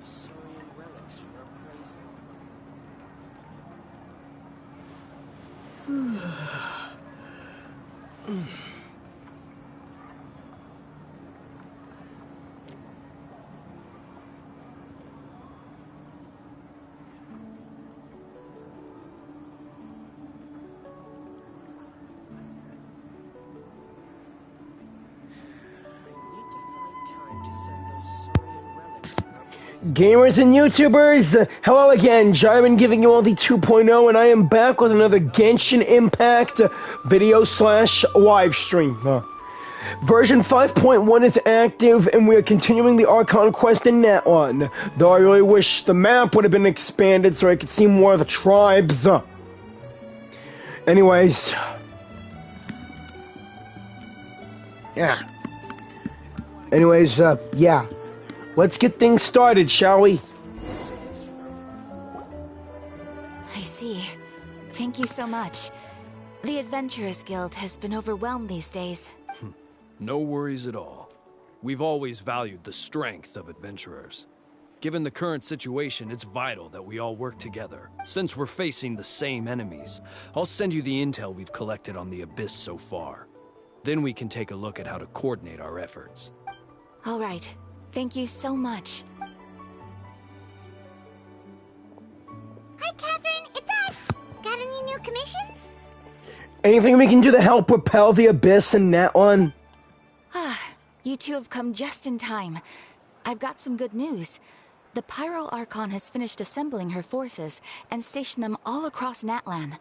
Saurian relics for appraisal. Gamers and YouTubers, hello again, Jyran giving you all the 2.0, and I am back with another Genshin Impact video / live stream. Version 5.1 is active, and we are continuing the Archon quest in Natlan, though I really wish the map would have been expanded so I could see more of the tribes. Anyways. Yeah. Anyways, yeah. Let's get things started, shall we? I see. Thank you so much. The Adventurers Guild has been overwhelmed these days. No worries at all. We've always valued the strength of adventurers. Given the current situation, it's vital that we all work together. Since we're facing the same enemies, I'll send you the intel we've collected on the Abyss so far. Then we can take a look at how to coordinate our efforts. All right. Thank you so much. Hi, Catherine. It's us. Got any new commissions? Anything we can do to help repel the Abyss and Natlan? You two have come just in time. I've got some good news. The Pyro Archon has finished assembling her forces and stationed them all across Natlan.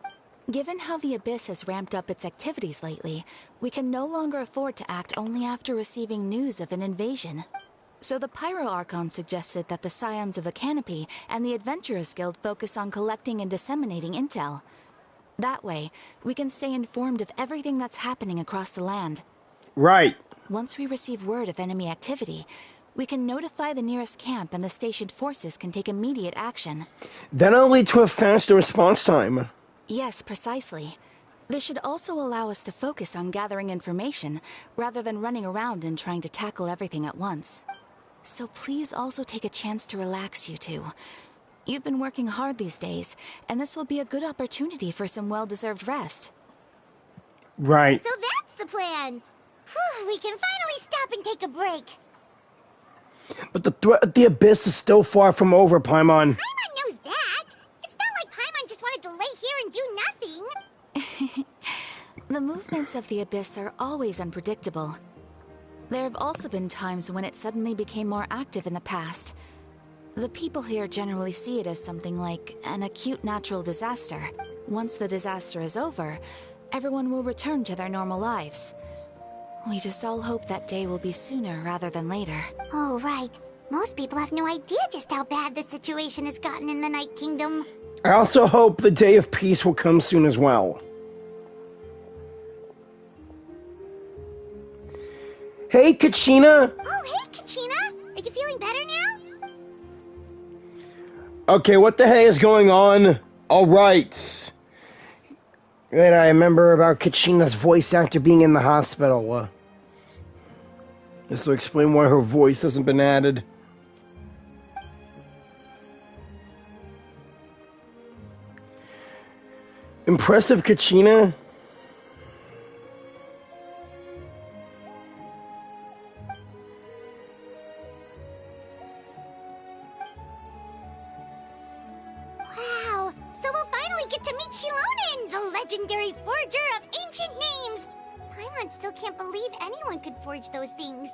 Given how the Abyss has ramped up its activities lately, we can no longer afford to act only after receiving news of an invasion. So the Pyro Archon suggested that the Scions of the Canopy and the Adventurers Guild focus on collecting and disseminating intel. That way, we can stay informed of everything that's happening across the land. Right. Once we receive word of enemy activity, we can notify the nearest camp and the stationed forces can take immediate action. That'll lead to a faster response time. Yes, precisely. This should also allow us to focus on gathering information, rather than running around and trying to tackle everything at once. So please also take a chance to relax, you two. You've been working hard these days, and this will be a good opportunity for some well-deserved rest. Right. So that's the plan. Whew, we can finally stop and take a break. But the threat of the Abyss is still far from over, Paimon. Paimon knows that. It's not like Paimon just wanted to lay here and do nothing. The movements of the Abyss are always unpredictable. There have also been times when it suddenly became more active in the past. The people here generally see it as something like an acute natural disaster. Once the disaster is over, everyone will return to their normal lives. We just all hope that day will be sooner rather than later. Oh, right. Most people have no idea just how bad the situation has gotten in the Night Kingdom. I also hope the day of peace will come soon as well. Hey, Kachina! Oh, hey, Kachina! Are you feeling better now? Okay, what the heck is going on? Alright. And I remember about Kachina's voice actor being in the hospital. Just to explain why her voice hasn't been added. Impressive, Kachina. Wow, so we'll finally get to meet Shilonen, the legendary forger of ancient names. Paimon still can't believe anyone could forge those things.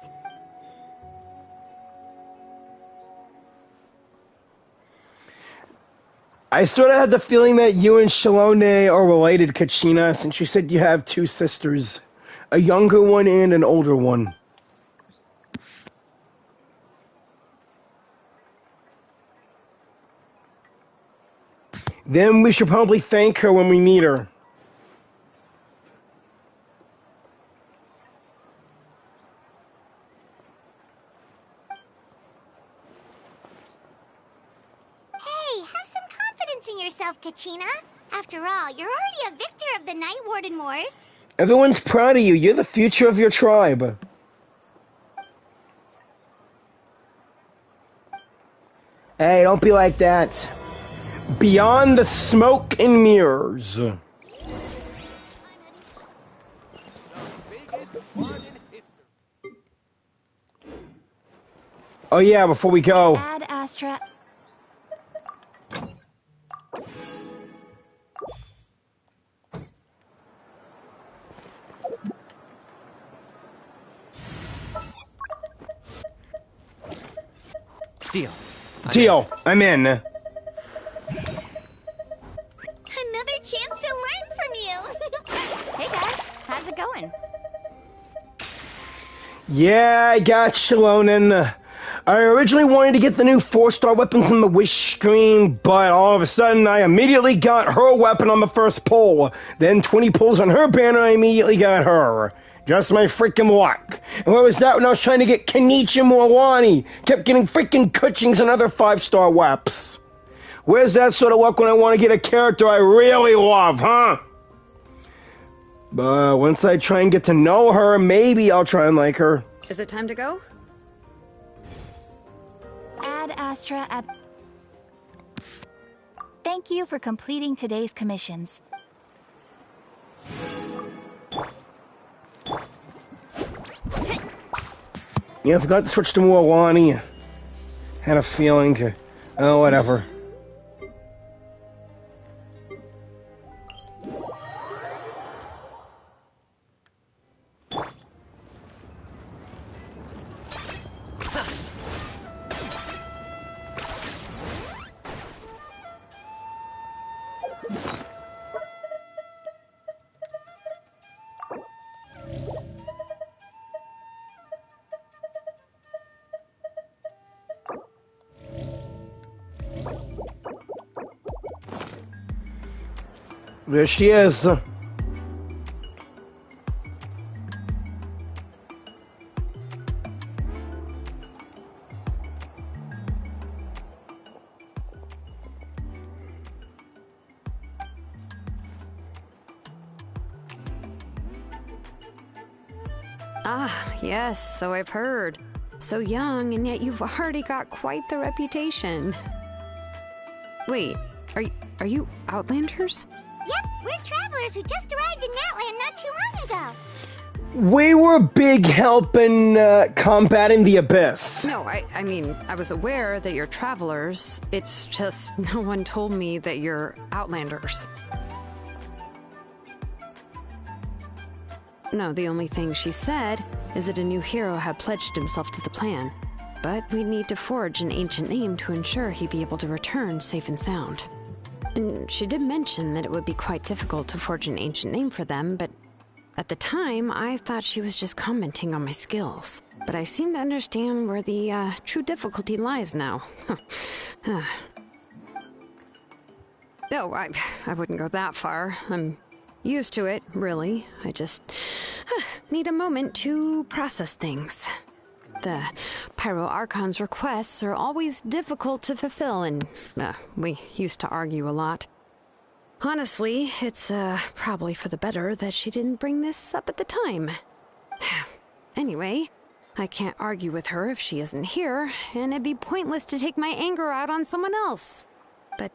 I sort of had the feeling that you and Shilone are related, Kachina, since you said you have two sisters. A younger one and an older one. Then we should probably thank her when we meet her. Hey, have some confidence in yourself, Kachina. After all, you're already a victor of the Night Warden Wars. Everyone's proud of you. You're the future of your tribe. Hey, don't be like that. Beyond the smoke and mirrors. Oh yeah, before we go. Ad Astra. Deal. Deal. I'm in. Another chance to learn from you. Hey guys, how's it going? Yeah, I got Shalonen. I originally wanted to get the new 4-star weapons on the wish screen, but all of a sudden I immediately got her weapon on the first pull. Then 20 pulls on her banner, I immediately got her. Just my freaking luck. And where was that when I was trying to get Kenichi Muawani? Kept getting freaking Kuchings and other 5-star weps. Where's that sort of luck when I want to get a character I really love, huh? But once I try and get to know her, maybe I'll try and like her. Is it time to go? Ad Astra. Thank you for completing today's commissions. Yeah, I forgot to switch to Muawani. Had a feeling. Oh, whatever. There she is. Ah, yes, so I've heard. So young, and yet you've already got quite the reputation. Wait, are you Outlanders? Yep, we're travelers who just arrived in Natlan not too long ago. We were big help in combating the Abyss. No, I mean, I was aware that you're travelers. It's just no one told me that you're Outlanders. No, the only thing she said is that a new hero had pledged himself to the plan. But we'd need to forge an ancient name to ensure he'd be able to return safe and sound. And she did mention that it would be quite difficult to forge an ancient name for them, but at the time, I thought she was just commenting on my skills. But I seem to understand where the true difficulty lies now. Oh, I wouldn't go that far. I'm used to it, really. I just need a moment to process things. The Pyro Archon's requests are always difficult to fulfill, and we used to argue a lot. Honestly, it's probably for the better that she didn't bring this up at the time. Anyway, I can't argue with her if she isn't here, and it'd be pointless to take my anger out on someone else. But,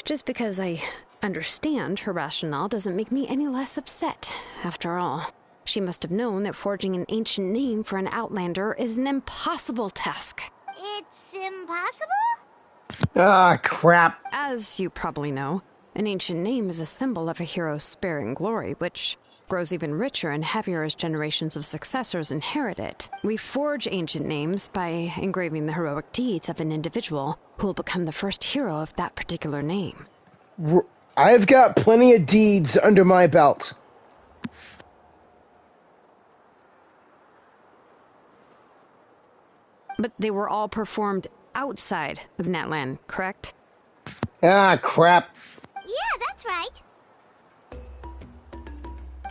just because I understand her rationale doesn't make me any less upset. After all, she must have known that forging an ancient name for an Outlander is an impossible task. It's impossible? Ah, crap. As you probably know, an ancient name is a symbol of a hero's spirit and glory, which grows even richer and heavier as generations of successors inherit it. We forge ancient names by engraving the heroic deeds of an individual who will become the first hero of that particular name. I've got plenty of deeds under my belt. But they were all performed outside of Natlan, correct? Ah, crap. Yeah, that's right.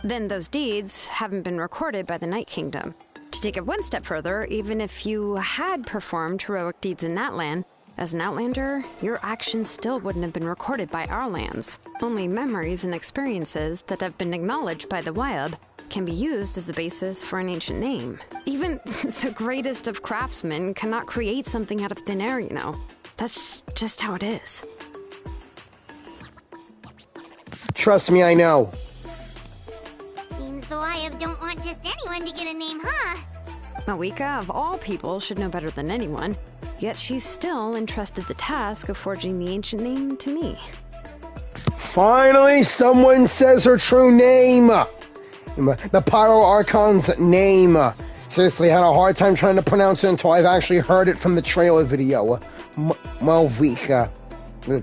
Then those deeds haven't been recorded by the Night Kingdom. To take it one step further, even if you had performed heroic deeds in Natlan, as an Outlander, your actions still wouldn't have been recorded by our lands. Only memories and experiences that have been acknowledged by the Wyab can be used as a basis for an ancient name. Even the greatest of craftsmen cannot create something out of thin air, you know. That's just how it is. Trust me, I know. Seems the Wyab don't want just anyone to get a name, huh? Mawika, of all people, should know better than anyone. Yet she's still entrusted the task of forging the ancient name to me. Finally, someone says her true name. The Pyro Archon's name. Seriously, I had a hard time trying to pronounce it until I've actually heard it from the trailer video. Malvika. Oh,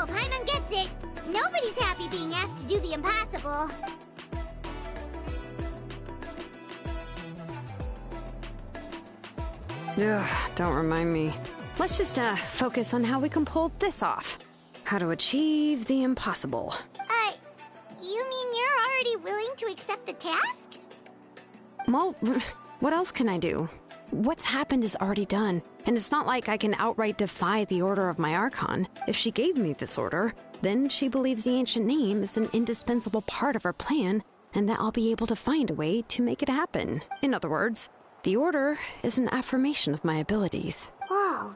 Paimon gets it. Nobody's happy being asked to do the impossible. Ugh, don't remind me. Let's just focus on how we can pull this off. How to achieve the impossible. You mean you're already willing to accept the task? Well, what else can I do? What's happened is already done, and it's not like I can outright defy the order of my Archon. If she gave me this order, then she believes the ancient name is an indispensable part of her plan, and that I'll be able to find a way to make it happen. In other words, the order is an affirmation of my abilities. Whoa, not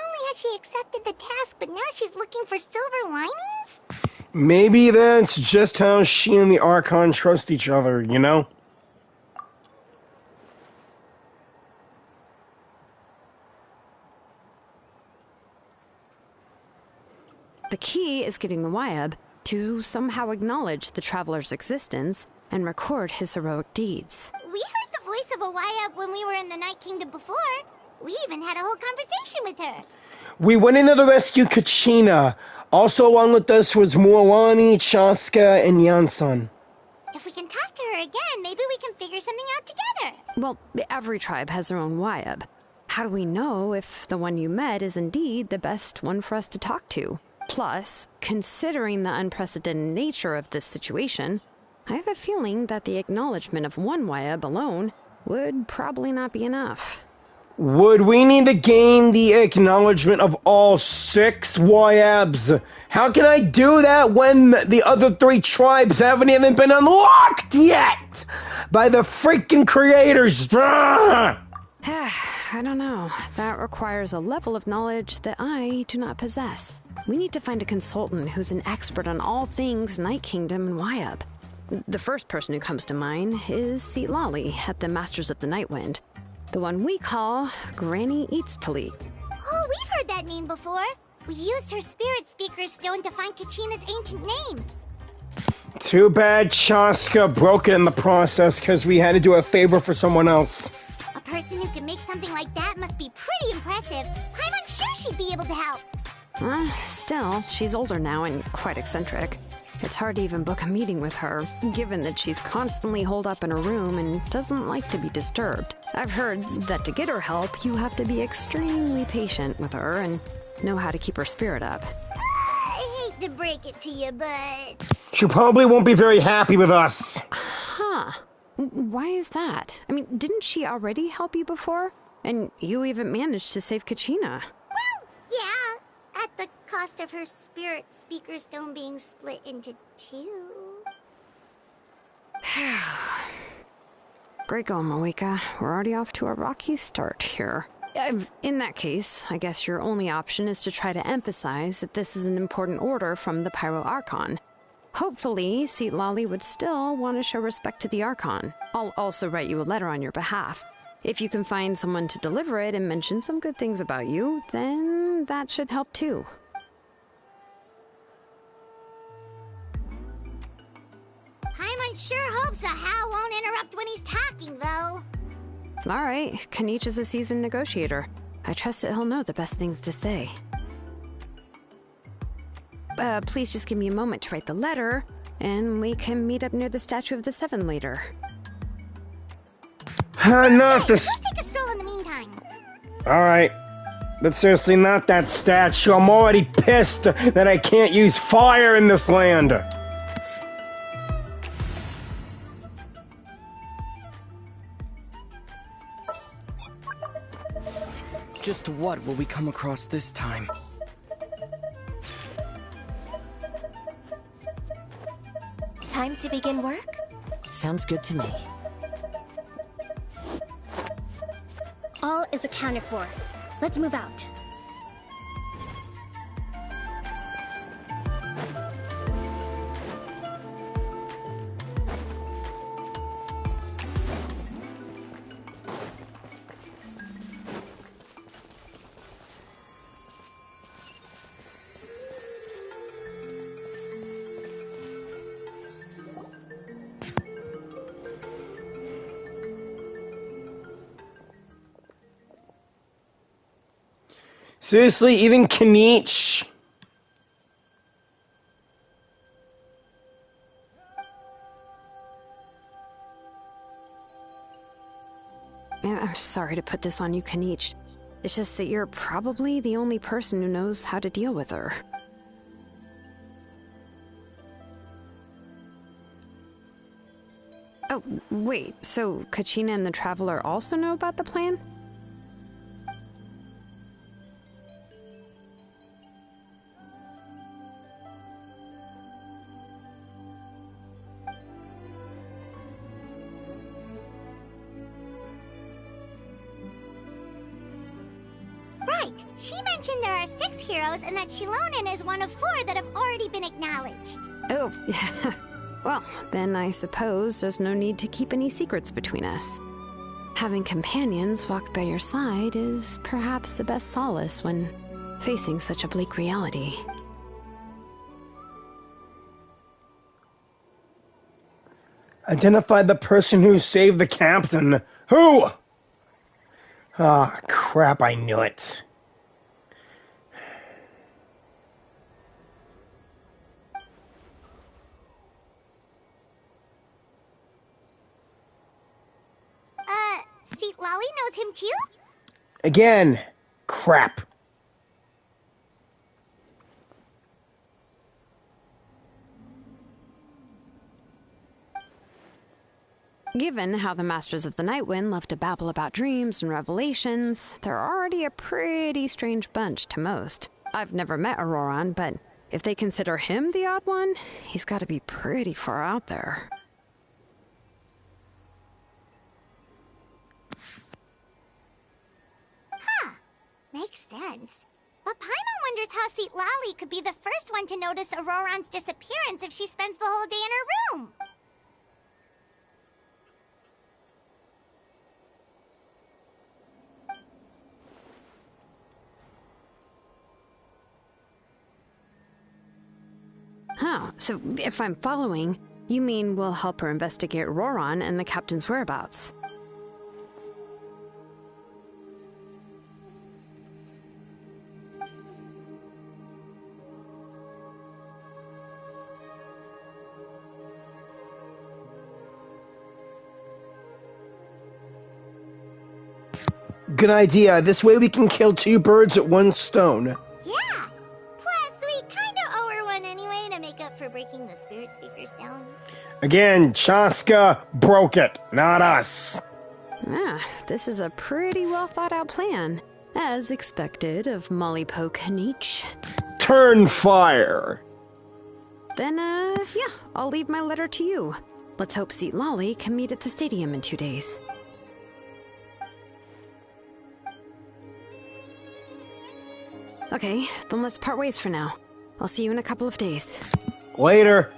only has she accepted the task, but now she's looking for silver linings? Maybe that's just how she and the Archon trust each other, you know? The key is getting the Wyab to somehow acknowledge the traveler's existence and record his heroic deeds. We heard the voice of a Wyab when we were in the Night Kingdom before. We even had a whole conversation with her. We went in to rescue Kachina. Also along with us was Mualani, Chaska, and Yansan. If we can talk to her again, maybe we can figure something out together. Well, every tribe has their own Wyab. How do we know if the one you met is indeed the best one for us to talk to? Plus, considering the unprecedented nature of this situation, I have a feeling that the acknowledgement of one Wyab alone would probably not be enough. Would we need to gain the acknowledgement of all 6 Wyabs? How can I do that when the other 3 tribes haven't even been unlocked yet? By the freaking creators! I don't know. That requires a level of knowledge that I do not possess. We need to find a consultant who's an expert on all things Night Kingdom and Wyab. The first person who comes to mind is Lali at the Masters of the Nightwind. The one we call Granny Eats Talit. Oh, we've heard that name before. We used her Spirit Speaker Stone to find Kachina's ancient name. Too bad Chaska broke it in the process because we had to do a favor for someone else. A person who can make something like that must be pretty impressive. I'm unsure she'd be able to help. Still, she's older now and quite eccentric. It's hard to even book a meeting with her, given that she's constantly holed up in her room and doesn't like to be disturbed. I've heard that to get her help, you have to be extremely patient with her and know how to keep her spirit up. I hate to break it to you, but... She probably won't be very happy with us. Huh. Why is that? I mean, didn't she already help you before? And you even managed to save Kachina. Well, yeah. At the cost of her Spirit Speaker Stone being split into 2. Great going, Mawika. We're already off to a rocky start here. In that case, I guess your only option is to try to emphasize that this is an important order from the Pyro Archon. Hopefully, Lali would still want to show respect to the Archon. I'll also write you a letter on your behalf. If you can find someone to deliver it and mention some good things about you, then that should help too. Paimon sure hopes a Hal won't interrupt when he's talking, though. Alright, Kanich is a seasoned negotiator. I trust that he'll know the best things to say. Please just give me a moment to write the letter, and we can meet up near the Statue of the Seven later. Not this. We'll take a stroll in the meantime. Alright. But seriously, not that statue. I'm already pissed that I can't use fire in this land. Just what will we come across this time? Time to begin work? Sounds good to me. All is accounted for. Let's move out. Seriously, even Kanich. I'm sorry to put this on you, Kanich. It's just that you're probably the only person who knows how to deal with her. Oh, wait, so Kachina and the Traveler also know about the plan? Right. She mentioned there are 6 heroes and that Shilonen is one of 4 that have already been acknowledged. Oh, well, then I suppose there's no need to keep any secrets between us. Having companions walk by your side is perhaps the best solace when facing such a bleak reality. Identify the person who saved the captain. Who? Ah, crap, I knew it. Seat Lolly knows him too? Again, crap. Given how the Masters of the Nightwind love to babble about dreams and revelations, they're already a pretty strange bunch to most. I've never met Auroran, but if they consider him the odd one, he's got to be pretty far out there. Huh. Makes sense. But Paimon wonders how Seat Lolly could be the first one to notice Auroran's disappearance if she spends the whole day in her room. Oh, so if I'm following, you mean we'll help her investigate Auroran and the captain's whereabouts? Good idea. This way we can kill 2 birds at 1 stone. Yeah. Plus, we kinda owe her one anyway to make up for breaking the spirit speakers down. Again, Chaska broke it, not us. Ah, this is a pretty well thought out plan. As expected of Mollypo Kanich. Turn fire. Then, yeah, I'll leave my letter to you. Let's hope Seat Lolly can meet at the stadium in 2 days. Okay, then let's part ways for now. I'll see you in a couple of days. Later.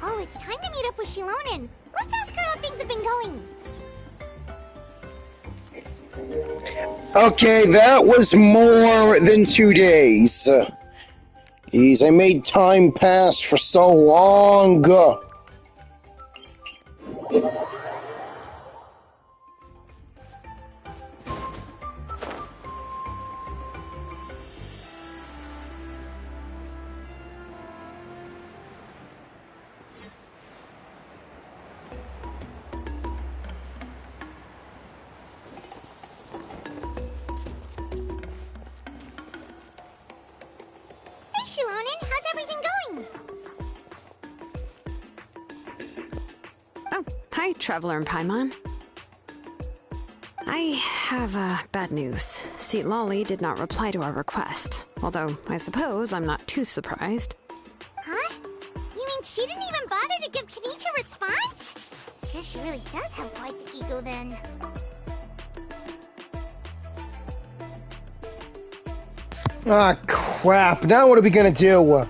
Oh, it's time to meet up with Shilonen. Let's ask her how things have been going. Okay, that was more than 2 days. Jeez, I made time pass for so long. Hey, Shilonen, how's everything going? Oh, hi, Traveler and Paimon. I have bad news. Seat Lolly did not reply to our request, although I suppose I'm not too surprised. Huh? You mean she didn't even bother to give Kenichi a response? Guess she really does have quite the ego then. Ah, crap. Now what are we gonna do?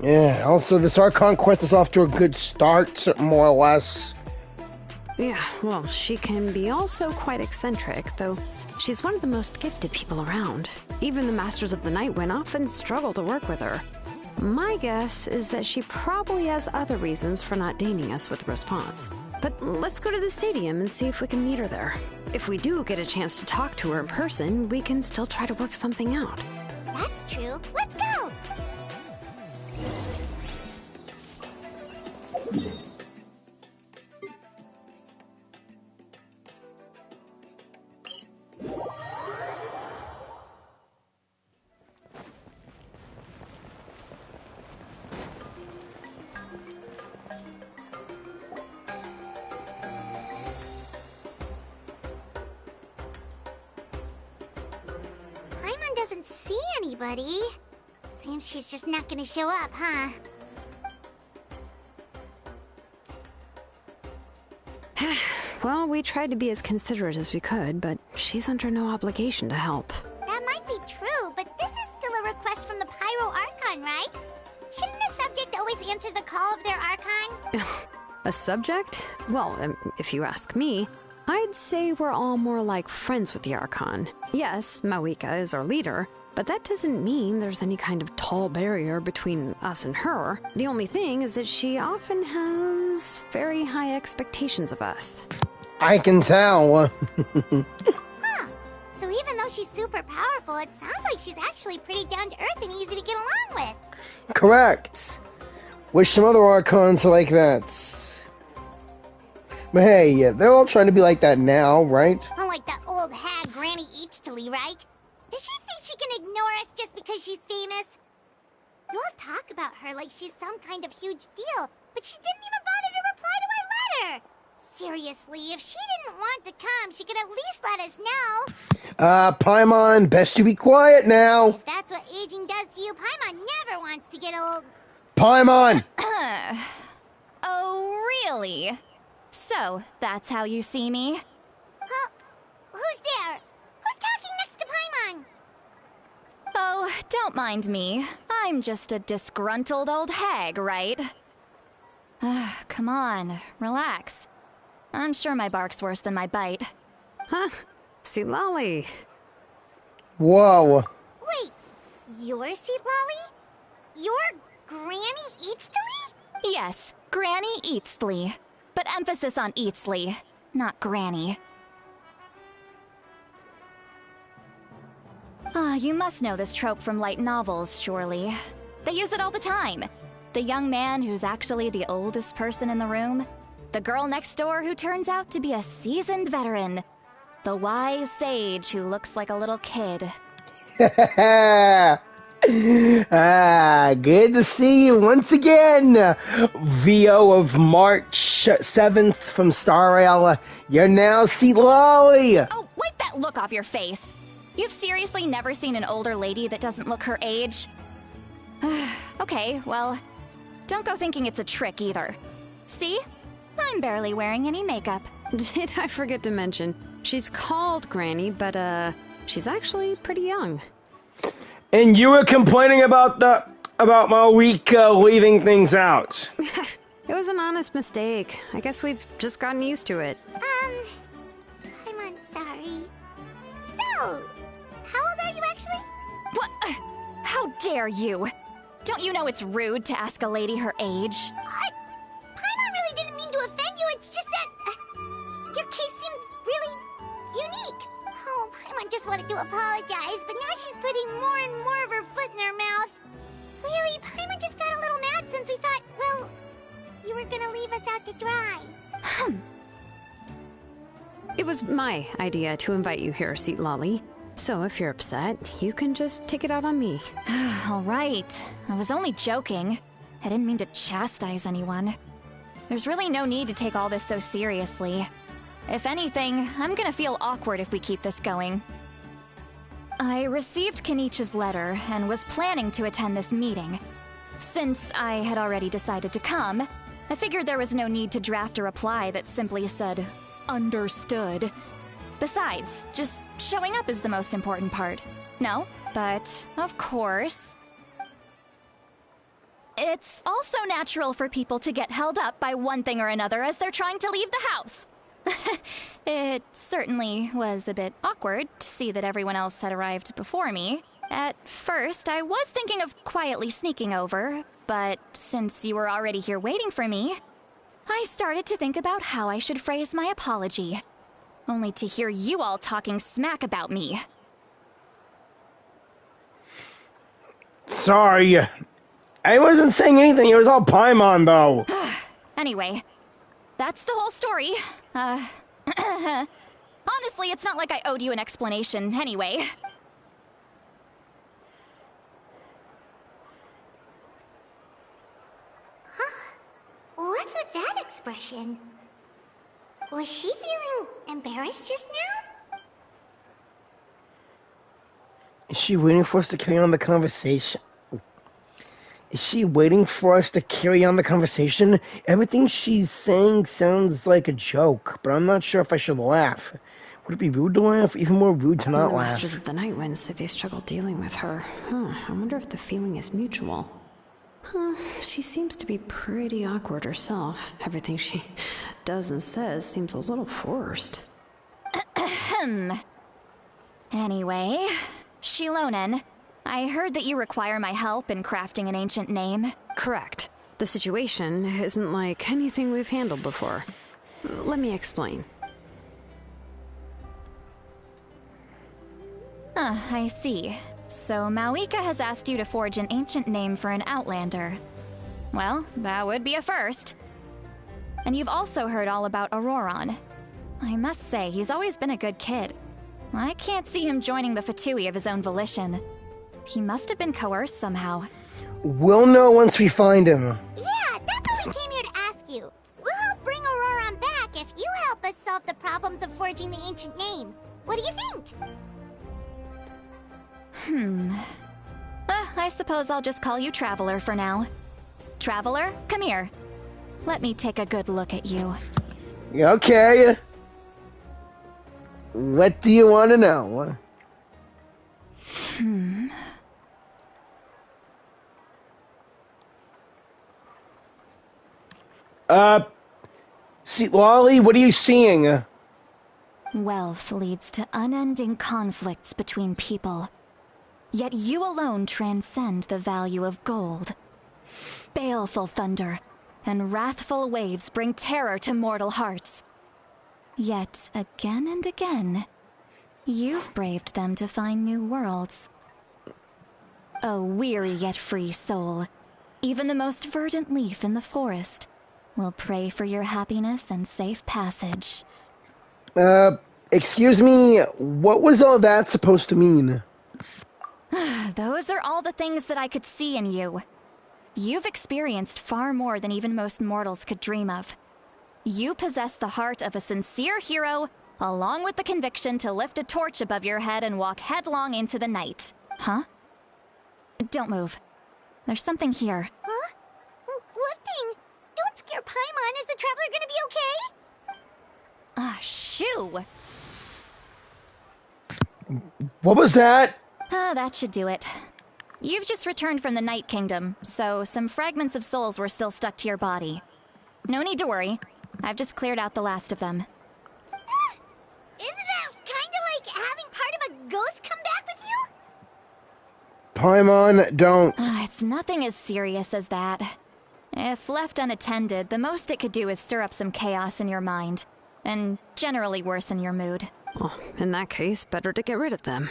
Yeah, also this Archon quest is off to a good start, more or less. Yeah, well, she can be also quite eccentric, though she's one of the most gifted people around. Even the Masters of the Nightwind often struggle to work with her. My guess is that she probably has other reasons for not deigning us with a response. But let's go to the stadium and see if we can meet her there. If we do get a chance to talk to her in person, we can still try to work something out. That's true. Let's go! everybody. Seems she's just not gonna show up, huh? Well, we tried to be as considerate as we could, but she's under no obligation to help. That might be true, but this is still a request from the Pyro Archon, right? Shouldn't the subject always answer the call of their Archon? A subject? Well, if you ask me, I'd say we're all more like friends with the Archon. Yes, Mawika is our leader, but that doesn't mean there's any kind of tall barrier between us and her. The only thing is that she often has very high expectations of us. I can tell. Huh. So even though she's super powerful, it sounds like she's actually pretty down to earth and easy to get along with. Correct. Wish some other Archons are like that. But hey, they're all trying to be like that now, right? Unlike that old hag Granny Eachtley, right? Does she think she can ignore us just because she's famous? You all talk about her like she's some kind of huge deal, but she didn't even bother to reply to our letter! Seriously, if she didn't want to come, she could at least let us know. Paimon, best you be quiet now. If that's what aging does to you, Paimon never wants to get old. Paimon! Oh, really? So, that's how you see me? Huh? Who's there? Who's talking next to Paimon? Oh, don't mind me. I'm just a disgruntled old hag, right? Come on, relax. I'm sure my bark's worse than my bite. Huh? See, Lolly. Whoa. Wait, you're Seat Lolly? You're Granny Eachtley? Yes, Granny Eastly. But emphasis on Eastly, not Granny. You must know this trope from light novels, surely. They use it all the time. The young man who's actually the oldest person in the room. The girl next door who turns out to be a seasoned veteran. The wise sage who looks like a little kid. Good to see you once again. VO of March 7th from Star Rail. You're now Seat Lolly. Oh, wipe that look off your face. You've seriously never seen an older lady that doesn't look her age? Okay, well, don't go thinking it's a trick either. See? I'm barely wearing any makeup. Did I forget to mention, she's called Granny, but she's actually pretty young. And you were complaining about my week leaving things out. It was an honest mistake. I guess we've just gotten used to it. I'm sorry. So, how old are you actually? What? How dare you? Don't you know it's rude to ask a lady her age? Paimon really didn't mean to offend you, it's just that your case seems really unique. Oh, Paimon just wanted to apologize, but now she's putting more and more of her foot in her mouth. Really, Paimon just got a little mad since we thought, well, you were gonna leave us out to dry. It was my idea to invite you here, Seat Lolly. So if you're upset, you can just take it out on me. All right. I was only joking. I didn't mean to chastise anyone. There's really no need to take all this so seriously. If anything, I'm gonna feel awkward if we keep this going. I received Kenichi's letter and was planning to attend this meeting. Since I had already decided to come, I figured there was no need to draft a reply that simply said, "Understood." Besides, just showing up is the most important part. No, but of course. It's also natural for people to get held up by one thing or another as they're trying to leave the house. It certainly was a bit awkward to see that everyone else had arrived before me. At first, I was thinking of quietly sneaking over, but since you were already here waiting for me, I started to think about how I should phrase my apology. Only to hear you all talking smack about me. Sorry. I wasn't saying anything. It was all Paimon, though. Anyway, that's the whole story. Honestly, it's not like I owed you an explanation anyway. What's with that expression? Was she feeling embarrassed just now? Is she waiting for us to carry on the conversation? Is she waiting for us to carry on the conversation? Everything she's saying sounds like a joke, but I'm not sure if I should laugh. Would it be rude to laugh? Even more rude to not The laugh. Masters of the Night Winds say they struggle dealing with her. I wonder if the feeling is mutual. She seems to be pretty awkward herself. Everything she does and says seems a little forced. Anyway, Shilonen, I heard that you require my help in crafting an ancient name. Correct. The situation isn't like anything we've handled before. Let me explain. I see. So Mawika has asked you to forge an ancient name for an outlander. Well, that would be a first. And you've also heard all about Auroron. I must say, he's always been a good kid. I can't see him joining the Fatui of his own volition. He must have been coerced somehow. We'll know once we find him. Yeah, that's what we came here to ask you. We'll help bring Auroron back if you help us solve the problems of forging the ancient name. What do you think? I suppose I'll just call you Traveler for now. Traveler, come here. Let me take a good look at you. Okay. What do you want to know? See, Lolly, what are you seeing? Wealth leads to unending conflicts between people. Yet you alone transcend the value of gold. Baleful thunder and wrathful waves bring terror to mortal hearts. Yet, again and again, you've braved them to find new worlds. A weary yet free soul, even the most verdant leaf in the forest, will pray for your happiness and safe passage. Excuse me, what was all that supposed to mean? Those are all the things that I could see in you. You've experienced far more than even most mortals could dream of. You possess the heart of a sincere hero, along with the conviction to lift a torch above your head and walk headlong into the night. Huh? Don't move. There's something here. Huh? What thing? Don't scare Paimon. Is the Traveler gonna be okay? Shoo! What was that? That should do it. You've just returned from the Night Kingdom, so some fragments of souls were still stuck to your body. No need to worry. I've just cleared out the last of them. Isn't that kinda like having part of a ghost come back with you? Paimon, don't. It's nothing as serious as that. If left unattended, the most it could do is stir up some chaos in your mind, and generally worsen your mood. Well, in that case, better to get rid of them.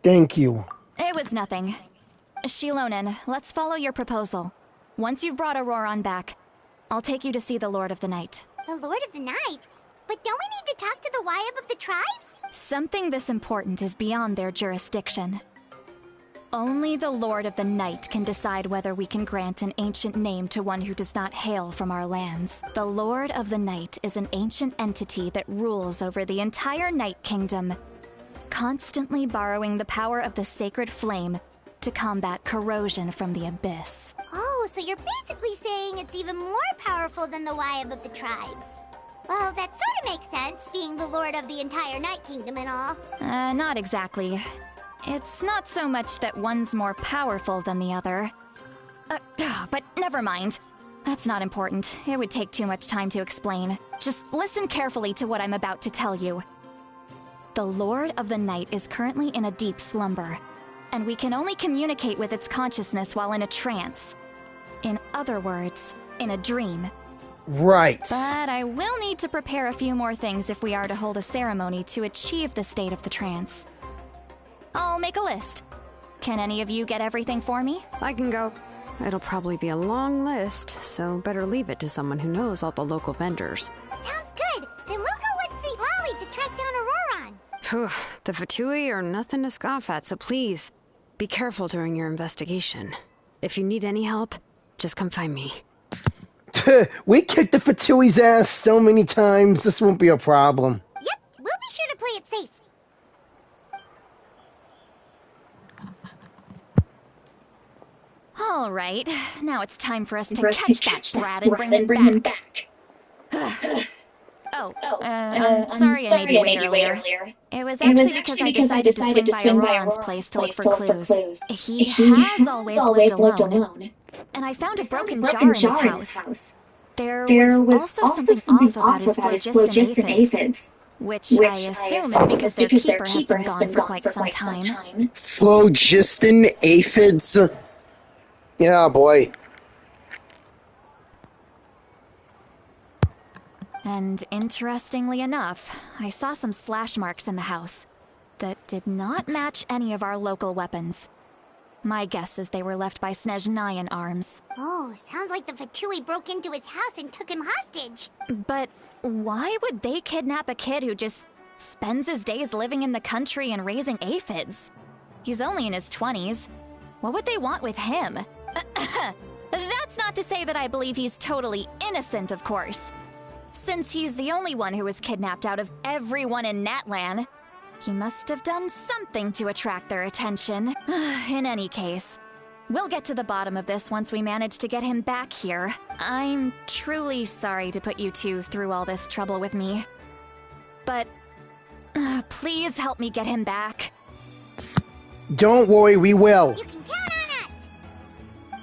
Thank you. It was nothing. Shilonen, let's follow your proposal. Once you've brought Auroron back, I'll take you to see the Lord of the Night. The Lord of the Night? But don't we need to talk to the Wyab of the tribes? Something this important is beyond their jurisdiction. Only the Lord of the Night can decide whether we can grant an ancient name to one who does not hail from our lands. The Lord of the Night is an ancient entity that rules over the entire Night Kingdom, constantly borrowing the power of the sacred flame to combat corrosion from the abyss. Oh, so you're basically saying it's even more powerful than the Wyab of the tribes. Well, that sort of makes sense, being the lord of the entire Night Kingdom and all. Not exactly. It's not so much that one's more powerful than the other. But never mind. That's not important. It would take too much time to explain. Just listen carefully to what I'm about to tell you. The Lord of the Night is currently in a deep slumber, and we can only communicate with its consciousness while in a trance. In other words, in a dream. Right. But I will need to prepare a few more things if we are to hold a ceremony to achieve the state of the trance. I'll make a list. Can any of you get everything for me? I can go. It'll probably be a long list, so better leave it to someone who knows all the local vendors. Sounds good. Then we'll go with St. Lolly to track down Auroron. Phew, the Fatui are nothing to scoff at, so please, be careful during your investigation. If you need any help, just come find me. We kicked the Fatui's ass so many times, this won't be a problem. Yep, we'll be sure to play it safe. All right, now it's time for us to catch that brat and bring him back. I'm sorry I made you wait earlier. It was actually because I decided to swing by Auroran's place to look for clues. He has always lived alone. And I found a broken jar in his house. There was also something off about his phlogiston aphids, which I assume is because their keeper has been gone for quite some time. Phlogiston aphids? Yeah, boy. And interestingly enough, I saw some slash marks in the house that did not match any of our local weapons. My guess is they were left by Snezhnayan arms. Oh, sounds like the Fatui broke into his house and took him hostage. But why would they kidnap a kid who just spends his days living in the country and raising aphids? He's only in his 20s. What would they want with him? That's not to say that I believe he's totally innocent, of course. Since he's the only one who was kidnapped out of everyone in Natlan, he must have done something to attract their attention. In any case, we'll get to the bottom of this once we manage to get him back here. I'm truly sorry to put you two through all this trouble with me. But please help me get him back. Don't worry, we will. You can count on us!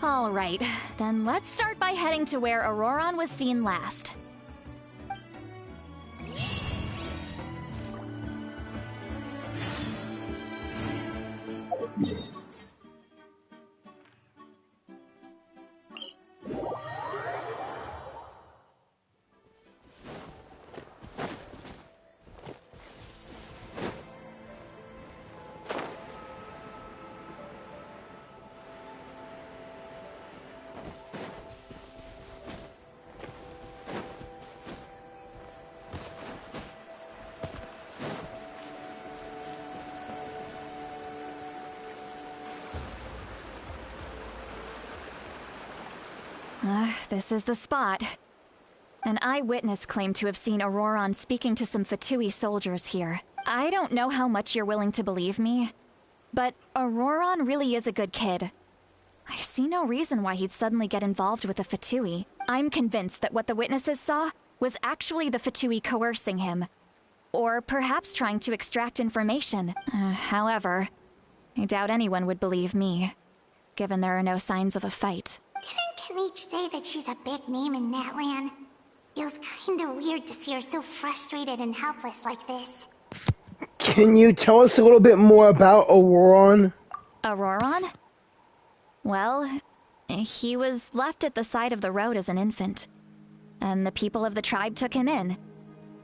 All right, then let's start by heading to where Auroran was seen last. This is the spot. An eyewitness claimed to have seen Auroran speaking to some Fatui soldiers here. I don't know how much you're willing to believe me, but Auroran really is a good kid. I see no reason why he'd suddenly get involved with a Fatui. I'm convinced that what the witnesses saw was actually the Fatui coercing him, or perhaps trying to extract information. However, I doubt anyone would believe me, given there are no signs of a fight. Didn't Kanich say that she's a big name in Natlan? Feels kinda weird to see her so frustrated and helpless like this. Can you tell us a little bit more about Auroran? Auroran? Well, he was left at the side of the road as an infant, and the people of the tribe took him in.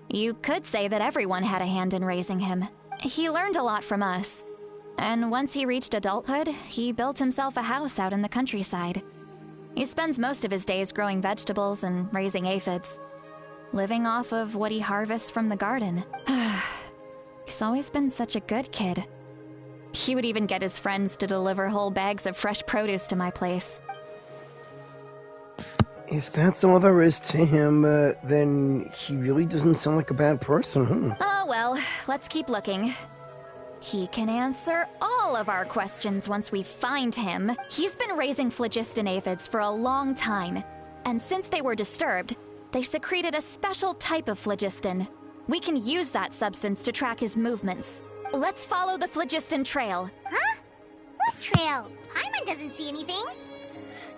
You could say that everyone had a hand in raising him. He learned a lot from us, and once he reached adulthood, he built himself a house out in the countryside. He spends most of his days growing vegetables and raising aphids, living off of what he harvests from the garden. He's always been such a good kid. He would even get his friends to deliver whole bags of fresh produce to my place. If that's all there is to him, then he really doesn't sound like a bad person, huh? Oh well, let's keep looking. He can answer all of our questions once we find him. He's been raising phlogiston aphids for a long time, and since they were disturbed, they secreted a special type of phlogiston. We can use that substance to track his movements. Let's follow the phlogiston trail. Huh? What trail? Paimon doesn't see anything.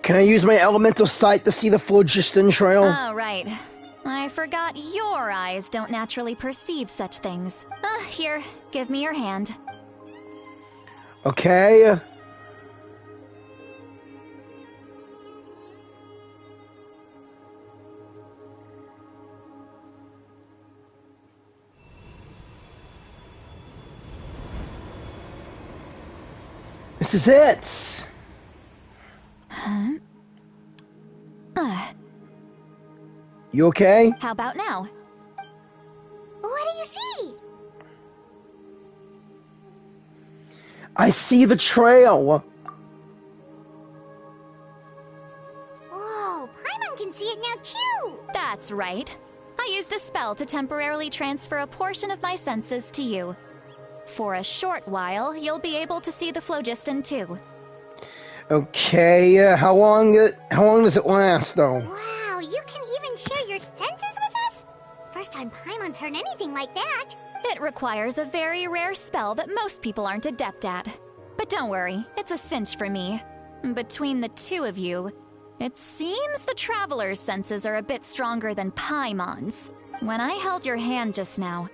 Can I use my elemental sight to see the phlogiston trail? Oh, right. I forgot your eyes don't naturally perceive such things. Here, give me your hand. Okay. This is it! Huh? You okay? How about now? What do you see? I see the trail! Whoa, Paimon can see it now too! That's right. I used a spell to temporarily transfer a portion of my senses to you. For a short while, you'll be able to see the phlogiston too. Okay, how long does it last, though? Wow, you can even share your senses with us? First time Paimon's heard anything like that. It requires a very rare spell that most people aren't adept at. But don't worry, it's a cinch for me. Between the two of you, it seems the Traveler's senses are a bit stronger than Paimon's. When I held your hand just now,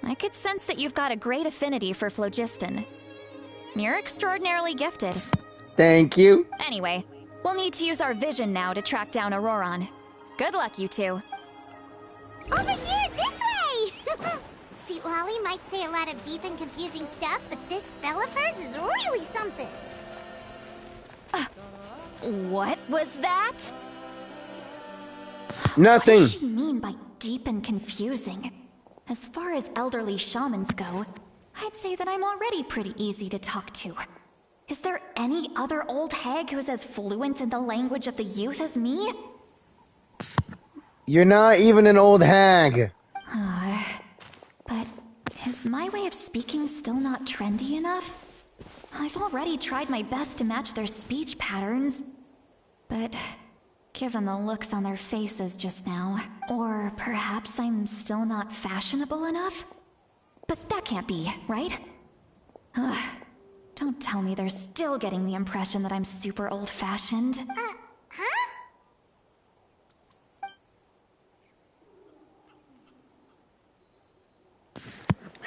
I could sense that you've got a great affinity for phlogiston. You're extraordinarily gifted. Thank you. Anyway, we'll need to use our vision now to track down Auroron. Good luck, you two. Over here, this way! See, Lolly might say a lot of deep and confusing stuff, but this spell of hers is really something. What was that? Nothing. What does she mean by deep and confusing? As far as elderly shamans go, I'd say that I'm already pretty easy to talk to. Is there any other old hag who's as fluent in the language of the youth as me? You're not even an old hag. But is my way of speaking still not trendy enough? I've already tried my best to match their speech patterns. But given the looks on their faces just now, or perhaps I'm still not fashionable enough? But that can't be, right? Don't tell me they're still getting the impression that I'm super old-fashioned. Huh?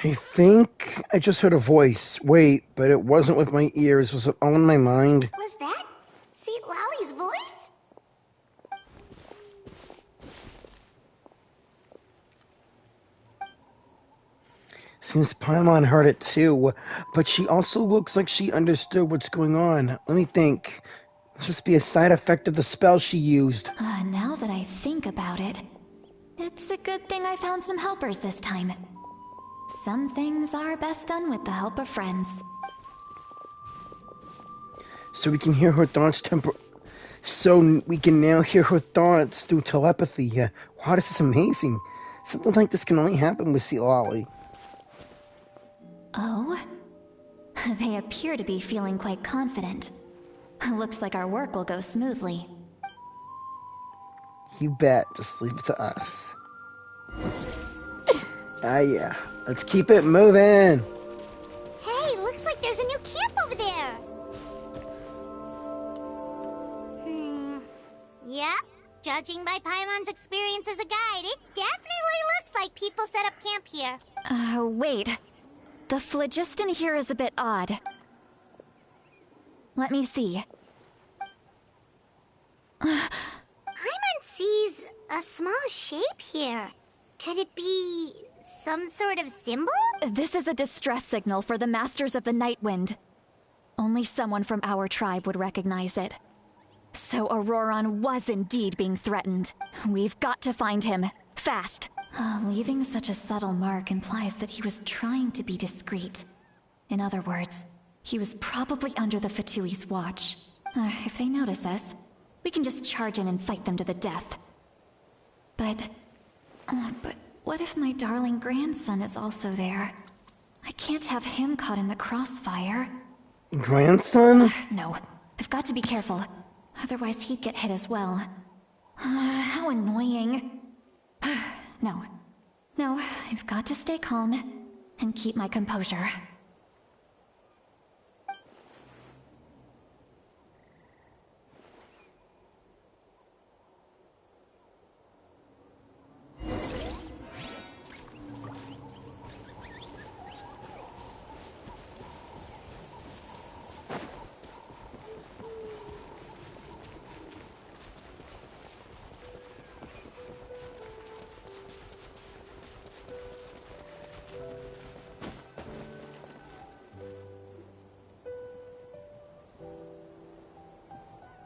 I think I just heard a voice. Wait, but it wasn't with my ears. Was it all in my mind? Was that Seat Lolly's voice? Seems Paimon heard it too, but she also looks like she understood what's going on. Let me think. It's just be a side effect of the spell she used. Now that I think about it, it's a good thing I found some helpers this time. Some things are best done with the help of friends. So we can hear her thoughts So we can now hear her thoughts through telepathy. Wow, this is amazing. Something like this can only happen with Sea Lolly. Oh? They appear to be feeling quite confident. Looks like our work will go smoothly. You bet. Just leave it to us. Yeah. Let's keep it moving. Hey, looks like there's a new camp over there. Yep. Judging by Paimon's experience as a guide, it definitely looks like people set up camp here. Wait. The phlogiston here is a bit odd. Let me see. Paimon sees a small shape here. Could it be some sort of symbol? This is a distress signal for the Masters of the Night Wind. Only someone from our tribe would recognize it. So Auroron was indeed being threatened. We've got to find him. Fast. Leaving such a subtle mark implies that he was trying to be discreet. In other words, he was probably under the Fatui's watch. If they notice us, we can just charge in and fight them to the death. But what if my darling grandson is also there? I can't have him caught in the crossfire. Grandson? No, I've got to be careful. Otherwise he'd get hit as well. How annoying. No, I've got to stay calm and keep my composure.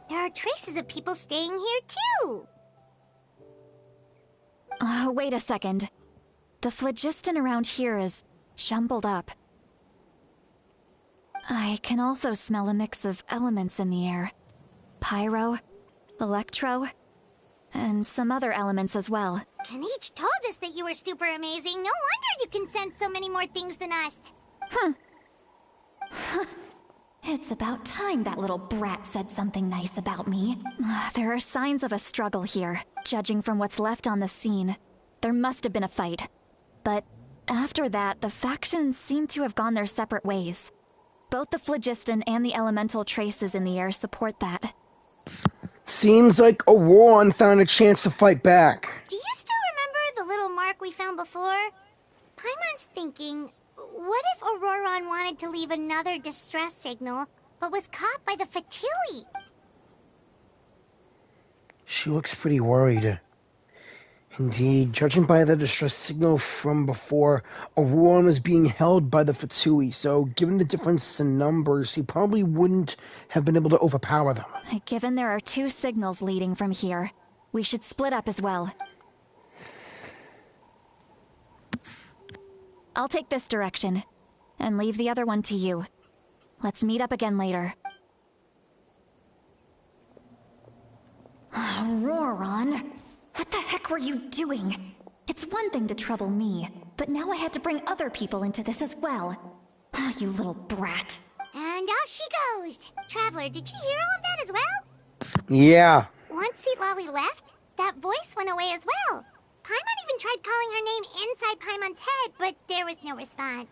There are traces of people staying here too. Wait a second. The phlogiston around here is jumbled up. I can also smell a mix of elements in the air. Pyro, electro, and some other elements as well. Kanich told us that you were super amazing. No wonder you can sense so many more things than us. It's about time that little brat said something nice about me. There are signs of a struggle here, judging from what's left on the scene. There must have been a fight. But after that, the factions seem to have gone their separate ways. Both the phlogiston and the elemental traces in the air support that. Seems like Auroron found a chance to fight back. Do you still remember the little mark we found before? Paimon's thinking, what if Auroron wanted to leave another distress signal, but was caught by the Fatui? She looks pretty worried. Indeed, judging by the distress signal from before, Auroron was being held by the Fatui, so given the difference in numbers, he probably wouldn't have been able to overpower them. Given there are 2 signals leading from here, we should split up as well. I'll take this direction, and leave the other one to you. Let's meet up again later. Auroron, what the heck were you doing? It's one thing to trouble me, but now I had to bring other people into this as well. Oh, you little brat. And off she goes. Traveler, did you hear all of that as well? Yeah. Once Lolly left, that voice went away as well. Paimon even tried calling her name inside Paimon's head, but there was no response.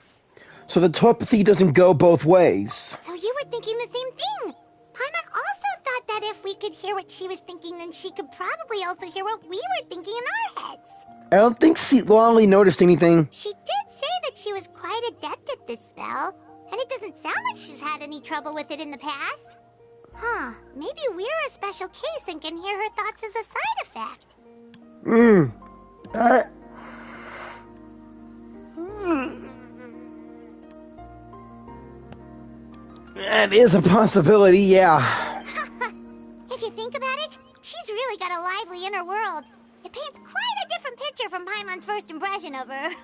So the telepathy doesn't go both ways. So you were thinking the same thing. Paimon also thought that if we could hear what she was thinking, then she could probably also hear what we were thinking in our heads. I don't think Lolly noticed anything. She did say that she was quite adept at this spell, and it doesn't sound like she's had any trouble with it in the past. Huh, maybe we're a special case and can hear her thoughts as a side effect. That is a possibility, yeah. If you think about it, she's really got a lively inner world. It paints quite a different picture from Paimon's first impression of her.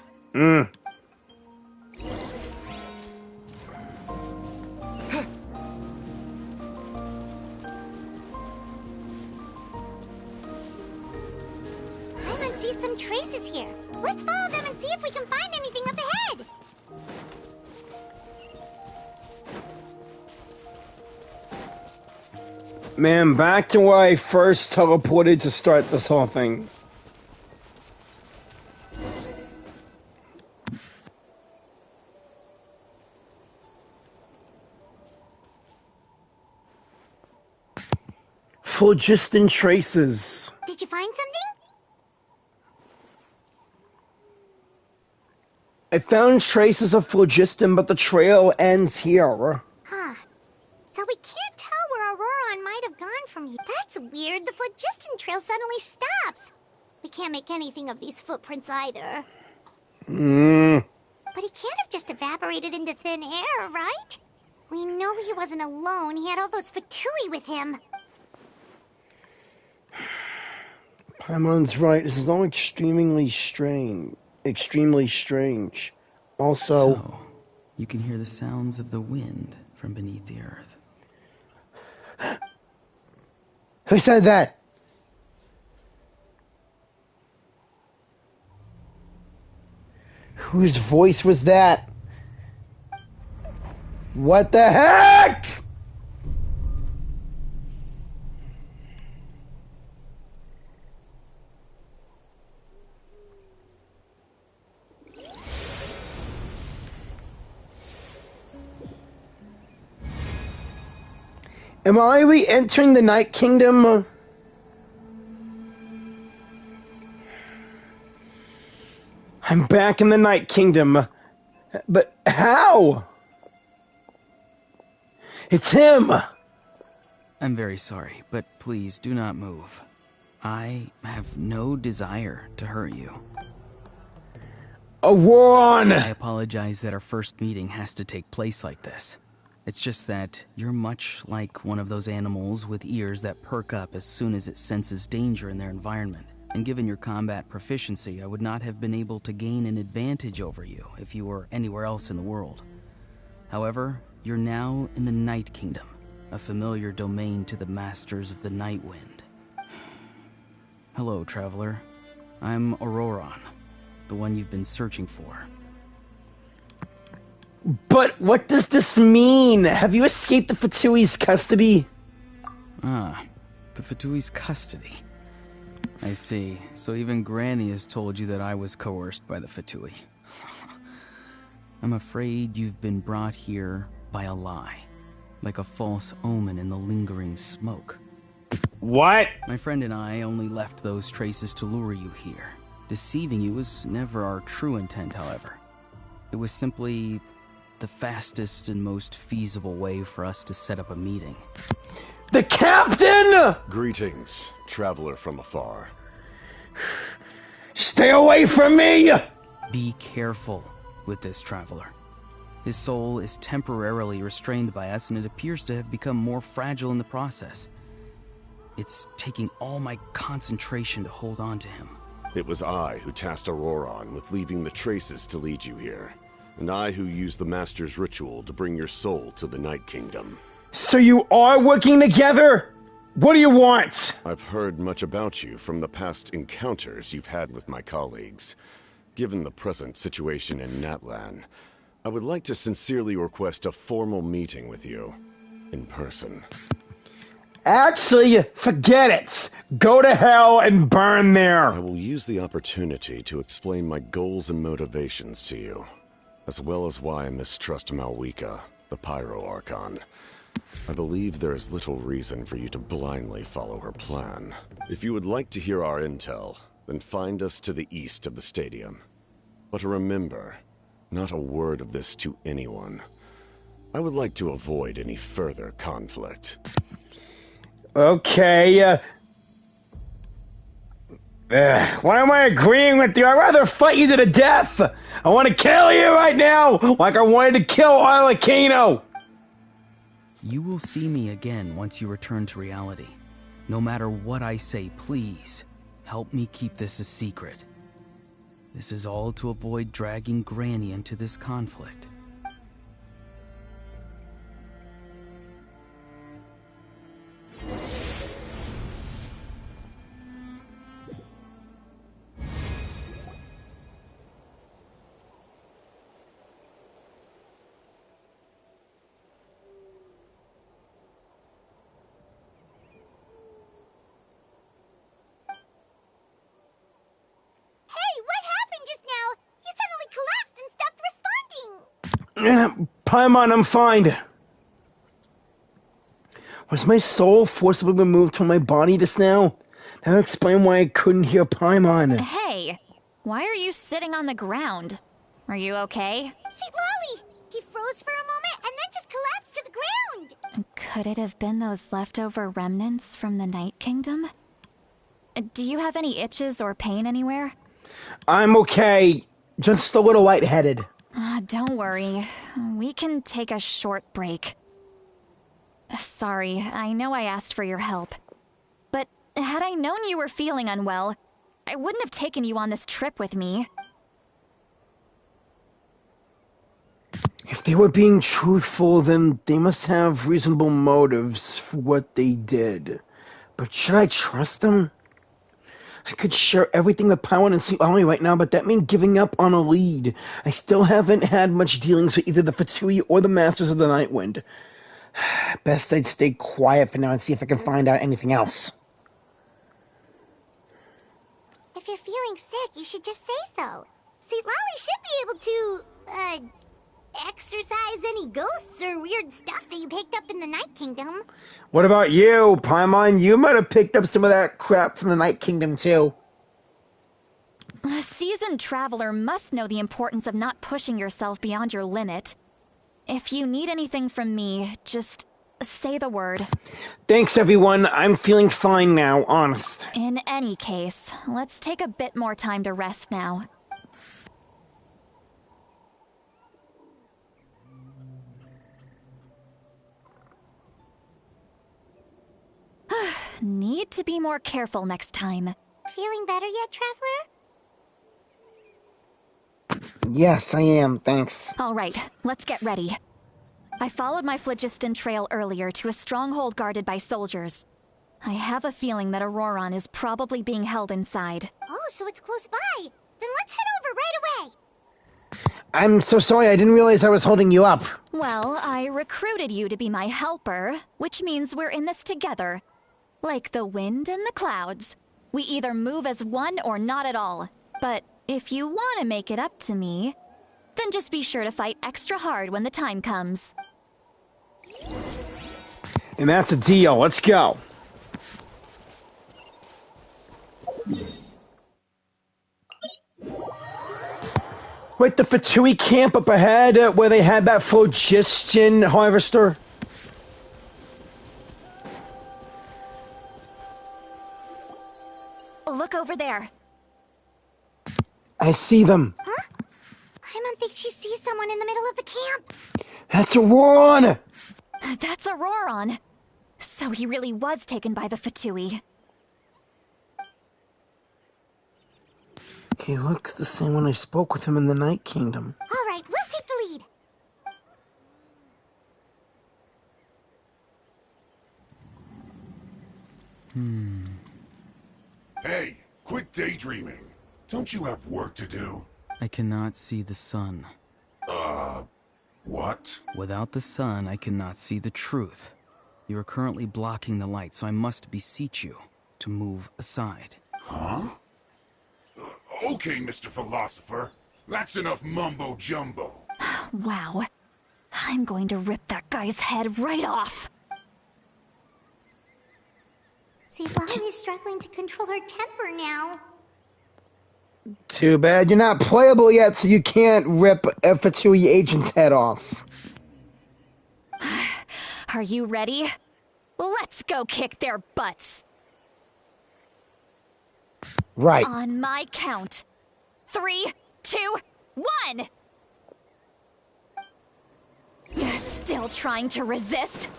Paimon sees some traces here. Let's follow them and see if we can find anything up ahead. Man, back to where I first teleported to start this whole thing. Phlogiston traces. Did you find something? I found traces of phlogiston, but the trail ends here. Huh. So we can't tell where Auroron might have gone from here. That's weird. The phlogiston trail suddenly stops. We can't make anything of these footprints either. But he can't have just evaporated into thin air, right? We know he wasn't alone. He had all those Fatui with him. Paimon's right. This is all extremely strange. Also... So, you can hear the sounds of the wind from beneath the earth. Who said that? Whose voice was that? What the heck? Am I re-entering the Night Kingdom? I'm back in the Night Kingdom. But how? It's him! I'm very sorry, but please do not move. I have no desire to hurt you. Auroron! I apologize that our first meeting has to take place like this. It's just that you're much like one of those animals with ears that perk up as soon as it senses danger in their environment. And given your combat proficiency, I would not have been able to gain an advantage over you if you were anywhere else in the world. However, you're now in the Night Kingdom, a familiar domain to the masters of the Night Wind. Hello, traveler. I'm Auroron, the one you've been searching for. But what does this mean? Have you escaped the Fatui's custody? Ah, the Fatui's custody. I see. So even Granny has told you that I was coerced by the Fatui. I'm afraid you've been brought here by a lie. Like a false omen in the lingering smoke. What? My friend and I only left those traces to lure you here. Deceiving you was never our true intent, however. It was simply the fastest and most feasible way for us to set up a meeting. The captain! Greetings, traveler from afar. Stay away from me! Be careful with this traveler. His soul is temporarily restrained by us, and it appears to have become more fragile in the process. It's taking all my concentration to hold on to him. It was I who tasked Auroron with leaving the traces to lead you here, and I who used the Master's ritual to bring your soul to the Night Kingdom. So you are working together? What do you want? I've heard much about you from the past encounters you've had with my colleagues. Given the present situation in Natlan, I would like to sincerely request a formal meeting with you, in person. Actually, forget it. Go to hell and burn there. I will use the opportunity to explain my goals and motivations to you, as well as why I mistrust Malwika, the Pyro Archon. I believe there is little reason for you to blindly follow her plan. If you would like to hear our intel, then find us to the east of the stadium. But remember, not a word of this to anyone. I would like to avoid any further conflict. Okay, why am I agreeing with you? I'd rather fight you to the death! I want to kill you right now, like I wanted to kill Arlecchino! You will see me again once you return to reality. No matter what I say, please, help me keep this a secret. This is all to avoid dragging Granny into this conflict. Paimon, I'm fine. Was my soul forcibly removed from my body just now? That would explain why I couldn't hear Paimon. Hey, why are you sitting on the ground? Are you okay? See, Lolly! He froze for a moment and then just collapsed to the ground! Could it have been those leftover remnants from the Night Kingdom? Do you have any itches or pain anywhere? I'm okay. Just a little lightheaded. Don't worry. We can take a short break. Sorry, I know I asked for your help. But had I known you were feeling unwell, I wouldn't have taken you on this trip with me. If they were being truthful, then they must have reasonable motives for what they did. But should I trust them? I could share everything with Paimon and see Ollie right now, but that means giving up on a lead. I still haven't had much dealings with either the Fatui or the Masters of the Nightwind. Best I'd stay quiet for now and see if I can find out anything else. If you're feeling sick, you should just say so. See, Lolly should be able to, exorcise any ghosts or weird stuff that you picked up in the Night Kingdom. What about you, Paimon? You might have picked up some of that crap from the Night Kingdom, too. A seasoned traveler must know the importance of not pushing yourself beyond your limit. If you need anything from me, just say the word. Thanks, everyone. I'm feeling fine now, honest. In any case, let's take a bit more time to rest now. Need to be more careful next time. Feeling better yet, Traveler? Yes, I am, thanks. All right, let's get ready. I followed my phlogiston trail earlier to a stronghold guarded by soldiers. I have a feeling that Auroron is probably being held inside. Oh, so it's close by. Then let's head over right away. I'm so sorry, I didn't realize I was holding you up. Well, I recruited you to be my helper, which means we're in this together. Like the wind and the clouds. We either move as one or not at all. But if you want to make it up to me, then just be sure to fight extra hard when the time comes. And that's a deal. Let's go. Wait, the Fatui camp up ahead where they had that phlogiston harvester? Look over there. I see them. Huh? Paimon thinks she sees someone in the middle of the camp. That's Auron! That's Auroron. So he really was taken by the Fatui. He looks the same when I spoke with him in the Night Kingdom. All right, we'll take the lead. Hey, quit daydreaming. Don't you have work to do? I cannot see the sun. What? Without the sun, I cannot see the truth. You are currently blocking the light, so I must beseech you to move aside. Huh? Okay, Mr. Philosopher. That's enough mumbo-jumbo. Wow. I'm going to rip that guy's head right off. See, Lolly's struggling to control her temper now. Too bad you're not playable yet, so you can't rip a Fatui agent's head off. Are you ready? Let's go kick their butts. Right. On my count. 3, 2, 1! You're still trying to resist?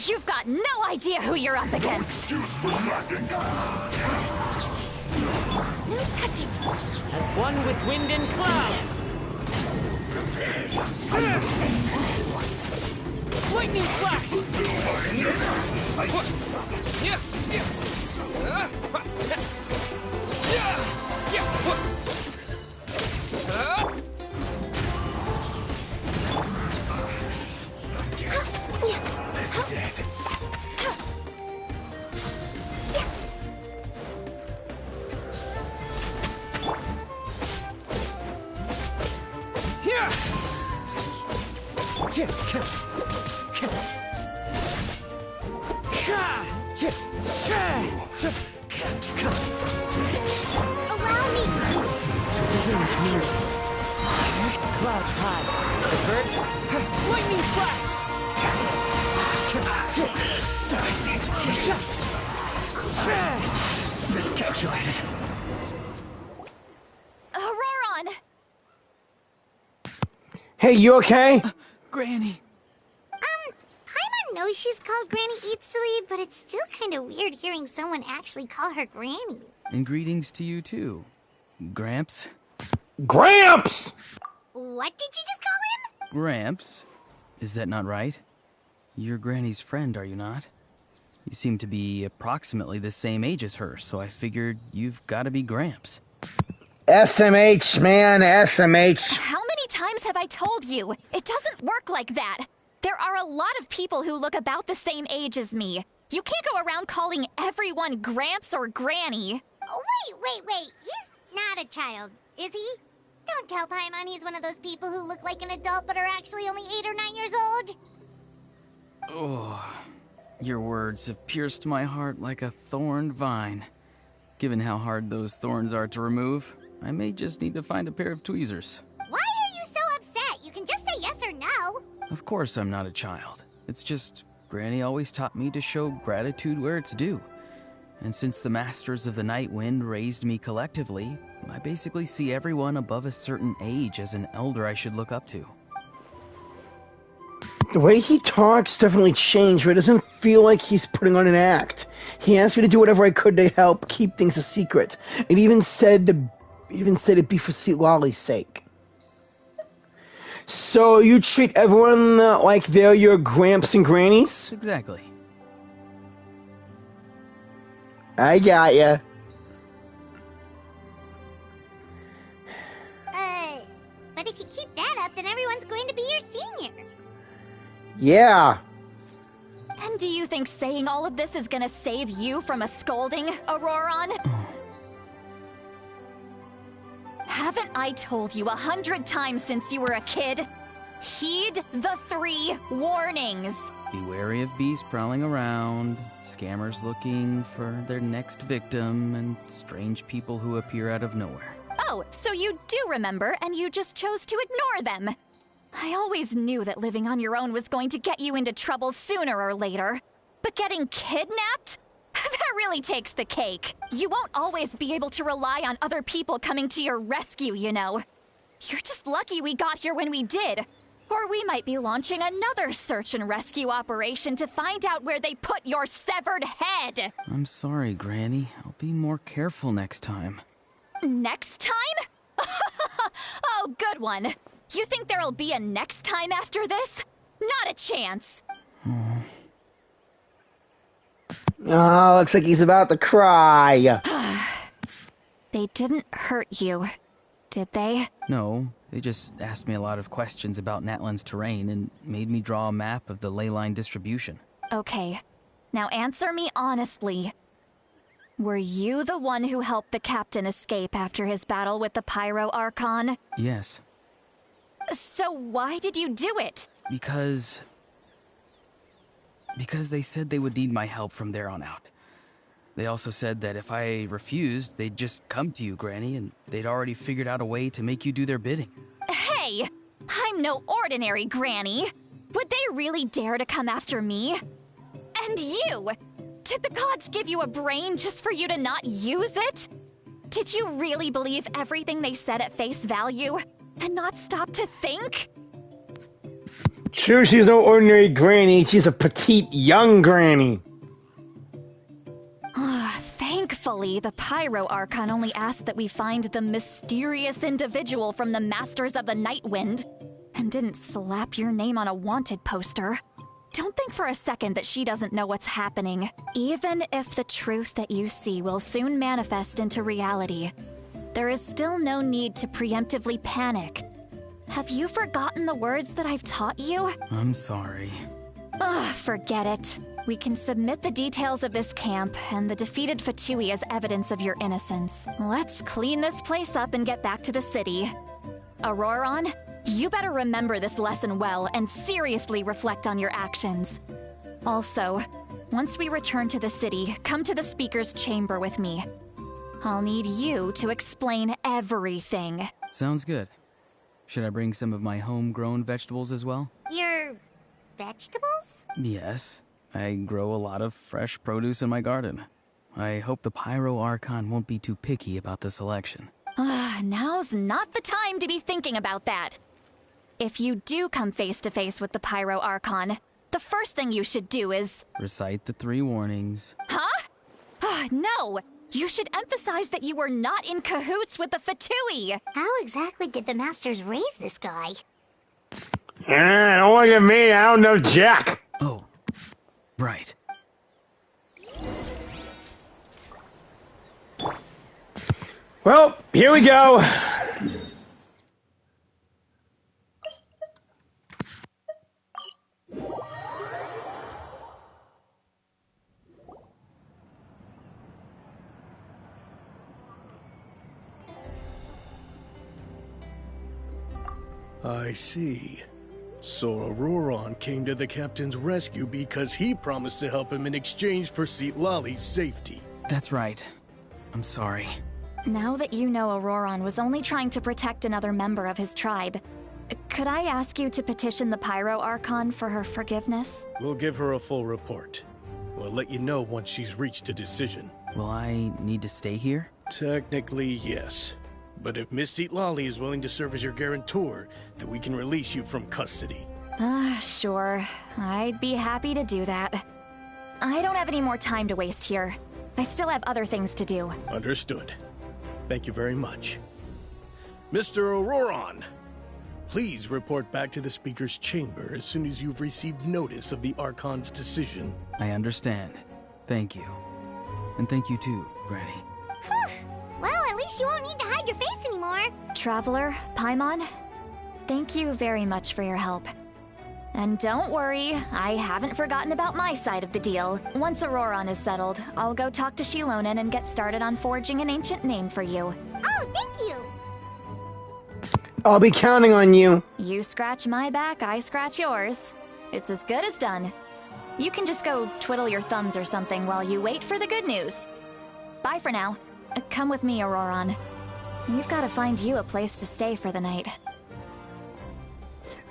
You've got no idea who you're up against. No touching. As one with wind and cloud. Lightning flash! This is it. Allow me. Wind's music. Clouds high. The birds. Lightning flash! Miscalculated. Auroron! Hey, you okay? Granny! Paimon knows she's called Granny Eats to Leave, but it's still kind of weird hearing someone actually call her Granny. And greetings to you too, Gramps. Gramps! What did you just call him? Gramps? Is that not right? You're Granny's friend, are you not? You seem to be approximately the same age as her, so I figured you've got to be Gramps. SMH, man, SMH. How many times have I told you? It doesn't work like that. There are a lot of people who look about the same age as me. You can't go around calling everyone Gramps or Granny. Oh, wait. He's not a child, is he? Don't tell Paimon he's one of those people who look like an adult but are actually only 8 or 9 years old. Oh, your words have pierced my heart like a thorned vine. Given how hard those thorns are to remove, I may just need to find a pair of tweezers. Why are you so upset? You can just say yes or no. Of course I'm not a child. It's just, Granny always taught me to show gratitude where it's due. And since the Masters of the Night Wind raised me collectively, I basically see everyone above a certain age as an elder I should look up to. The way he talks definitely changed, but it doesn't feel like he's putting on an act. He asked me to do whatever I could to help keep things a secret. It even said it'd be for Lolly's sake. So you treat everyone like they're your Gramps and Grannies? Exactly. I got ya. But if you keep that Yeah. And do you think saying all of this is gonna save you from a scolding, Auroron? Haven't I told you 100 times since you were a kid? Heed the 3 warnings. Be wary of bees prowling around, scammers looking for their next victim, and strange people who appear out of nowhere. Oh, so you do remember, and you just chose to ignore them. I always knew that living on your own was going to get you into trouble sooner or later. But getting kidnapped? That really takes the cake. You won't always be able to rely on other people coming to your rescue, you know. You're just lucky we got here when we did. Or we might be launching another search and rescue operation to find out where they put your severed head. I'm sorry, Granny. I'll be more careful next time. Next time? Oh, good one. You think there'll be a next time after this? Not a chance. Oh, looks like he's about to cry. They didn't hurt you, did they? No, they just asked me a lot of questions about Natlan's terrain and made me draw a map of the ley line distribution. Okay, now answer me honestly. Were you the one who helped the captain escape after his battle with the Pyro Archon? Yes. So why did you do it? Because they said they would need my help from there on out. They also said that if I refused, they'd just come to you, Granny, and they'd already figured out a way to make you do their bidding. Hey! I'm no ordinary Granny! Would they really dare to come after me? And you! Did the gods give you a brain just for you to not use it? Did you really believe everything they said at face value, and not stop to think? Sure, she's no ordinary granny. She's a petite, young granny. Thankfully, the Pyro Archon only asked that we find the mysterious individual from the Masters of the Night Wind, and didn't slap your name on a wanted poster. Don't think for a second that she doesn't know what's happening. Even if the truth that you see will soon manifest into reality, there is still no need to preemptively panic. Have you forgotten the words that I've taught you? I'm sorry. Ugh, forget it. We can submit the details of this camp and the defeated Fatui as evidence of your innocence. Let's clean this place up and get back to the city. Auroron, you better remember this lesson well and seriously reflect on your actions. Also, once we return to the city, come to the speaker's chamber with me. I'll need you to explain everything. Sounds good. Should I bring some of my homegrown vegetables as well? Your vegetables? Yes. I grow a lot of fresh produce in my garden. I hope the Pyro Archon won't be too picky about the selection. Now's not the time to be thinking about that. If you do come face to face with the Pyro Archon, the first thing you should do is... recite the 3 warnings. Huh? No! You should emphasize that you were not in cahoots with the Fatui! How exactly did the Masters raise this guy? Don't look at me, I don't know jack. Oh, right. Well, here we go. I see. So Auroron came to the captain's rescue because he promised to help him in exchange for Citlali's safety. That's right. I'm sorry. Now that you know Auroron was only trying to protect another member of his tribe, could I ask you to petition the Pyro Archon for her forgiveness? We'll give her a full report. We'll let you know once she's reached a decision. Will I need to stay here? Technically, yes. But if Miss Citlali is willing to serve as your guarantor, then we can release you from custody. Sure. I'd be happy to do that. I don't have any more time to waste here. I still have other things to do. Understood. Thank you very much. Mr. Auroron, please report back to the Speaker's chamber as soon as you've received notice of the Archon's decision. I understand. Thank you. And thank you too, Granny. Well, at least you won't need to hide your face anymore. Traveler, Paimon, thank you very much for your help. And don't worry, I haven't forgotten about my side of the deal. Once Auroron is settled, I'll go talk to Shilonen and get started on forging an ancient name for you. Oh, thank you. I'll be counting on you. You scratch my back, I scratch yours. It's as good as done. You can just go twiddle your thumbs or something while you wait for the good news. Bye for now. Come with me, Auroron. We've got to find you a place to stay for the night.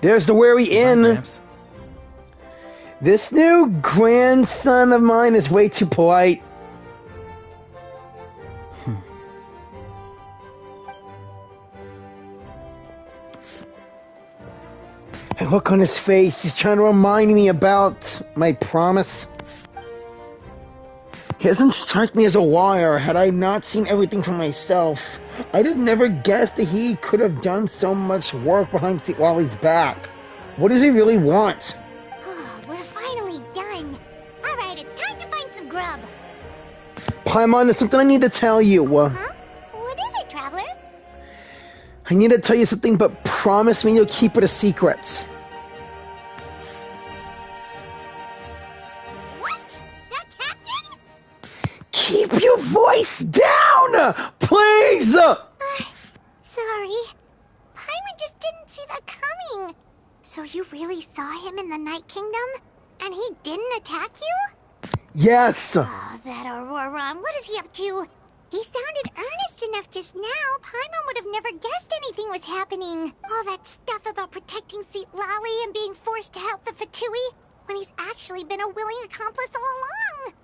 There's the Weary Inn. This new grandson of mine is way too polite. I look on his face. He's trying to remind me about my promise. He doesn't strike me as a liar. Had I not seen everything for myself, I'd have never guessed that he could have done so much work behind Wally's back. What does he really want? We're finally done. Alright, it's time to find some grub. Paimon, there's something I need to tell you. Huh? What is it, Traveler? I need to tell you something, but promise me you'll keep it a secret. What? That captain? Keep your voice down! Please! Sorry. Paimon just didn't see that coming. So you really saw him in the Night Kingdom? And he didn't attack you? Yes! Oh, that Auroron. What is he up to? He sounded earnest enough just now. Paimon would have never guessed anything was happening. All that stuff about protecting Seat Lally and being forced to help the Fatui, when he's actually been a willing accomplice all along.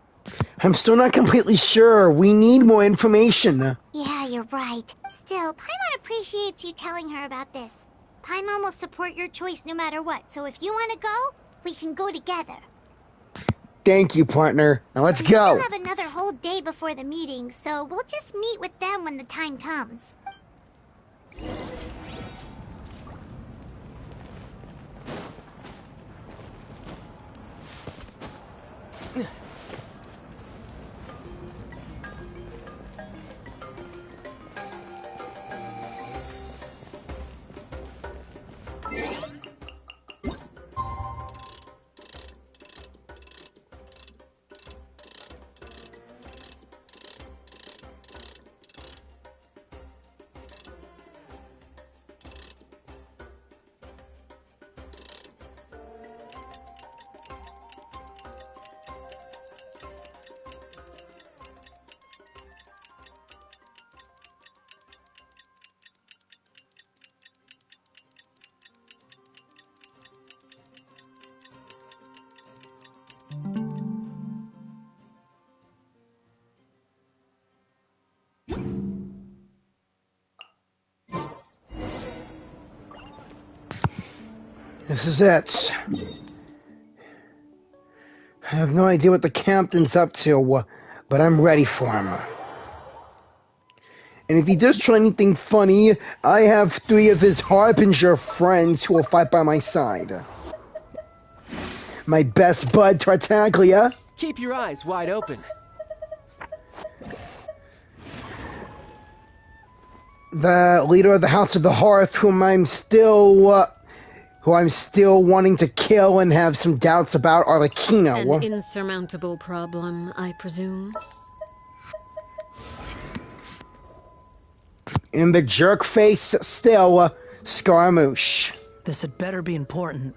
I'm still not completely sure. We need more information. Yeah, you're right. Still, Paimon appreciates you telling her about this. Paimon will support your choice no matter what, so if you want to go, we can go together. Thank you, partner. Now let's go. We still have another whole day before the meeting, so we'll just meet with them when the time comes. This is it. I have no idea what the captain's up to, but I'm ready for him. And if he does try anything funny, I have 3 of his Harbinger friends who will fight by my side. My best bud, Tartaglia. Keep your eyes wide open. The leader of the House of the Hearth, whom I'm still wanting to kill and have some doubts about, Arlecchino. An insurmountable problem, I presume. And the jerk face still, Scaramouche. This had better be important.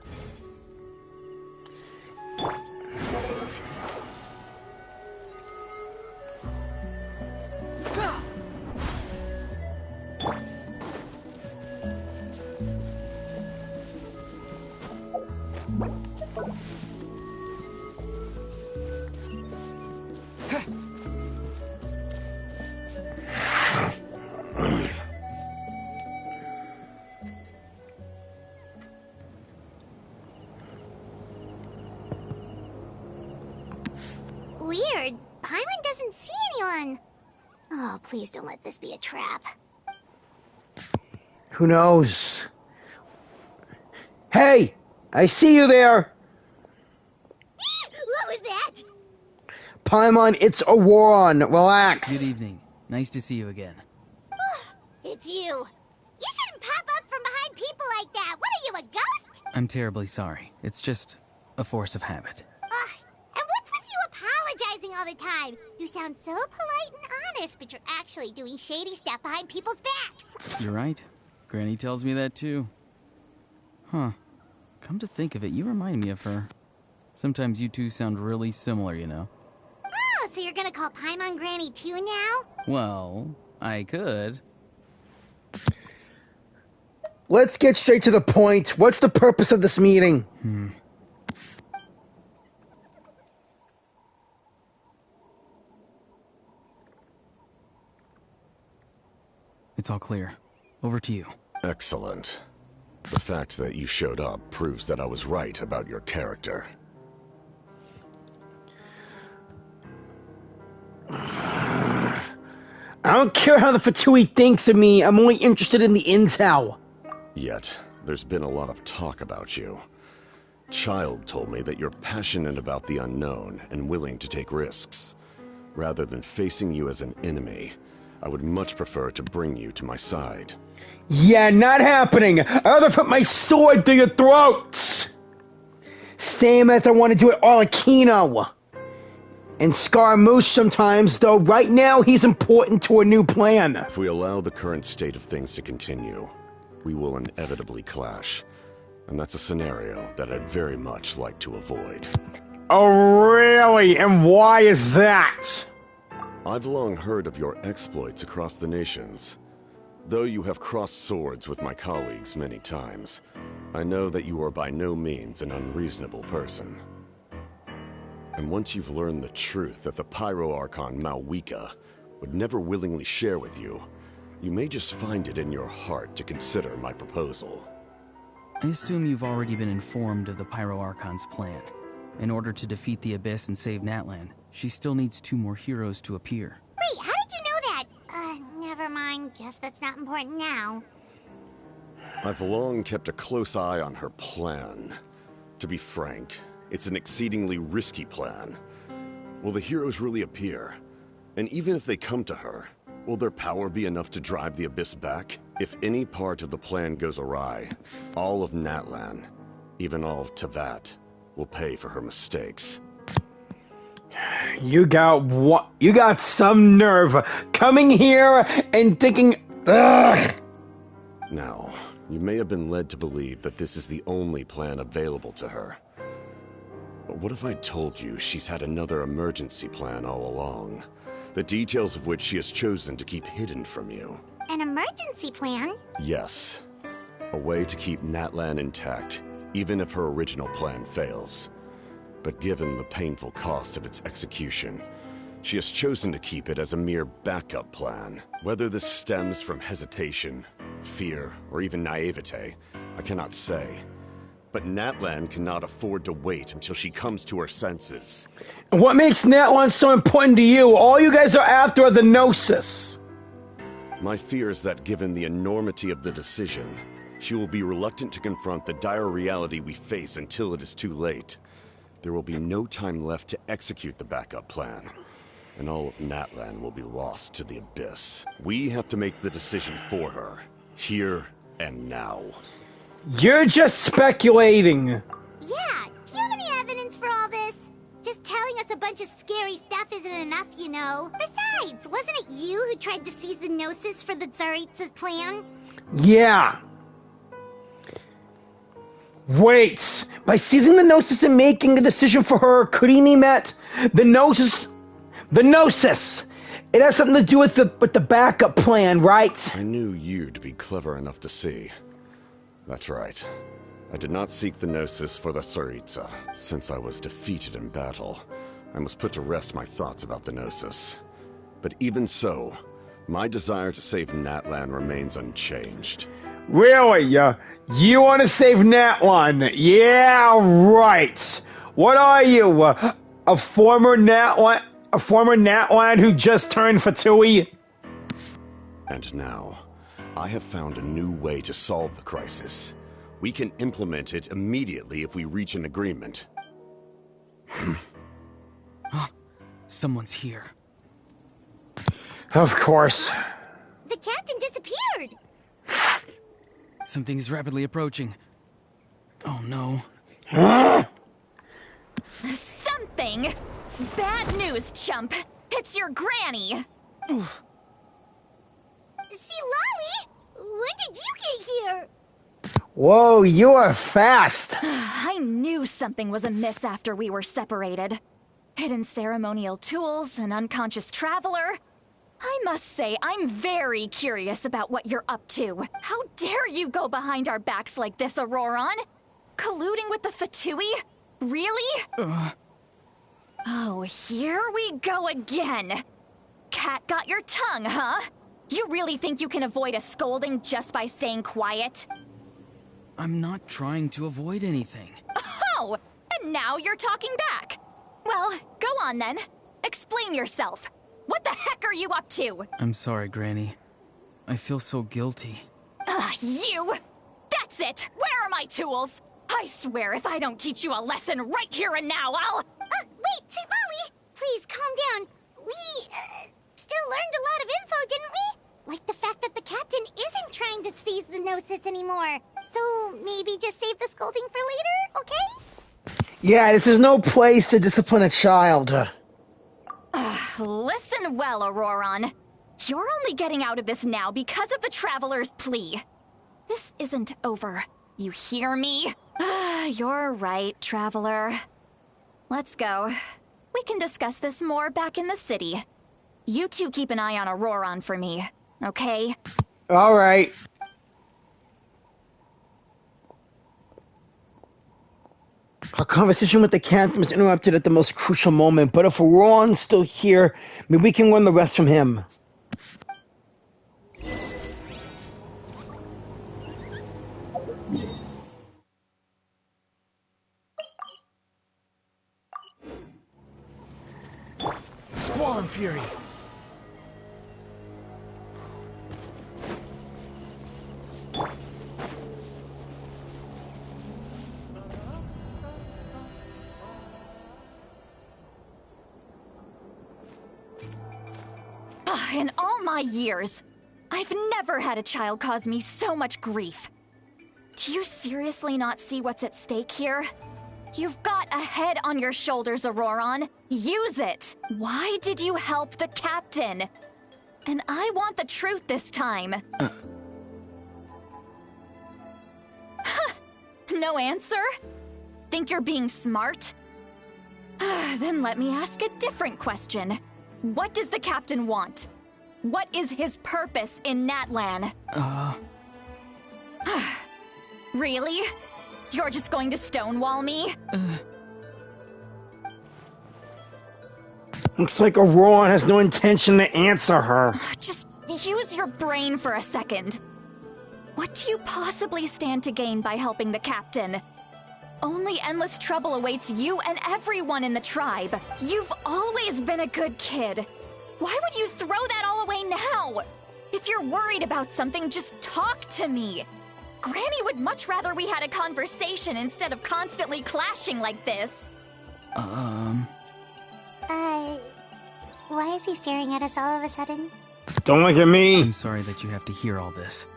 Weird. Paimon doesn't see anyone. Oh, please don't let this be a trap. Who knows? Hey! I see you there! What was that? Paimon, it's Auroron. Relax. Good evening. Nice to see you again. It's you. You shouldn't pop up from behind people like that. What are you, a ghost? I'm terribly sorry. It's just a force of habit. Ugh, and what's with you apologizing all the time? You sound so polite and honest, but you're actually doing shady stuff behind people's backs. You're right. Granny tells me that too. Huh. Come to think of it, you remind me of her. Sometimes you two sound really similar, you know. Oh, so you're gonna call Paimon Granny too now? Well, I could. Let's get straight to the point. What's the purpose of this meeting? It's all clear. Over to you. Excellent. The fact that you showed up proves that I was right about your character. I don't care how the Fatui thinks of me. I'm only interested in the intel. Yet, there's been a lot of talk about you. Child told me that you're passionate about the unknown and willing to take risks. Rather than facing you as an enemy, I would much prefer to bring you to my side. Yeah, not happening. I'd rather put my sword through your throats. Same as I want to do at Arlecchino. And Scaramouche sometimes, though right now he's important to a new plan. If we allow the current state of things to continue, we will inevitably clash. And that's a scenario that I'd very much like to avoid. Oh, really? And why is that? I've long heard of your exploits across the nations. Though you have crossed swords with my colleagues many times, I know that you are by no means an unreasonable person. And once you've learned the truth that the Pyro Archon Malwika would never willingly share with you, you may just find it in your heart to consider my proposal. I assume you've already been informed of the Pyro Archon's plan. In order to defeat the Abyss and save Natlan, she still needs 2 more heroes to appear. Wait, how did you know that? Never mind. Guess that's not important now. I've long kept a close eye on her plan. To be frank, it's an exceedingly risky plan. Will the heroes really appear? And even if they come to her, will their power be enough to drive the Abyss back? If any part of the plan goes awry, all of Natlan, even all of Tevat, will pay for her mistakes. You got some nerve coming here and thinking, ugh. Now, you may have been led to believe that this is the only plan available to her. But what if I told you she's had another emergency plan all along, the details of which she has chosen to keep hidden from you? An emergency plan? Yes. A way to keep Natlan intact, even if her original plan fails. But given the painful cost of its execution, she has chosen to keep it as a mere backup plan. Whether this stems from hesitation, fear, or even naivete, I cannot say. But Natlan cannot afford to wait until she comes to her senses. What makes Natlan so important to you? All you guys are after are the Gnosis. My fear is that given the enormity of the decision, she will be reluctant to confront the dire reality we face until it is too late. There will be no time left to execute the backup plan, and all of Natlan will be lost to the Abyss. We have to make the decision for her, here and now. You're just speculating. Yeah, do you have any evidence for all this? Just telling us a bunch of scary stuff isn't enough, you know. Besides, wasn't it you who tried to seize the Gnosis for the Tsaritsa's plan? Yeah. Wait, by seizing the Gnosis and making a decision for her, Kurimi met the Gnosis. The Gnosis! It has something to do with the backup plan, right? I knew you'd be clever enough to see. That's right. I did not seek the Gnosis for the Tsaritsa. Since I was defeated in battle, I must put to rest my thoughts about the Gnosis. But even so, my desire to save Natlan remains unchanged. Really? You want to save Natlan? Yeah, right. What are you, a former Natlan who just turned Fatui? And now, I have found a new way to solve the crisis. We can implement it immediately if we reach an agreement. Someone's here. Of course. The captain disappeared. Something is rapidly approaching. Oh no. Something! Bad news, chump! It's your granny! See, Lolly? When did you get here? Whoa, you are fast! I knew something was amiss after we were separated. Hidden ceremonial tools, an unconscious traveler. I must say, I'm very curious about what you're up to. How dare you go behind our backs like this, Auroron? Colluding with the Fatui? Really? Oh, here we go again. Cat got your tongue, huh? You really think you can avoid a scolding just by staying quiet? I'm not trying to avoid anything. Oh, and now you're talking back. Well, go on then. Explain yourself. What the heck are you up to? I'm sorry, Granny. I feel so guilty. You! That's it! Where are my tools? I swear if I don't teach you a lesson right here and now, I'll... Wait, see, Lolly! Please, calm down. We, still learned a lot of info, didn't we? Like the fact that the captain isn't trying to seize the Gnosis anymore. So, maybe just save the scolding for later, okay? Yeah, this is no place to discipline a child. Listen well, Auroron. You're only getting out of this now because of the Traveler's plea. This isn't over. You hear me? You're right, Traveler. Let's go. We can discuss this more back in the city. You two keep an eye on Auroron for me, okay? Alright. Our conversation with the captain was interrupted at the most crucial moment, but if Auroron's still here, maybe we can learn the rest from him. Squall and Fury. In all my years, I've never had a child cause me so much grief. Do you seriously not see what's at stake here? You've got a head on your shoulders, Auroron. Use it! Why did you help the captain? And I want the truth this time. No answer? Think you're being smart? Then let me ask a different question. What does the captain want? What is his purpose in Natlan? Really? You're just going to stonewall me? Looks like Auroron has no intention to answer her. Just use your brain for a second. What do you possibly stand to gain by helping the captain? Only endless trouble awaits you and everyone in the tribe. You've always been a good kid. Why would you throw that all away now? If you're worried about something, just talk to me. Granny would much rather we had a conversation instead of constantly clashing like this. Why is he staring at us all of a sudden? Don't look at me. I'm sorry that you have to hear all this.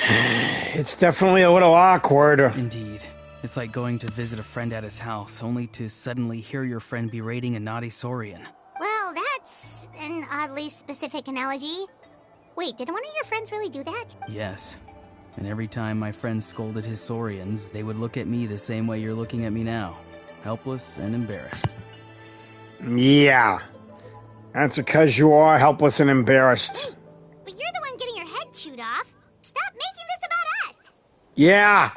It's definitely a little awkward. Indeed. It's like going to visit a friend at his house, only to suddenly hear your friend berating a naughty Saurian. Well, that's an oddly specific analogy. Wait, did one of your friends really do that? Yes. And every time my friend scolded his Saurians, they would look at me the same way you're looking at me now. Helpless and embarrassed. Yeah. That's because you are helpless and embarrassed. But you're the one getting your head chewed off. Stop making this about us! Yeah.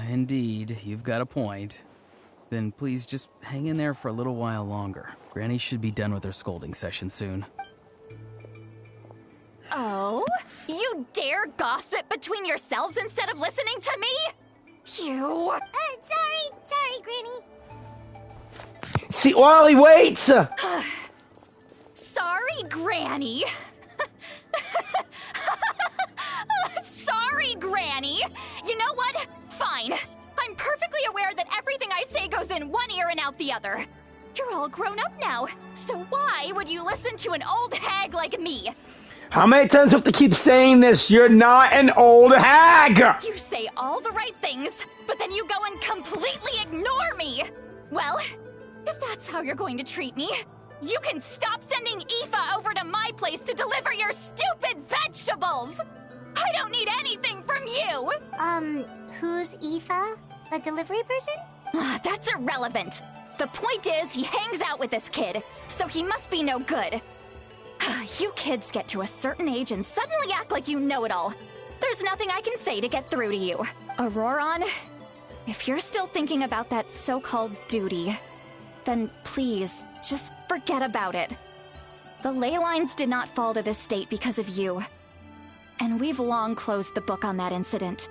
Indeed. You've got a point. Then please just hang in there for a little while longer. Granny should be done with her scolding session soon. Oh? You dare gossip between yourselves instead of listening to me? You... Sorry, Granny. See, Wally, wait! Sorry, Granny. Sorry, Granny. You know what? Fine. I'm perfectly aware that everything I say goes in one ear and out the other. You're all grown up now, so why would you listen to an old hag like me? How many times do I have to keep saying this? You're not an old hag! You say all the right things, but then you go and completely ignore me! Well, if that's how you're going to treat me, you can stop sending Aoife over to my place to deliver your stupid vegetables! I don't need anything from you! Who's Aoife? A delivery person? That's irrelevant. The point is, he hangs out with this kid, so he must be no good. You kids get to a certain age and suddenly act like you know it all. There's nothing I can say to get through to you. Auroron, if you're still thinking about that so-called duty, then please, just forget about it. The ley lines did not fall to this state because of you. And we've long closed the book on that incident.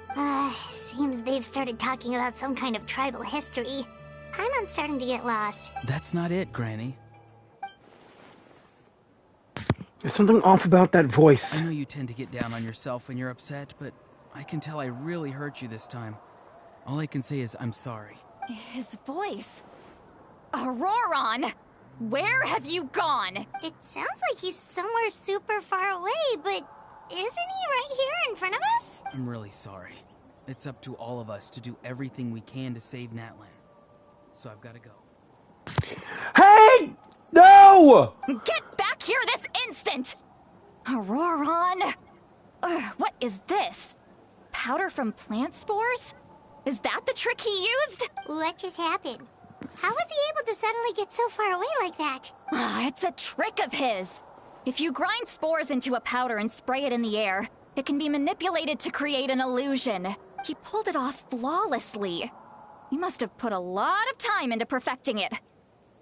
Seems they've started talking about some kind of tribal history. I'm starting to get lost. That's not it, Granny. There's something off about that voice. I know you tend to get down on yourself when you're upset, but I can tell I really hurt you this time. All I can say is I'm sorry. His voice. Auroron! Where have you gone? It sounds like he's somewhere super far away, but isn't he right here in front of us? I'm really sorry. It's up to all of us to do everything we can to save Natlan. So I've got to go. Hey! No! Get back here this instant! Auroron! What is this? Powder from plant spores? Is that the trick he used? What just happened? How was he able to suddenly get so far away like that? It's a trick of his. If you grind spores into a powder and spray it in the air, it can be manipulated to create an illusion. He pulled it off flawlessly. He must have put a lot of time into perfecting it.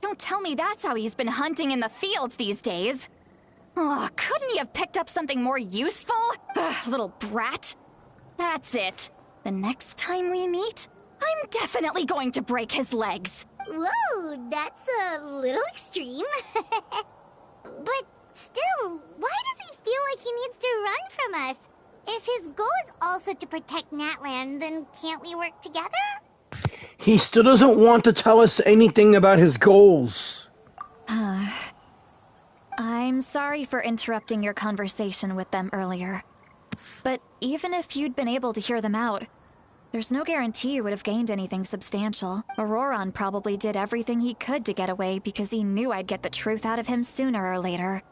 Don't tell me that's how he's been hunting in the fields these days. Couldn't he have picked up something more useful? Little brat. That's it. The next time we meet, I'm definitely going to break his legs. Whoa, that's a little extreme. But still, why does he feel like he needs to run from us? If his goal is also to protect Natlan, then can't we work together? He still doesn't want to tell us anything about his goals. I'm sorry for interrupting your conversation with them earlier. But even if you'd been able to hear them out, there's no guarantee you would have gained anything substantial. Auroron probably did everything he could to get away because he knew I'd get the truth out of him sooner or later.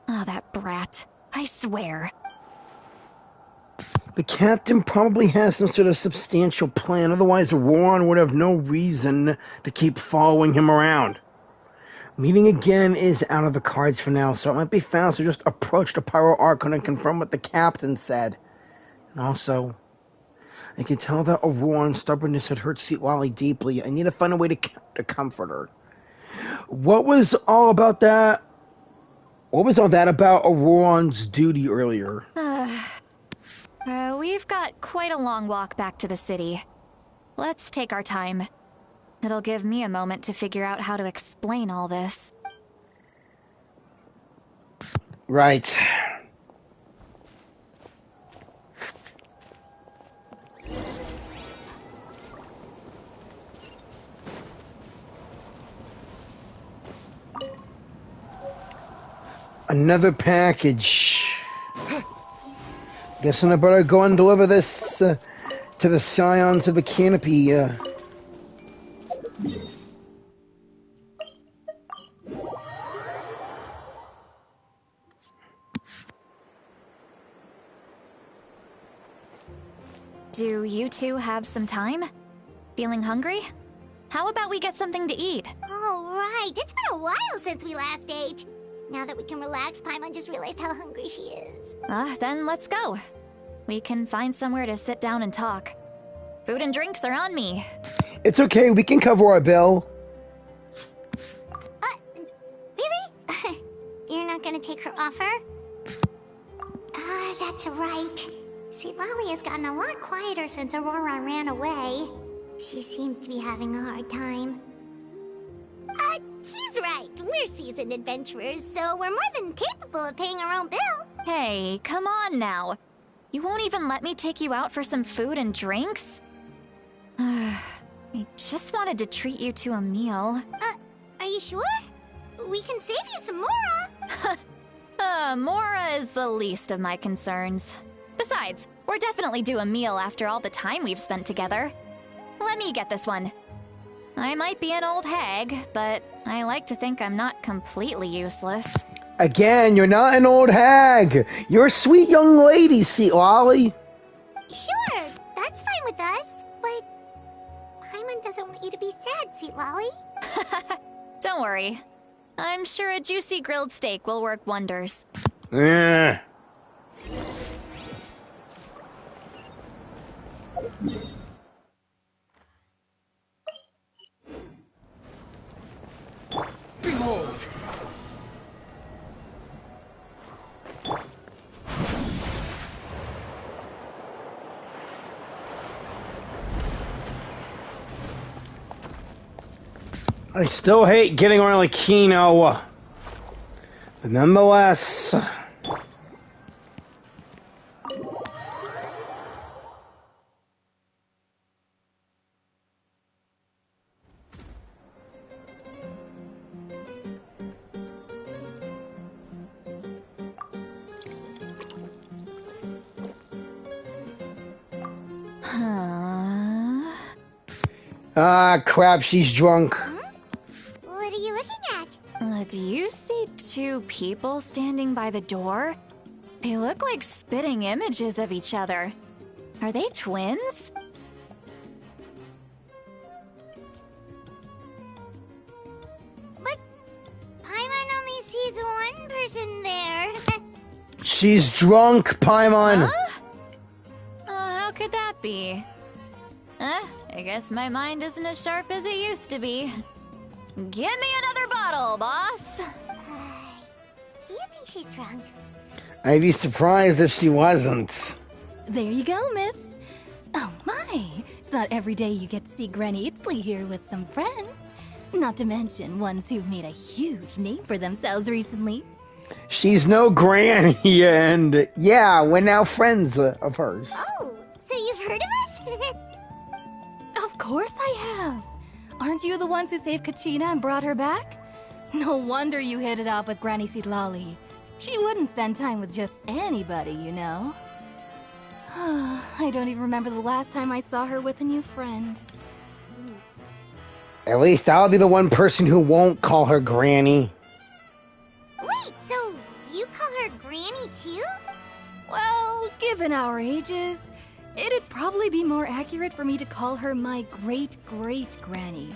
That brat. I swear. The captain probably has some sort of substantial plan, otherwise Auroron would have no reason to keep following him around. Meeting again is out of the cards for now, so it might be faster to just approach the Pyro Archon and confirm what the captain said. And also, I can tell that Auroron's stubbornness had hurt Sweet Lolly deeply. I need to find a way to comfort her. What was all about that? What was all that about Auroron's duty earlier? We've got quite a long walk back to the city. Let's take our time. It'll give me a moment to figure out how to explain all this. Right. Another package. Guessing I better go and deliver this to the Scions of the Canopy. Do you two have some time? Feeling hungry? How about we get something to eat? All right, it's been a while since we last ate. Now that we can relax, Paimon just realized how hungry she is. Then let's go. We can find somewhere to sit down and talk. Food and drinks are on me. It's okay, we can cover our bill. Really? You're not gonna take her offer? That's right. See, Lolly has gotten a lot quieter since Auroron ran away. She seems to be having a hard time. He's right. We're seasoned adventurers, so we're more than capable of paying our own bill. Hey, come on now. You won't even let me take you out for some food and drinks? I just wanted to treat you to a meal. Are you sure? We can save you some more, Mora is the least of my concerns. Besides, we're definitely due a meal after all the time we've spent together. Let me get this one. I might be an old hag, but I like to think I'm not completely useless. Again, you're not an old hag. You're a sweet young lady, Sweet Lolly. Sure, that's fine with us, but Paimon doesn't want you to be sad, Sweet Lolly. Don't worry. I'm sure a juicy grilled steak will work wonders. Behold! I still hate getting around like Kino, but nonetheless. Ah, crap, she's drunk. What are you looking at? Do you see two people standing by the door? They look like spitting images of each other. Are they twins? But Paimon only sees one person there. She's drunk, Paimon. Huh? How could that be? I guess my mind isn't as sharp as it used to be. Give me another bottle, boss! Do you think she's drunk? I'd be surprised if she wasn't. There you go, miss. Oh my, it's not every day you get to see Granny Itzley here with some friends. Not to mention ones who've made a huge name for themselves recently. She's no granny, and yeah, we're now friends of hers. Oh, so you've heard of us? Of course I have. Aren't you the ones who saved Kachina and brought her back? No wonder you hit it off with Granny Seedlolly. She wouldn't spend time with just anybody, you know. I don't even remember the last time I saw her with a new friend. At least I'll be the one person who won't call her Granny. Wait, so you call her Granny too? Well, given our ages, it'd probably be more accurate for me to call her my great-great-granny.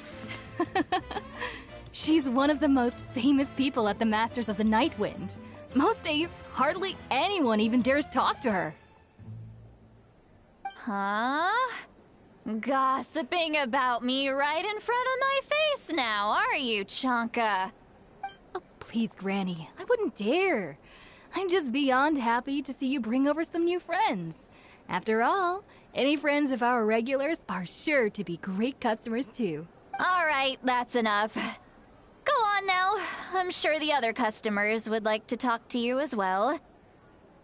She's one of the most famous people at the Masters of the Nightwind. Most days, hardly anyone even dares talk to her. Huh? Gossiping about me right in front of my face now, are you, Chonka? Oh, please, Granny, I wouldn't dare. I'm just beyond happy to see you bring over some new friends. After all, any friends of our regulars are sure to be great customers too. All right, that's enough. Go on now. I'm sure the other customers would like to talk to you as well.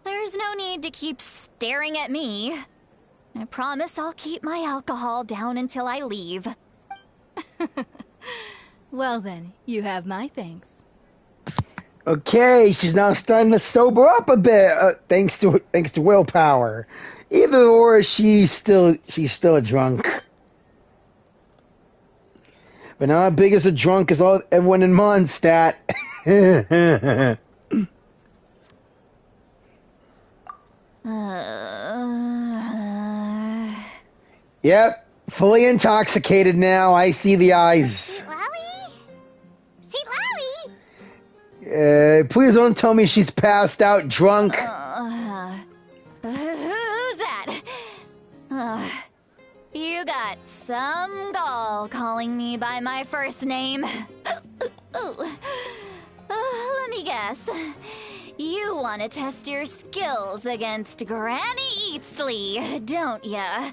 There's no need to keep staring at me. I promise I'll keep my alcohol down until I leave. Well then, you have my thanks. Okay, she's now starting to sober up a bit, thanks to willpower. Either or, she's still drunk. But not as big as a drunk as everyone in Mondstadt. Yep, fully intoxicated now. I see the eyes. Lolly? See, Lolly? Please don't tell me she's passed out drunk. Who's that? You got some gall calling me by my first name. Let me guess. You want to test your skills against Granny Eatsley, don't ya?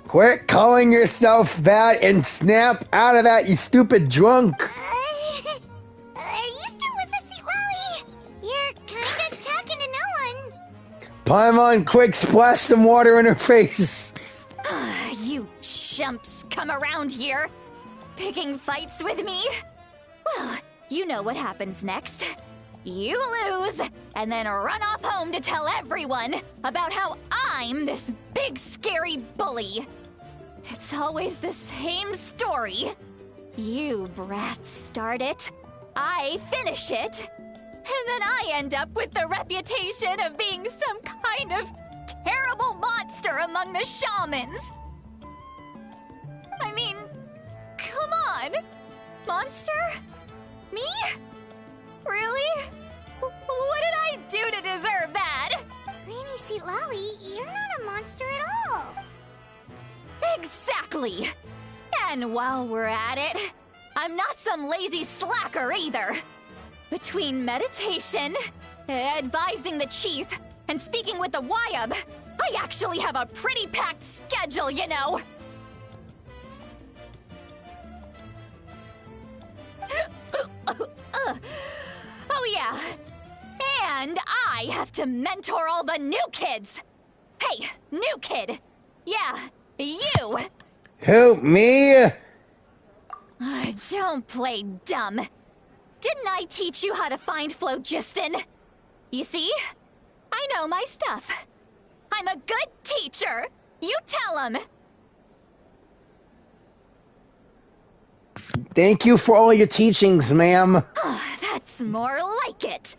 Quit calling yourself that and snap out of that, you stupid drunk. Are you still with us, Lolly? You're kinda talking to no one. Paimon, quick, splash some water in her face. You chumps come around here, picking fights with me? Well, you know what happens next. you lose, and then run off home to tell everyone about how I'm this big scary bully. It's always the same story. You brats start it, I finish it, and then I end up with the reputation of being some kind of terrible monster among the shamans. I mean, come on. Monster? Me? Really? What did I do to deserve that? Granny Seat Lolly, you're not a monster at all. Exactly. And while we're at it, I'm not some lazy slacker either. Between meditation, advising the chief, and speaking with the Wyab, I actually have a pretty packed schedule, you know. Oh yeah. And I have to mentor all the new kids. Hey, new kid. Yeah, you. Who, me? Don't play dumb. Didn't I teach you how to find phlogiston? You see? I know my stuff. I'm a good teacher. You tell him. Thank you for all your teachings, ma'am. That's more like it.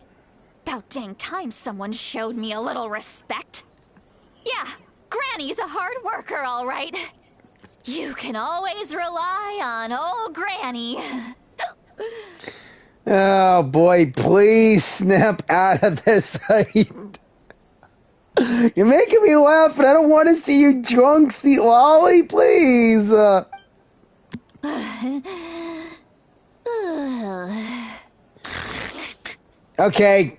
About dang time someone showed me a little respect. Yeah, Granny's a hard worker, all right. You can always rely on old Granny. Oh boy, please snap out of this. You're making me laugh, and I don't want to see you drunk, Seat Lolly, please. Okay.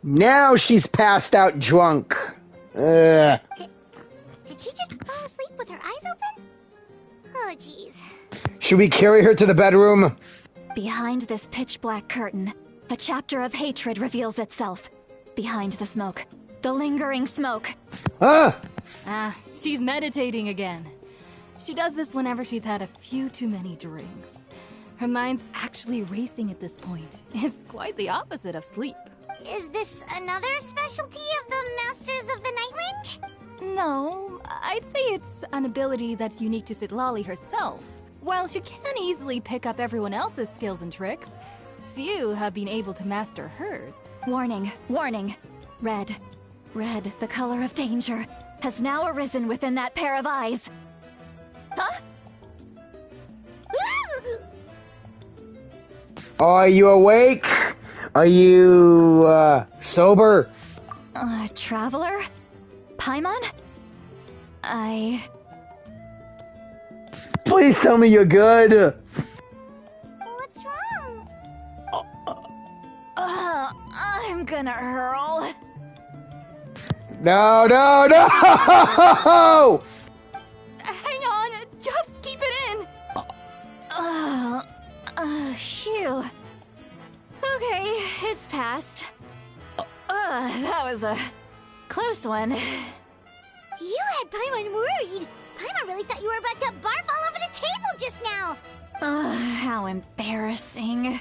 Now she's passed out drunk. Did she just fall asleep with her eyes open? Oh, jeez. Should we carry her to the bedroom? Behind this pitch-black curtain, a chapter of hatred reveals itself. Behind the smoke. The lingering smoke. She's meditating again. She does this whenever she's had a few too many drinks. Her mind's actually racing at this point. It's quite the opposite of sleep. Is this another specialty of the Masters of the Nightwind? No, I'd say it's an ability that's unique to Citlali herself. While she can easily pick up everyone else's skills and tricks, few have been able to master hers. Warning, warning. Red, the color of danger, has now arisen within that pair of eyes. Huh? Are you awake? Are you, sober? Traveler? Paimon? Please tell me you're good. What's wrong? I'm gonna hurl. No! Hang on, just keep it in. Phew. Okay, it's passed. That was a close one. You had Paimon worried. Paimon really thought you were about to barf all over the table just now. How embarrassing.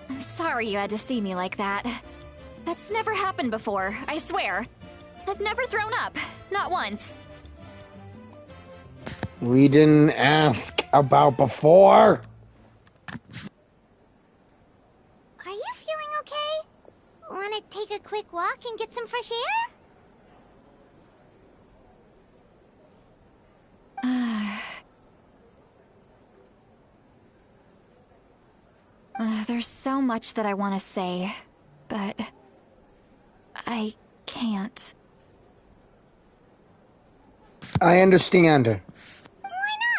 I'm sorry you had to see me like that. That's never happened before, I swear. I've never thrown up, not once. We didn't ask about before. Are you feeling okay? Want to take a quick walk and get some fresh air? There's so much that I want to say, but I can't. I understand. Why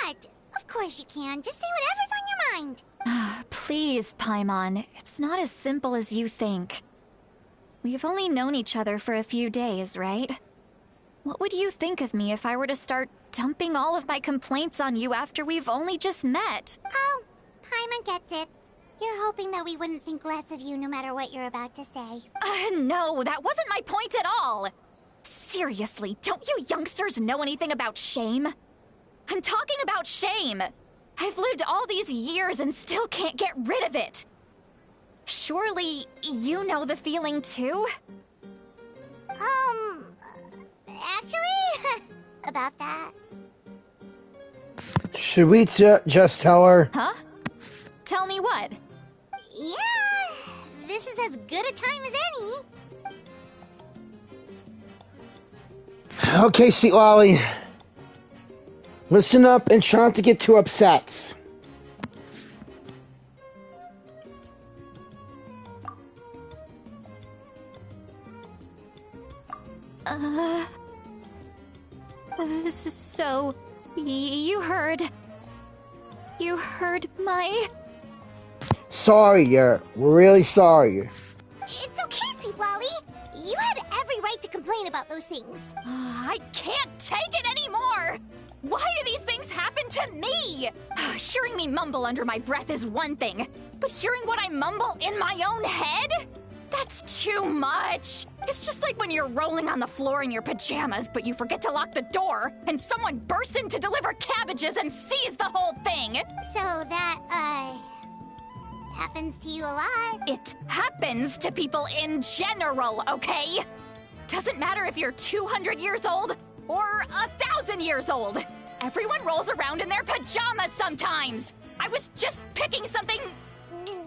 not? Of course you can. Just say whatever's on your mind. Please, Paimon. It's not as simple as you think. We've only known each other for a few days, right? What would you think of me if I were to start dumping all of my complaints on you after we've only just met? Oh, Paimon gets it. You're hoping that we wouldn't think less of you no matter what you're about to say. No, that wasn't my point at all. Seriously, don't you youngsters know anything about shame? I'm talking about shame. I've lived all these years and still can't get rid of it. Surely you know the feeling too? Actually, about that. Should we just tell her? Huh? Tell me what? Yeah, this is as good a time as any. Okay, sweet Lolly. Listen up and try not to get too upset. So, you heard my... Sorry, we're really sorry. It's okay, Sweet Lolly. You had every right to complain about those things. I can't take it anymore! Why do these things happen to me? Hearing me mumble under my breath is one thing, but hearing what I mumble in my own head? That's too much. It's just like when you're rolling on the floor in your pajamas, but you forget to lock the door, and someone bursts in to deliver cabbages and sees the whole thing. So that, happens to you a lot. It happens to people in general, okay? Doesn't matter if you're 200 years old or 1,000 years old. Everyone rolls around in their pajamas sometimes. I was just picking something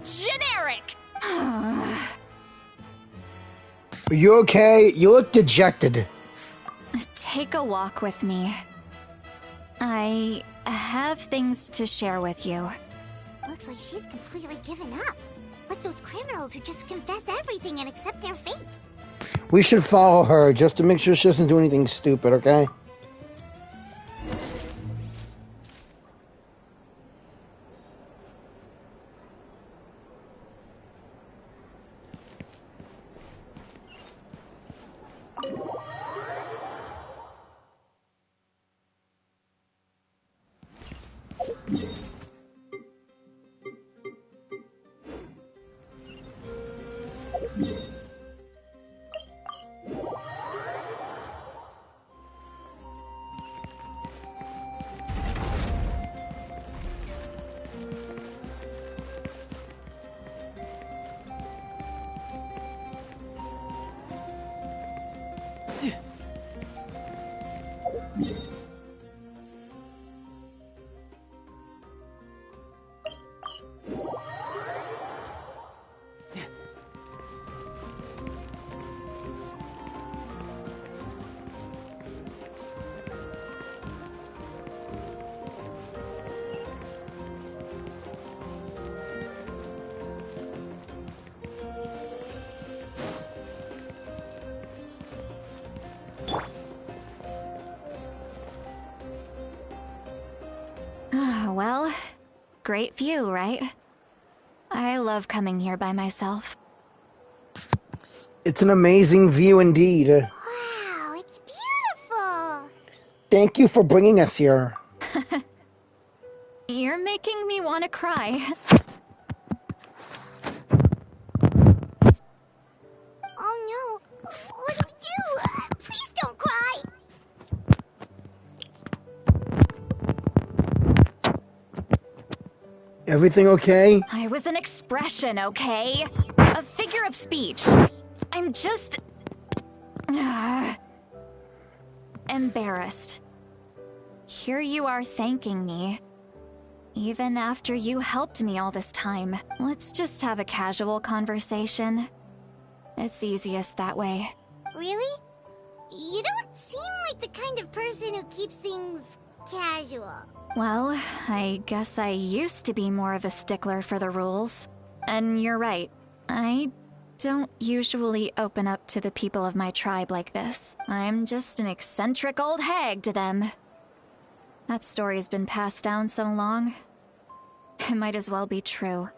generic. Are you okay? You look dejected. Take a walk with me. I have things to share with you. Looks like she's completely given up. Like those criminals who just confess everything and accept their fate. We should follow her just to make sure she doesn't do anything stupid, okay? Well, great view, right? I love coming here by myself. It's an amazing view indeed. Wow, it's beautiful. Thank you for bringing us here. You're making me want to cry. Oh no, what do we do? Please don't cry. Everything okay? I was an expression, okay? A figure of speech. I'm just... embarrassed. Here you are thanking me. Even after you helped me all this time. Let's just have a casual conversation. It's easiest that way. Really? You don't seem like the kind of person who keeps things casual. Well, I guess I used to be more of a stickler for the rules. And you're right. I don't usually open up to the people of my tribe like this. I'm just an eccentric old hag to them. That story's been passed down so long. It might as well be true.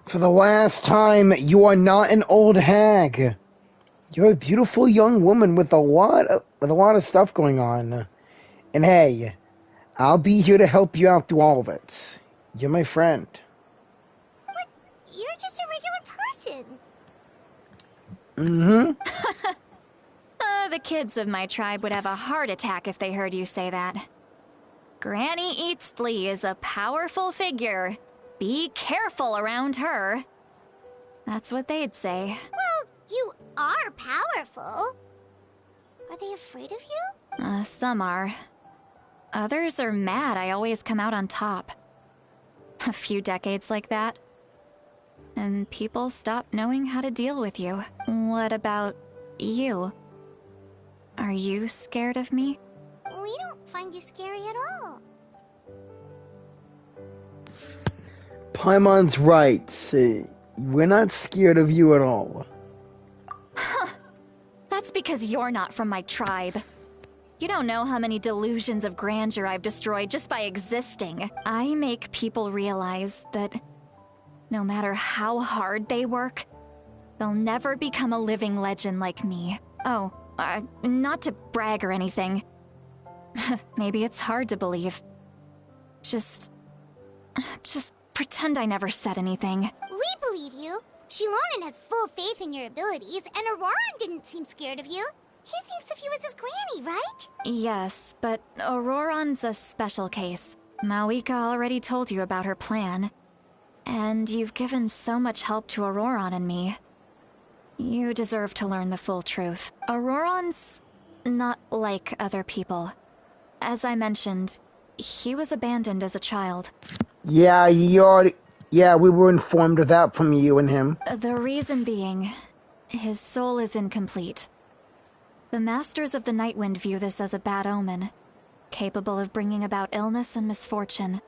For the last time, you are not an old hag. You're a beautiful young woman with a lot of stuff going on. And hey, I'll be here to help you out through all of it. You're my friend. But you're just a regular person. The kids of my tribe would have a heart attack if they heard you say that. Granny Eastley is a powerful figure. Be careful around her. That's what they'd say. Well, you are powerful. Are they afraid of you? Some are. Others are mad I always come out on top. A few decades like that, and people stop knowing how to deal with you. What about you? Are you scared of me? We don't find you scary at all. Paimon's right. We're not scared of you at all. Huh. That's because you're not from my tribe. You don't know how many delusions of grandeur I've destroyed just by existing. I make people realize that no matter how hard they work, they'll never become a living legend like me. Oh, not to brag or anything. Maybe it's hard to believe. Just pretend I never said anything. We believe you. Shilonen has full faith in your abilities, and Auroran didn't seem scared of you. He thinks of you as his granny, right? Yes, but Auroran's a special case. Mawika already told you about her plan. And you've given so much help to Auroran and me. You deserve to learn the full truth. Auroran's not like other people. As I mentioned, he was abandoned as a child. Yeah, we were informed of that from you and him. The reason being, his soul is incomplete. The Masters of the Nightwind view this as a bad omen, capable of bringing about illness and misfortune.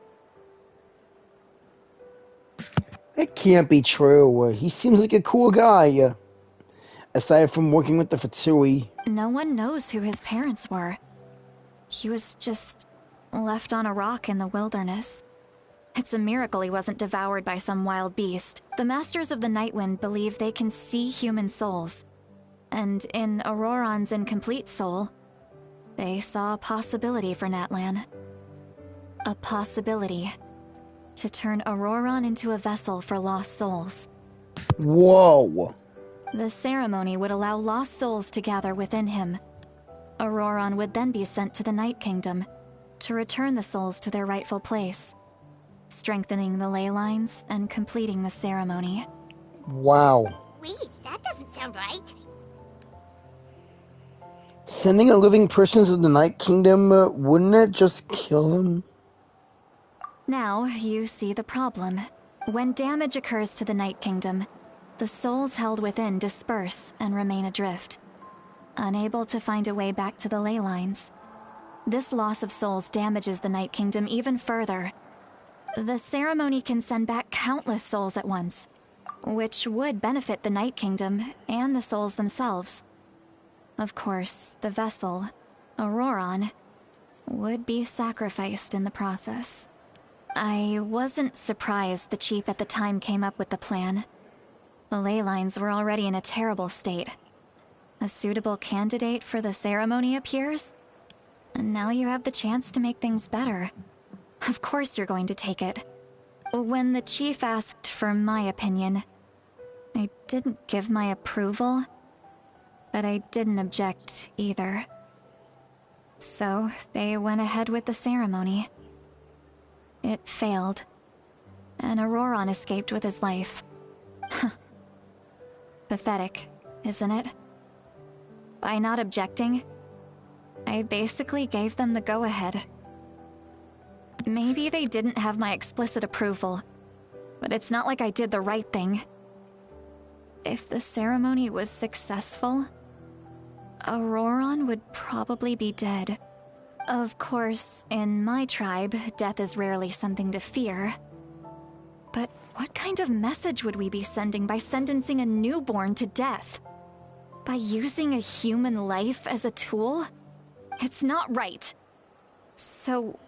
That can't be true. He seems like a cool guy. Aside from working with the Fatsui. No one knows who his parents were. He was just left on a rock in the wilderness. It's a miracle he wasn't devoured by some wild beast. The Masters of the Nightwind believe they can see human souls. And in Auroran's incomplete soul, they saw a possibility for Natlan. A possibility to turn Auroran into a vessel for lost souls. Whoa. The ceremony would allow lost souls to gather within him. Auroran would then be sent to the Night Kingdom to return the souls to their rightful place, strengthening the ley lines and completing the ceremony. Wow. Wait, that doesn't sound right. Sending a living person to the Night Kingdom, wouldn't it just kill him? Now, you see the problem. When damage occurs to the Night Kingdom, the souls held within disperse and remain adrift, unable to find a way back to the ley lines. This loss of souls damages the Night Kingdom even further. The ceremony can send back countless souls at once, which would benefit the Night Kingdom and the souls themselves. Of course, the vessel, Auroran, would be sacrificed in the process. I wasn't surprised the chief at the time came up with the plan. The ley lines were already in a terrible state. A suitable candidate for the ceremony appears, and now you have the chance to make things better. Of course you're going to take it. When the chief asked for my opinion, I didn't give my approval, but I didn't object either. So they went ahead with the ceremony. It failed, and Auroran escaped with his life. Pathetic, isn't it? By not objecting, I basically gave them the go-ahead. Maybe they didn't have my explicit approval, but it's not like I did the right thing. If the ceremony was successful, Auroran would probably be dead. Of course, in my tribe, death is rarely something to fear. But what kind of message would we be sending by sentencing a newborn to death? By using a human life as a tool? It's not right. So,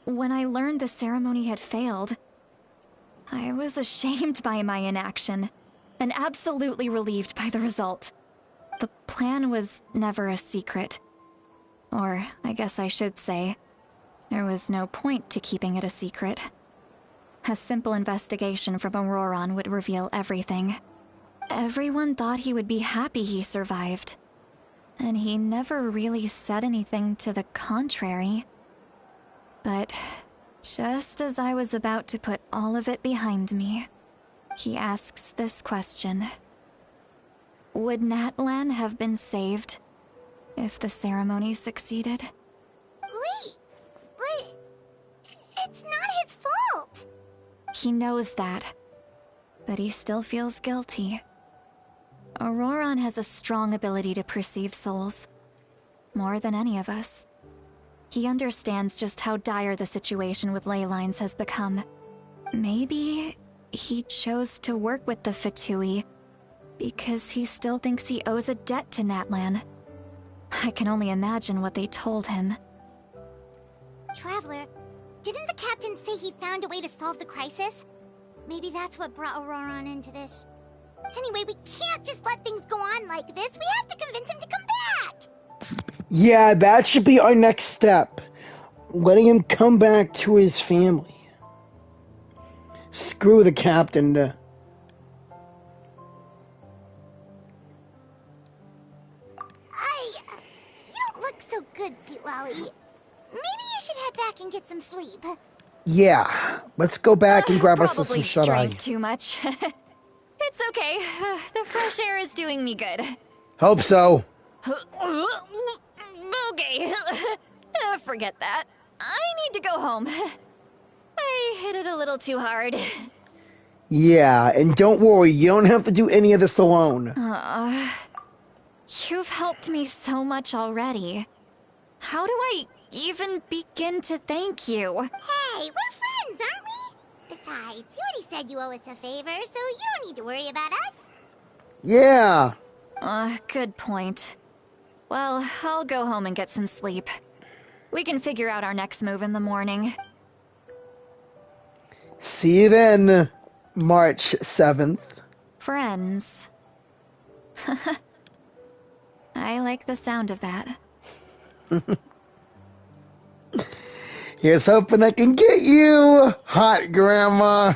when I learned the ceremony had failed, I was ashamed by my inaction, and absolutely relieved by the result. The plan was never a secret. Or, I guess I should say, there was no point to keeping it a secret. A simple investigation from Auroran would reveal everything. Everyone thought he would be happy he survived. And he never really said anything to the contrary. But just as I was about to put all of it behind me, he asks this question. Would Natlan have been saved if the ceremony succeeded? Wait, but it's not his fault. He knows that, but he still feels guilty. Auroron has a strong ability to perceive souls, more than any of us. He understands just how dire the situation with ley lines has become. Maybe he chose to work with the Fatui because he still thinks he owes a debt to Natlan. I can only imagine what they told him. Traveler, didn't the captain say he found a way to solve the crisis? Maybe that's what brought Auroron into this. Anyway, we can't just let things go on like this. We have to convince him to come back! Yeah, that should be our next step. Letting him come back to his family. Screw the captain. You don't look so good, Sweet Lolly. Maybe you should head back and get some sleep. Yeah, let's go back and grab us some shut-eye. Probably drank too much. It's okay. The fresh air is doing me good. Hope so. Okay. Forget that. I need to go home. I hit it a little too hard. Yeah, and don't worry, you don't have to do any of this alone. You've helped me so much already. How do I even begin to thank you? Hey, we're friends, aren't we? Besides, you already said you owe us a favor, so you don't need to worry about us. Yeah. Good point. Well, I'll go home and get some sleep. We can figure out our next move in the morning. See you then, March 7th. Friends. I like the sound of that. Here's hoping I can get you, hot grandma.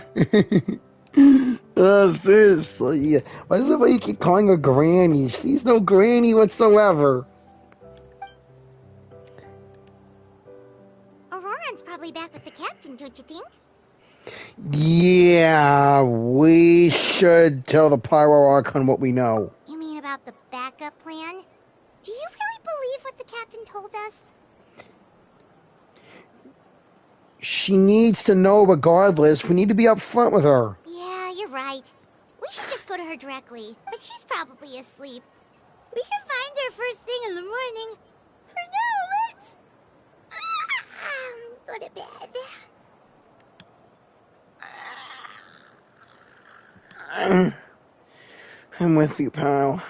Seriously. Why does everybody keep calling her granny? She's no granny whatsoever. Auroron's probably back with the captain, don't you think? Yeah, we should tell the Pyro Archon what we know. You mean about the backup plan? Do you really believe what the captain told us? She needs to know regardless. We need to be upfront with her. Yeah, you're right. We should just go to her directly, but she's probably asleep. We can find her first thing in the morning. For now, let's... go to bed. I'm with you, pal.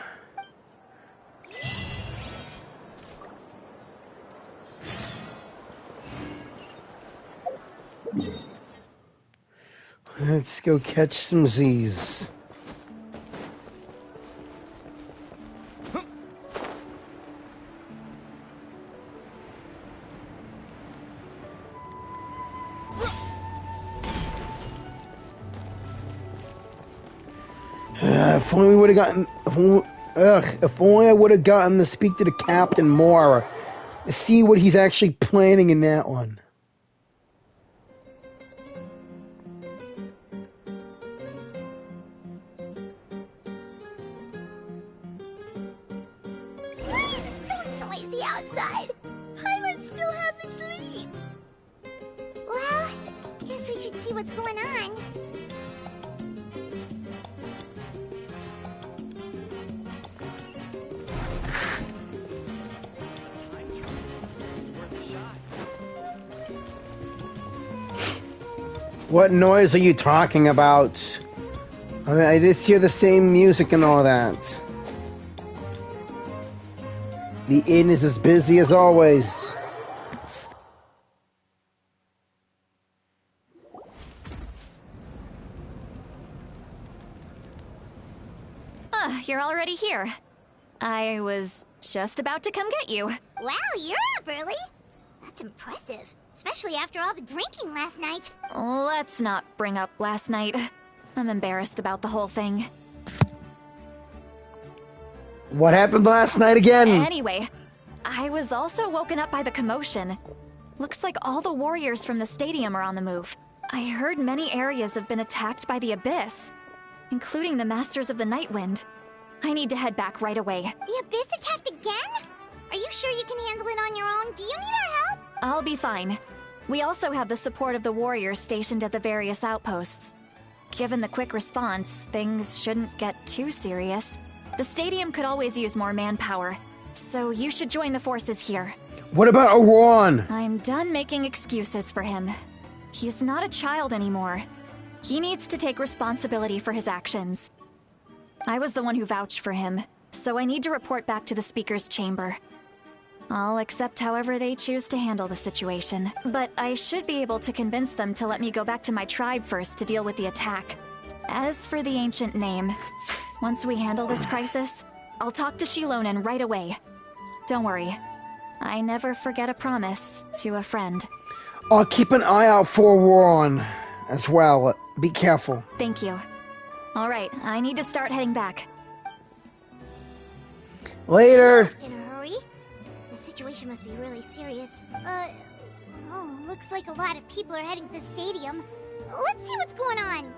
Let's go catch some Z's. If only we would have gotten... If only I would have gotten to speak to the captain more. To see what he's actually planning in that one. Outside. Paimon still hasn't sleep. Well, guess we should see what's going on. What noise are you talking about? I mean, I just hear the same music and all that. The inn is as busy as always. You're already here. I was just about to come get you. Wow, you're up early. That's impressive, especially after all the drinking last night. Let's not bring up last night. I'm embarrassed about the whole thing. What happened last night again? Anyway, I was also woken up by the commotion. Looks like all the warriors from the stadium are on the move. I heard many areas have been attacked by the Abyss, including the Masters of the Nightwind. I need to head back right away. The Abyss attacked again? Are you sure you can handle it on your own? Do you need our help? I'll be fine. We also have the support of the warriors stationed at the various outposts. Given the quick response, things shouldn't get too serious. The stadium could always use more manpower, so you should join the forces here. What about Auron? I'm done making excuses for him. He's not a child anymore. He needs to take responsibility for his actions. I was the one who vouched for him, so I need to report back to the Speaker's Chamber. I'll accept however they choose to handle the situation, but I should be able to convince them to let me go back to my tribe first to deal with the attack. As for the ancient name, once we handle this crisis, I'll talk to Shilonen right away. Don't worry, I never forget a promise to a friend. I'll keep an eye out for Auron as well. Be careful. Thank you. All right, I need to start heading back. Later. In a hurry? The situation must be really serious. Oh, looks like a lot of people are heading to the stadium. Let's see what's going on.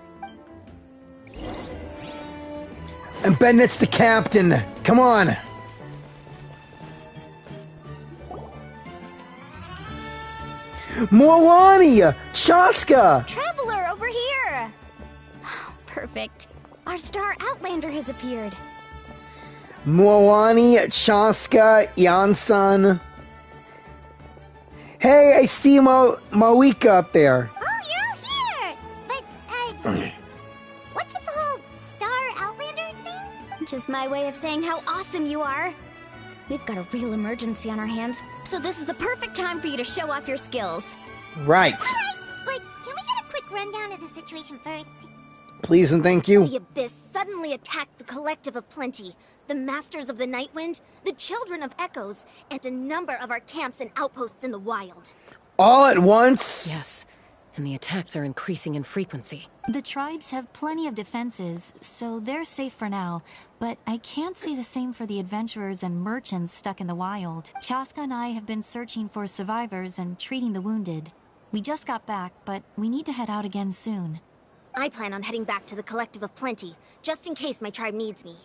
And Bennett's the captain. Come on. Morlani! Chaska! Traveler over here! Perfect. Our star Outlander has appeared. Morlani, Chaska, Jansan. Hey, I see Mawika up there. Oh, you're all here! But, what's with the whole star Outlander thing? Just my way of saying how awesome you are. We've got a real emergency on our hands, so this is the perfect time for you to show off your skills. Right. Alright, but can we get a quick rundown of the situation first? Please and thank you. The Abyss suddenly attacked the Collective of Plenty, the Masters of the Nightwind, the Children of Echoes, and a number of our camps and outposts in the wild. All at once? Yes, and the attacks are increasing in frequency. The tribes have plenty of defenses, so they're safe for now. But I can't say the same for the adventurers and merchants stuck in the wild. Chaska and I have been searching for survivors and treating the wounded. We just got back, but we need to head out again soon. I plan on heading back to the Collective of Plenty, just in case my tribe needs me.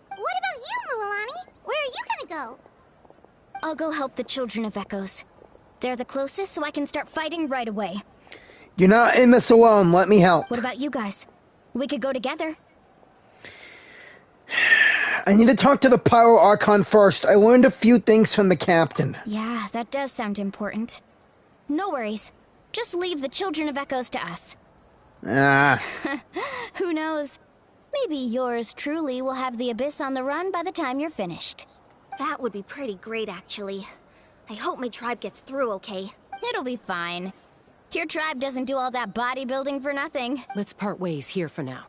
What about you, Mulani? Where are you gonna go? I'll go help the Children of Echoes. They're the closest, so I can start fighting right away. You're not in this alone. Let me help. What about you guys? We could go together. I need to talk to the Pyro Archon first. I learned a few things from the captain. Yeah, that does sound important. No worries. Just leave the Children of Echoes to us. Who knows? Maybe yours truly will have the Abyss on the run by the time you're finished. That would be pretty great, actually. I hope my tribe gets through okay. It'll be fine. Your tribe doesn't do all that bodybuilding for nothing. Let's part ways here for now.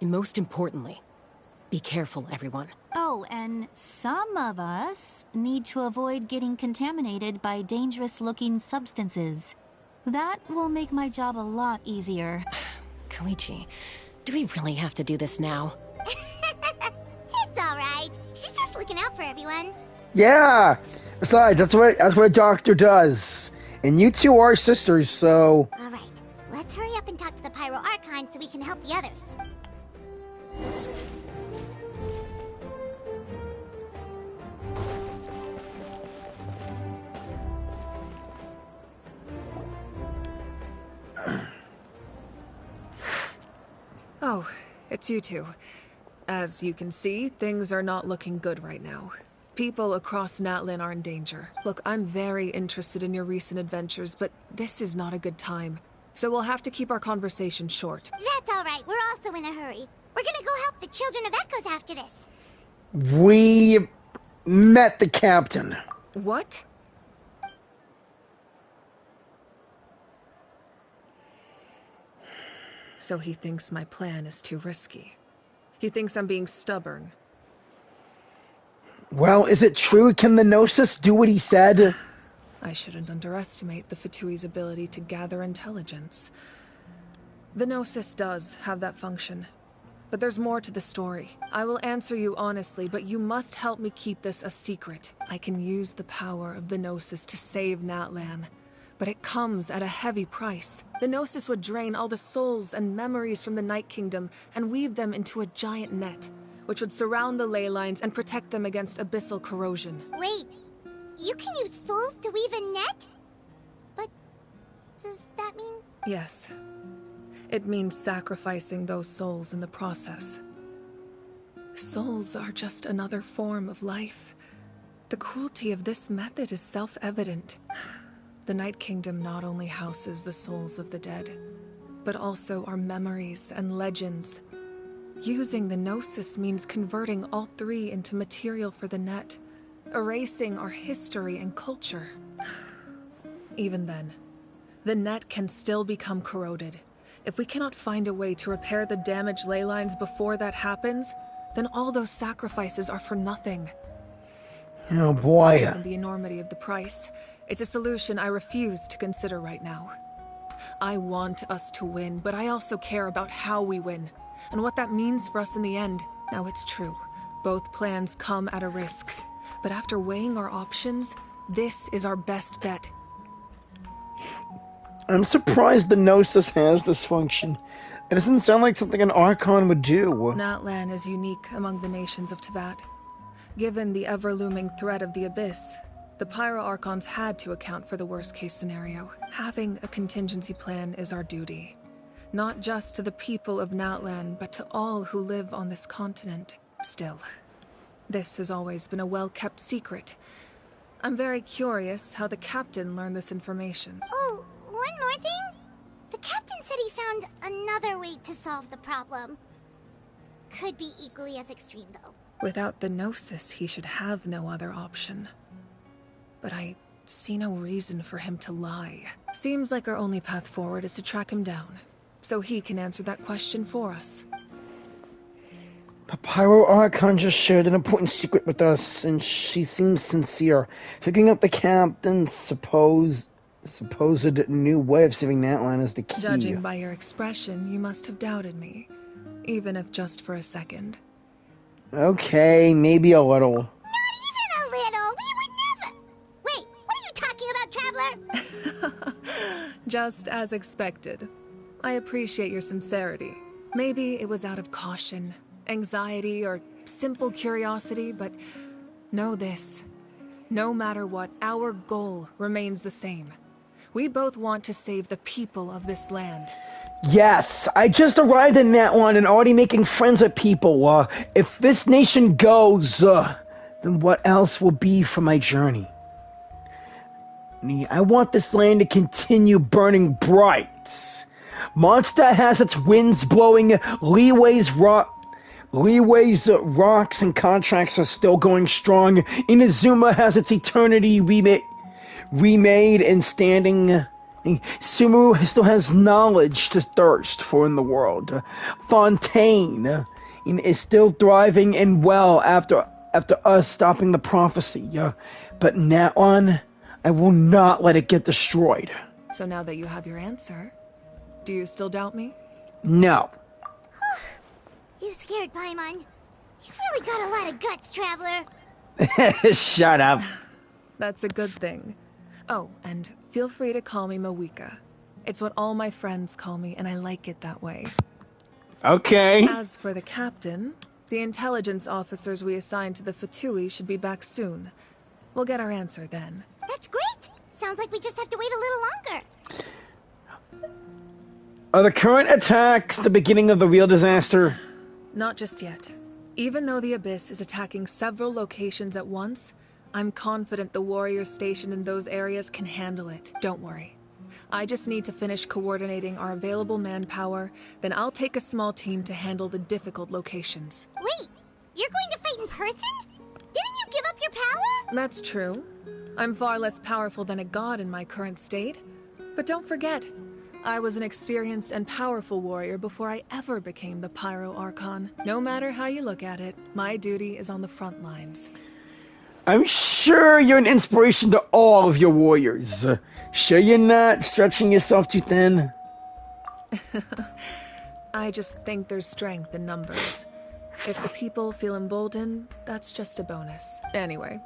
And most importantly, be careful, everyone. Oh, and some of us need to avoid getting contaminated by dangerous-looking substances. That will make my job a lot easier. Koichi, do we really have to do this now? It's alright. She's just looking out for everyone. Yeah. Besides, that's what a doctor does. And you two are sisters, so... Alright, let's hurry up and talk to the Pyro Archon so we can help the others. Oh, it's you two. As you can see, things are not looking good right now. People across Natlan are in danger. Look, I'm very interested in your recent adventures, but this is not a good time. So we'll have to keep our conversation short. That's alright, we're also in a hurry. We're gonna go help the Children of Echoes after this. We met the captain. What? So he thinks my plan is too risky. He thinks I'm being stubborn. Well, is it true? Can the Gnosis do what he said? I shouldn't underestimate the Fatui's ability to gather intelligence. The Gnosis does have that function. But there's more to the story. I will answer you honestly, but you must help me keep this a secret. I can use the power of the Gnosis to save Natlan. But it comes at a heavy price. The Gnosis would drain all the souls and memories from the Night Kingdom and weave them into a giant net, which would surround the ley lines and protect them against abyssal corrosion. Wait, you can use souls to weave a net? But does that mean... Yes. It means sacrificing those souls in the process. Souls are just another form of life. The cruelty of this method is self-evident. The Night Kingdom not only houses the souls of the dead, but also our memories and legends. Using the Gnosis means converting all three into material for the net, erasing our history and culture. Even then, the net can still become corroded. If we cannot find a way to repair the damaged ley lines before that happens, then all those sacrifices are for nothing. Oh boy. Given the enormity of the price, it's a solution I refuse to consider right now. I want us to win, but I also care about how we win, and what that means for us in the end. Now, it's true, both plans come at a risk, but after weighing our options, this is our best bet. I'm surprised the Gnosis has this function. It doesn't sound like something an Archon would do. Natlan is unique among the nations of Teyvat. Given the ever-looming threat of the Abyss, the Pyro Archons had to account for the worst-case scenario. Having a contingency plan is our duty. Not just to the people of Natlan, but to all who live on this continent. Still, this has always been a well-kept secret. I'm very curious how the captain learned this information. Oh, one more thing? The captain said he found another way to solve the problem. Could be equally as extreme, though. Without the Gnosis, he should have no other option. But I see no reason for him to lie. Seems like our only path forward is to track him down, so he can answer that question for us. The Pyro Archon just shared an important secret with us, and she seems sincere. Figuring out the captain's supposed new way of saving Natlan is the key. Judging by your expression, you must have doubted me, even if just for a second. Okay, maybe a little. Not even a little! We would never... Wait, what are you talking about, Traveler? Just as expected. I appreciate your sincerity. Maybe it was out of caution, anxiety, or simple curiosity, but know this. No matter what, our goal remains the same. We both want to save the people of this land. Yes, I just arrived in Natlan and already making friends with people. If this nation goes, then what else will be for my journey? I want this land to continue burning bright. Mondstadt has its winds blowing, Leeway's rocks and contracts are still going strong. Inazuma has its eternity remade and standing. Sumeru still has knowledge to thirst for in the world. Fontaine is still thriving and well after us stopping the prophecy. But Natlan, I will not let it get destroyed. So now that you have your answer, do you still doubt me? No. You scared Paimon. You've really got a lot of guts, Traveler. Shut up. That's a good thing. Oh, and feel free to call me Mawika. It's what all my friends call me, and I like it that way. Okay. As for the captain, the intelligence officers we assigned to the Fatui should be back soon. We'll get our answer then. That's great! Sounds like we just have to wait a little longer. Are the current attacks the beginning of the real disaster? Not just yet. Even though the Abyss is attacking several locations at once, I'm confident the warriors stationed in those areas can handle it. Don't worry. I just need to finish coordinating our available manpower, then I'll take a small team to handle the difficult locations. Wait, you're going to fight in person? Didn't you give up your power? That's true. I'm far less powerful than a god in my current state. But don't forget, I was an experienced and powerful warrior before I ever became the Pyro Archon. No matter how you look at it, my duty is on the front lines. I'm sure you're an inspiration to all of your warriors. Sure you're not stretching yourself too thin? I just think there's strength in numbers. If the people feel emboldened, that's just a bonus. Anyway,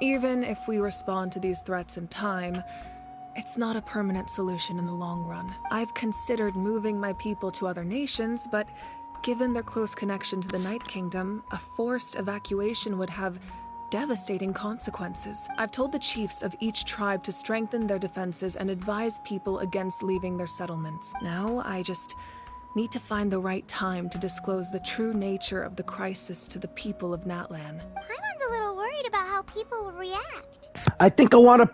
even if we respond to these threats in time, It's not a permanent solution in the long run. I've considered moving my people to other nations, but given their close connection to the Night Kingdom, a forced evacuation would have devastating consequences. I've told the chiefs of each tribe to strengthen their defenses and advise people against leaving their settlements. Now, I just need to find the right time to disclose the true nature of the crisis to the people of Natlan. Paimon's a little worried about how people will react. I think a lot of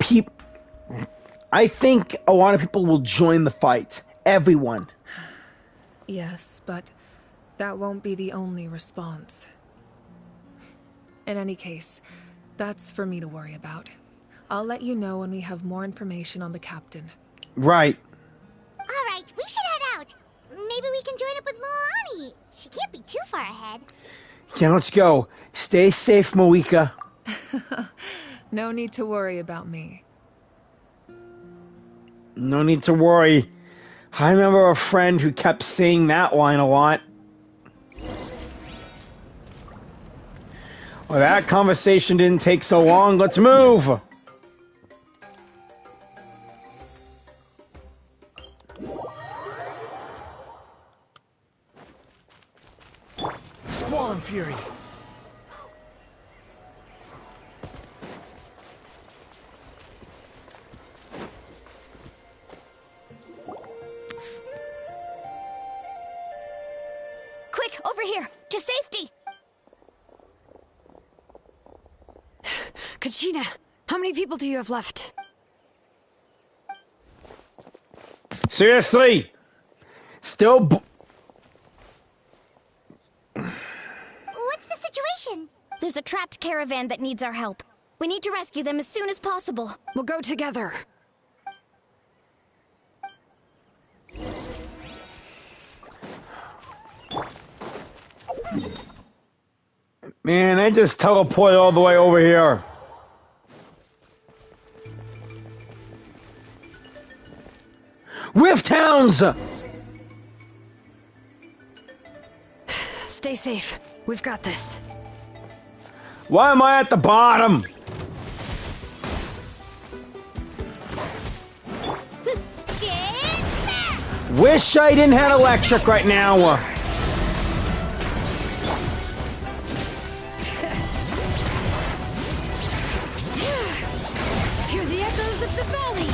people will join the fight. Everyone. Yes, but that won't be the only response. In any case, that's for me to worry about. I'll let you know when we have more information on the captain. Right. Alright, we should head out. Maybe we can join up with Milani. She can't be too far ahead. Yeah, let's go. Stay safe, Moika. No need to worry about me. No need to worry. I remember a friend who kept saying that line a lot. Well, that conversation didn't take so long. Let's move! Squall and Fury. Quick, over here! To safety! Kachina, how many people do you have left? Seriously? Still What's the situation? There's a trapped caravan that needs our help. We need to rescue them as soon as possible. We'll go together. Man, I just teleported all the way over here. Rift Towns! Stay safe. We've got this. Why am I at the bottom? Wish I didn't have electric right now. Hear the echoes of the valley.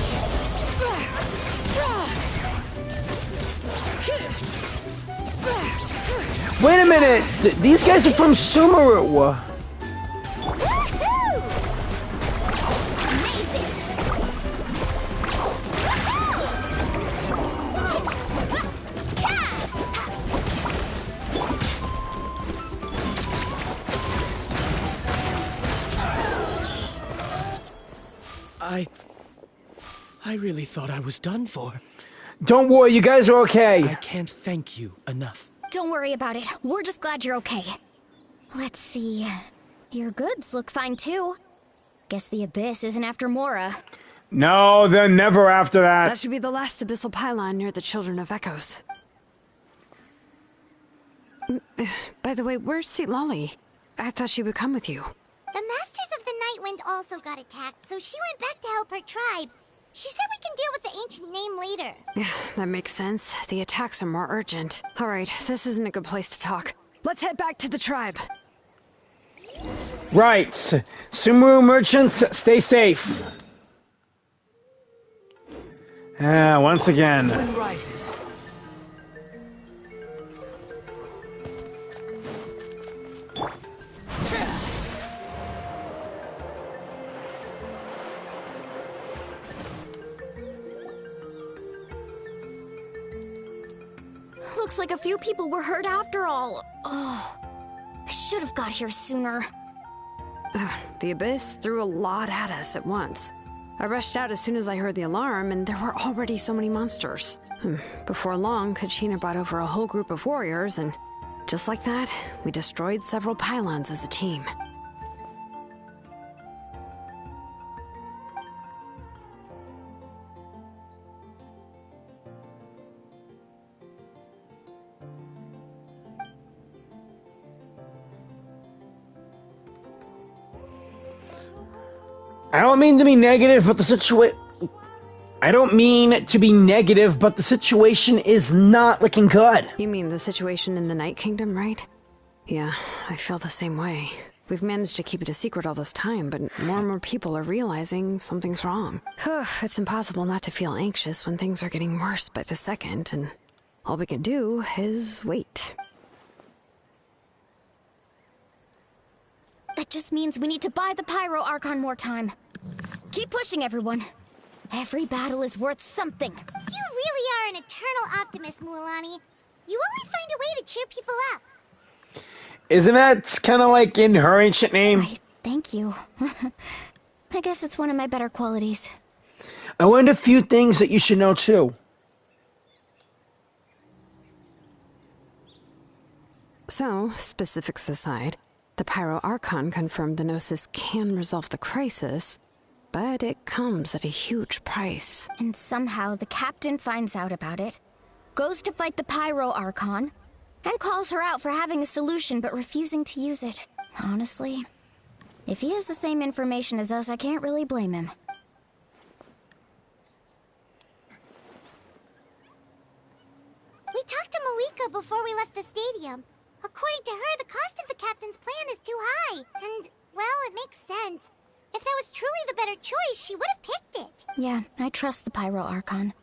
Wait a minute! These guys are from Sumeru. I really thought I was done for. Don't worry, you guys are okay. I can't thank you enough. Don't worry about it. We're just glad you're okay. Let's see. Your goods look fine too. Guess the Abyss isn't after Mora. No, they're never after that. That should be the last abyssal pylon near the Children of Echoes. By the way, where's Lolly? I thought she would come with you. The Masters of the Night Wind also got attacked, so she went back to help her tribe. She said we can deal with the ancient name later. Yeah, that makes sense. The attacks are more urgent. All right, this isn't a good place to talk. Let's head back to the tribe. Right. Sumeru merchants, stay safe. Once again. Wind rises. Looks like a few people were hurt after all. Oh, I should have got here sooner. The Abyss threw a lot at us at once. I rushed out as soon as I heard the alarm, and there were already so many monsters. Before long, Kachina brought over a whole group of warriors, and just like that, we destroyed several pylons as a team. I don't mean to be negative, but the situation... I don't mean to be negative, but the situation is not looking good. You mean the situation in the Night Kingdom, right? Yeah, I feel the same way. We've managed to keep it a secret all this time, but more and more people are realizing something's wrong. It's impossible not to feel anxious when things are getting worse by the second, and all we can do is wait. That just means we need to buy the Pyro Archon more time. Keep pushing, everyone. Every battle is worth something. You really are an eternal optimist, Mualani. You always find a way to cheer people up. Isn't that kind of like in her ancient name? Thank you. I guess it's one of my better qualities. I learned a few things that you should know too. So, specifics aside, the Pyro Archon confirmed the Gnosis can resolve the crisis, but it comes at a huge price. And somehow the captain finds out about it, goes to fight the Pyro Archon, and calls her out for having a solution but refusing to use it. Honestly, if he has the same information as us, I can't really blame him. We talked to Moika before we left the stadium. According to her, the cost of the captain's plan is too high. And, well, it makes sense. If that was truly the better choice, she would have picked it. Yeah, I trust the Pyro Archon.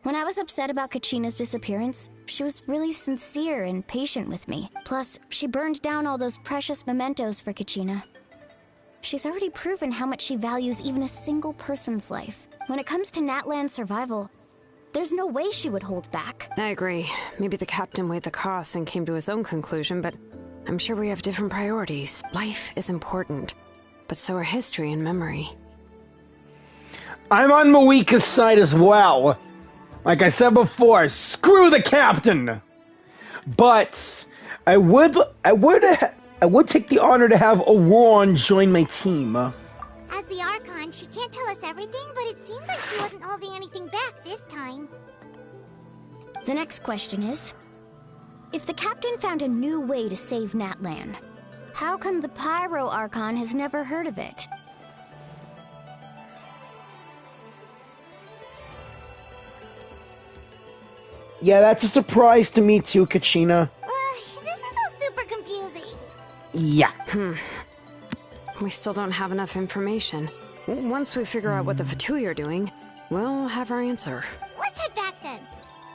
When I was upset about Kachina's disappearance, she was really sincere and patient with me. Plus, she burned down all those precious mementos for Kachina. She's already proven how much she values even a single person's life. When it comes to Natlan's survival, there's no way she would hold back. I agree. Maybe the captain weighed the costs and came to his own conclusion, but I'm sure we have different priorities. Life is important, but so are history and memory. I'm on Moika's side as well. Like I said before, screw the captain. But I would take the honor to have Auroran join my team. As the Archon, she can't tell us everything, but it seems like she wasn't holding anything back this time. The next question is, if the captain found a new way to save Natlan, how come the Pyro Archon has never heard of it? Yeah, that's a surprise to me too, Kachina. This is all super confusing. Yeah. We still don't have enough information. Once we figure out what the Fatui are doing, we'll have our answer. Let's head back then.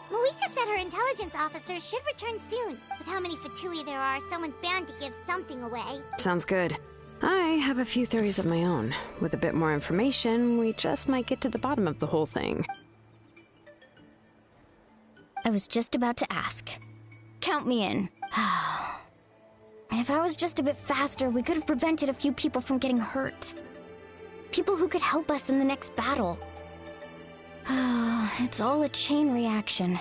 Moika said her intelligence officers should return soon. With how many Fatui there are, someone's bound to give something away. Sounds good. I have a few theories of my own. With a bit more information, we just might get to the bottom of the whole thing. I was just about to ask. Count me in. If I was just a bit faster, we could have prevented a few people from getting hurt. People who could help us in the next battle. It's all a chain reaction.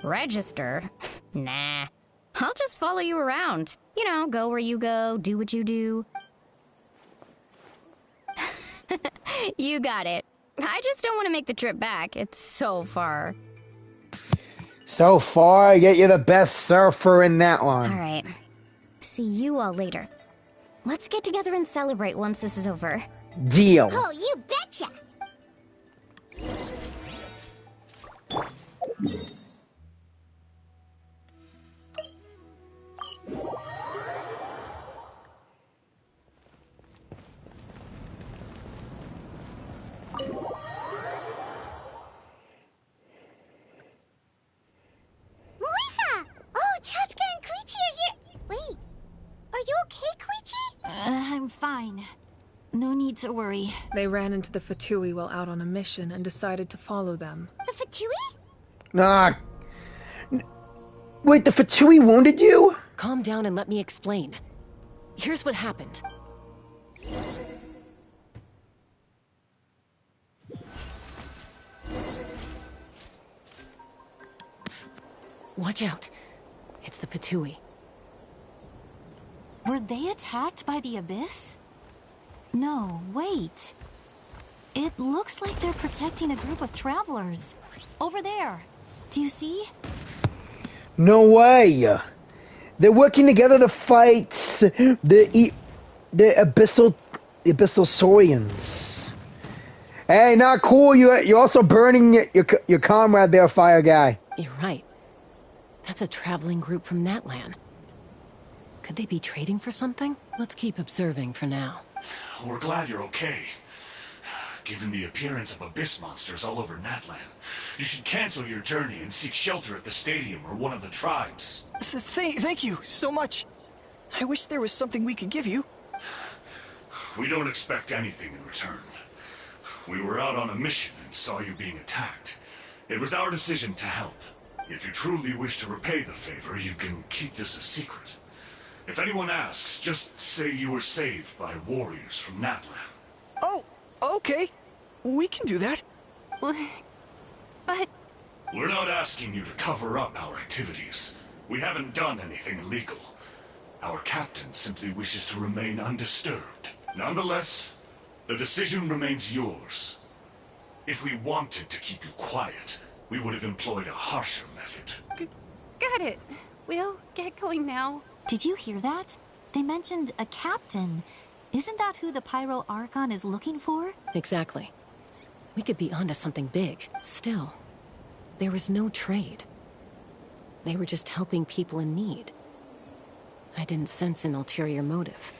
Register? Nah. I'll just follow you around. You know, go where you go, do what you do. You got it. I just don't want to make the trip back. It's so far. So far, yet you're the best surfer in Natlan. Alright. See you all later. Let's get together and celebrate once this is over. Deal. Oh, you betcha! Moika! Oh, Chatka and Koichi are here! Wait, are you okay, Koichi? I'm fine. No need to worry. They ran into the Fatui while out on a mission and decided to follow them. The Fatui? Wait, the Fatui wounded you? Calm down and let me explain. Here's what happened. Watch out. It's the Fatui. Were they attacked by the Abyss? No, wait. It looks like they're protecting a group of travelers. Over there. Do you see? No way. They're working together to fight the abyssal the Abyssal Saurians. Hey, not cool. You're also burning your comrade there, Fire Guy. You're right. That's a traveling group from Natlan. Could they be trading for something? Let's keep observing for now. We're glad you're okay. Given the appearance of abyss monsters all over Natlan, you should cancel your journey and seek shelter at the stadium or one of the tribes. Thank you so much. I wish there was something we could give you. We don't expect anything in return. We were out on a mission and saw you being attacked. It was our decision to help. If you truly wish to repay the favor, you can keep this a secret. If anyone asks, just say you were saved by warriors from Natlan. Oh, okay. We can do that. But... We're not asking you to cover up our activities. We haven't done anything illegal. Our captain simply wishes to remain undisturbed. Nonetheless, the decision remains yours. If we wanted to keep you quiet, we would have employed a harsher method. Got it. We'll get going now. Did you hear that? They mentioned a captain. Isn't that who the Pyro Archon is looking for? Exactly. We could be onto something big. Still, there was no trade. They were just helping people in need. I didn't sense an ulterior motive.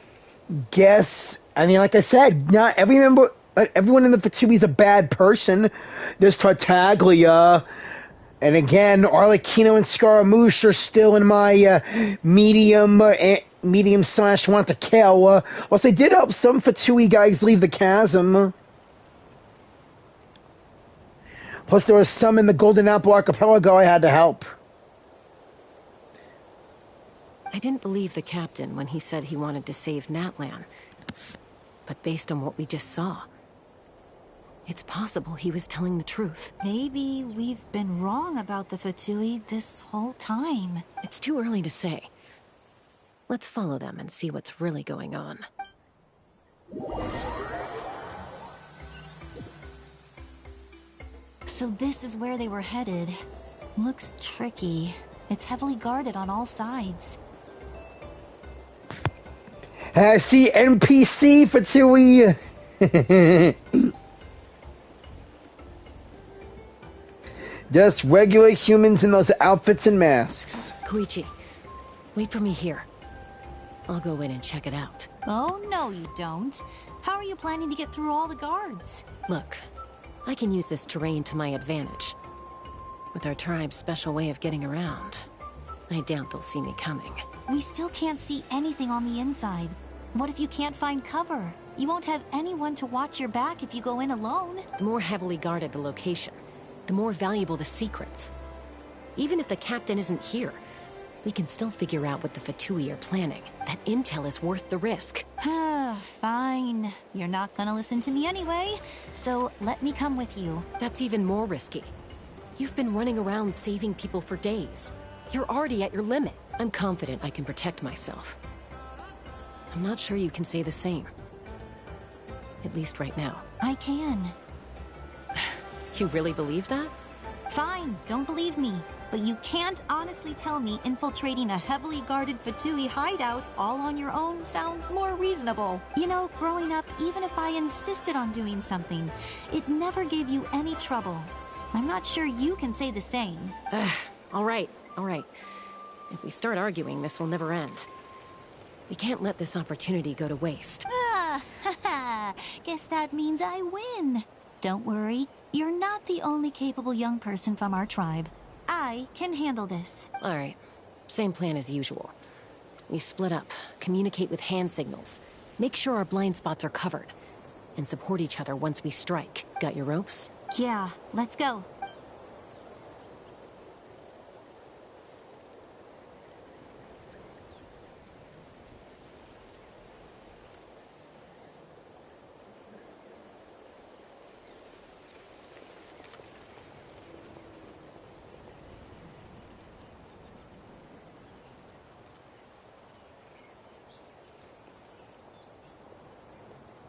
I mean, like I said, not everyone in the Fatui is a bad person. There's Tartaglia, and again, Arlecchino and Scaramouche are still in my medium slash want to kill. Plus, they did help some Fatui guys leave the chasm. Plus, there was some in the Golden Apple Archipelago I had to help. I didn't believe the captain when he said he wanted to save Natlan. But based on what we just saw, it's possible he was telling the truth. Maybe we've been wrong about the Fatui this whole time. It's too early to say. Let's follow them and see what's really going on. So this is where they were headed. Looks tricky. It's heavily guarded on all sides. I see NPC Fatui. Just regular humans in those outfits and masks. Koichi, wait for me here. I'll go in and check it out. Oh, no you don't. How are you planning to get through all the guards? Look, I can use this terrain to my advantage. With our tribe's special way of getting around, I doubt they'll see me coming. We still can't see anything on the inside. What if you can't find cover? You won't have anyone to watch your back if you go in alone. The more heavily guarded the location, the more valuable the secrets. Even if the captain isn't here, we can still figure out what the Fatui are planning. That intel is worth the risk. Fine. You're not gonna listen to me anyway, so let me come with you. That's even more risky. You've been running around saving people for days. You're already at your limit. I'm confident I can protect myself. I'm not sure you can say the same. At least right now. I can. You really believe that? Fine, don't believe me. But you can't honestly tell me infiltrating a heavily guarded Fatui hideout all on your own sounds more reasonable. You know, growing up, even if I insisted on doing something, it never gave you any trouble. I'm not sure you can say the same. All right. If we start arguing, this will never end. We can't let this opportunity go to waste. Guess that means I win. Don't worry, you're not the only capable young person from our tribe. I can handle this. All right. Same plan as usual. We split up, communicate with hand signals, make sure our blind spots are covered, and support each other once we strike. Got your ropes? Yeah, let's go.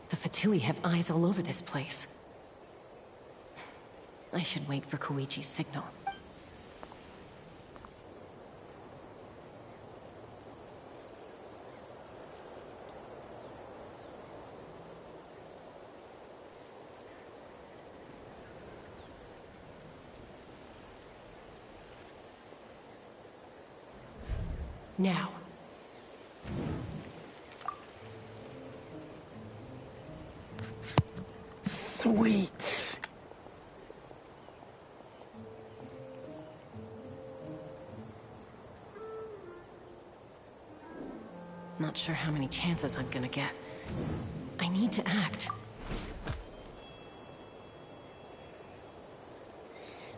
The Fatui have eyes all over this place. I should wait for Koichi's signal. Now. Sweet. Not sure how many chances I'm gonna get. I need to act.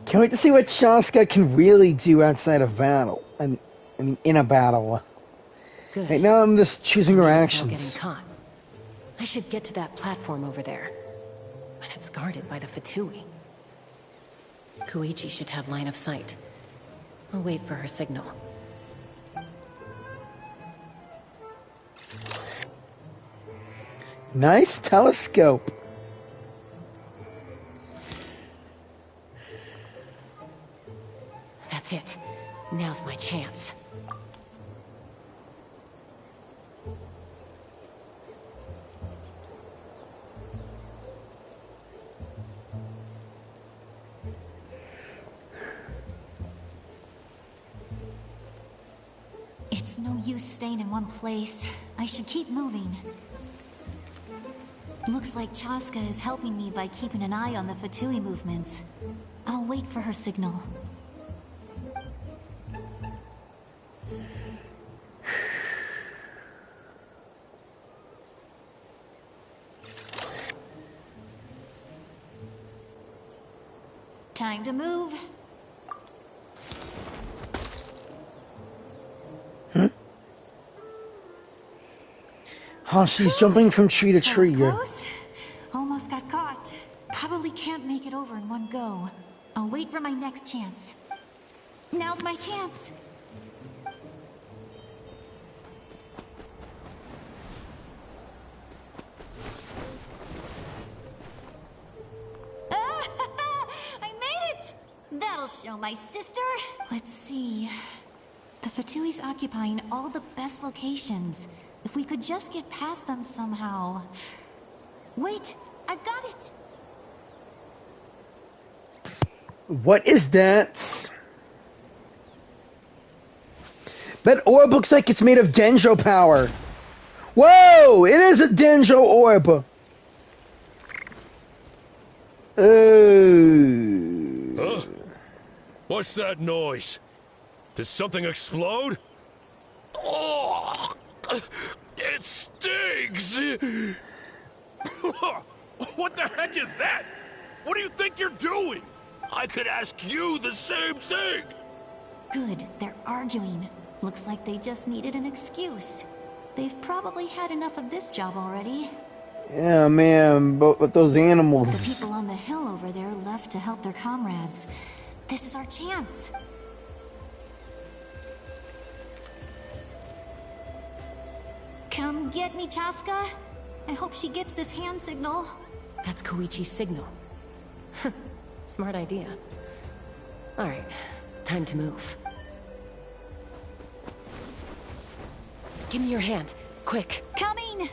Can't wait to see what Shaska can really do outside of battle. I mean, in a battle. Good. Right now I'm just choosing her Without actions. getting caught. I should get to that platform over there. But it's guarded by the Fatui. Koichi should have line of sight. I'll wait for her signal. Nice telescope. That's it. Now's my chance. It's no use staying in one place. I should keep moving. Looks like Chaska is helping me by keeping an eye on the Fatui movements. I'll wait for her signal. Time to move. Oh, she's jumping from tree to tree. Close. Almost got caught. Probably can't make it over in one go. I'll wait for my next chance. Now's my chance. I made it! That'll show my sister. Let's see. The Fatui's occupying all the best locations. If we could just get past them somehow. Wait, I've got it! What is that? That orb looks like it's made of Dendro power. Whoa! It is a Dendro orb! Huh? What's that noise? Did something explode? Oh! It stings! What the heck is that? What do you think you're doing? I could ask you the same thing! Good, they're arguing. Looks like they just needed an excuse. They've probably had enough of this job already. Yeah, man, but with those The animals. people on the hill over there left to help their comrades. This is our chance. Come get me, Chaska. I hope she gets this hand signal. That's Koichi's signal. Smart idea. Alright, time to move. Give me your hand, quick. Coming!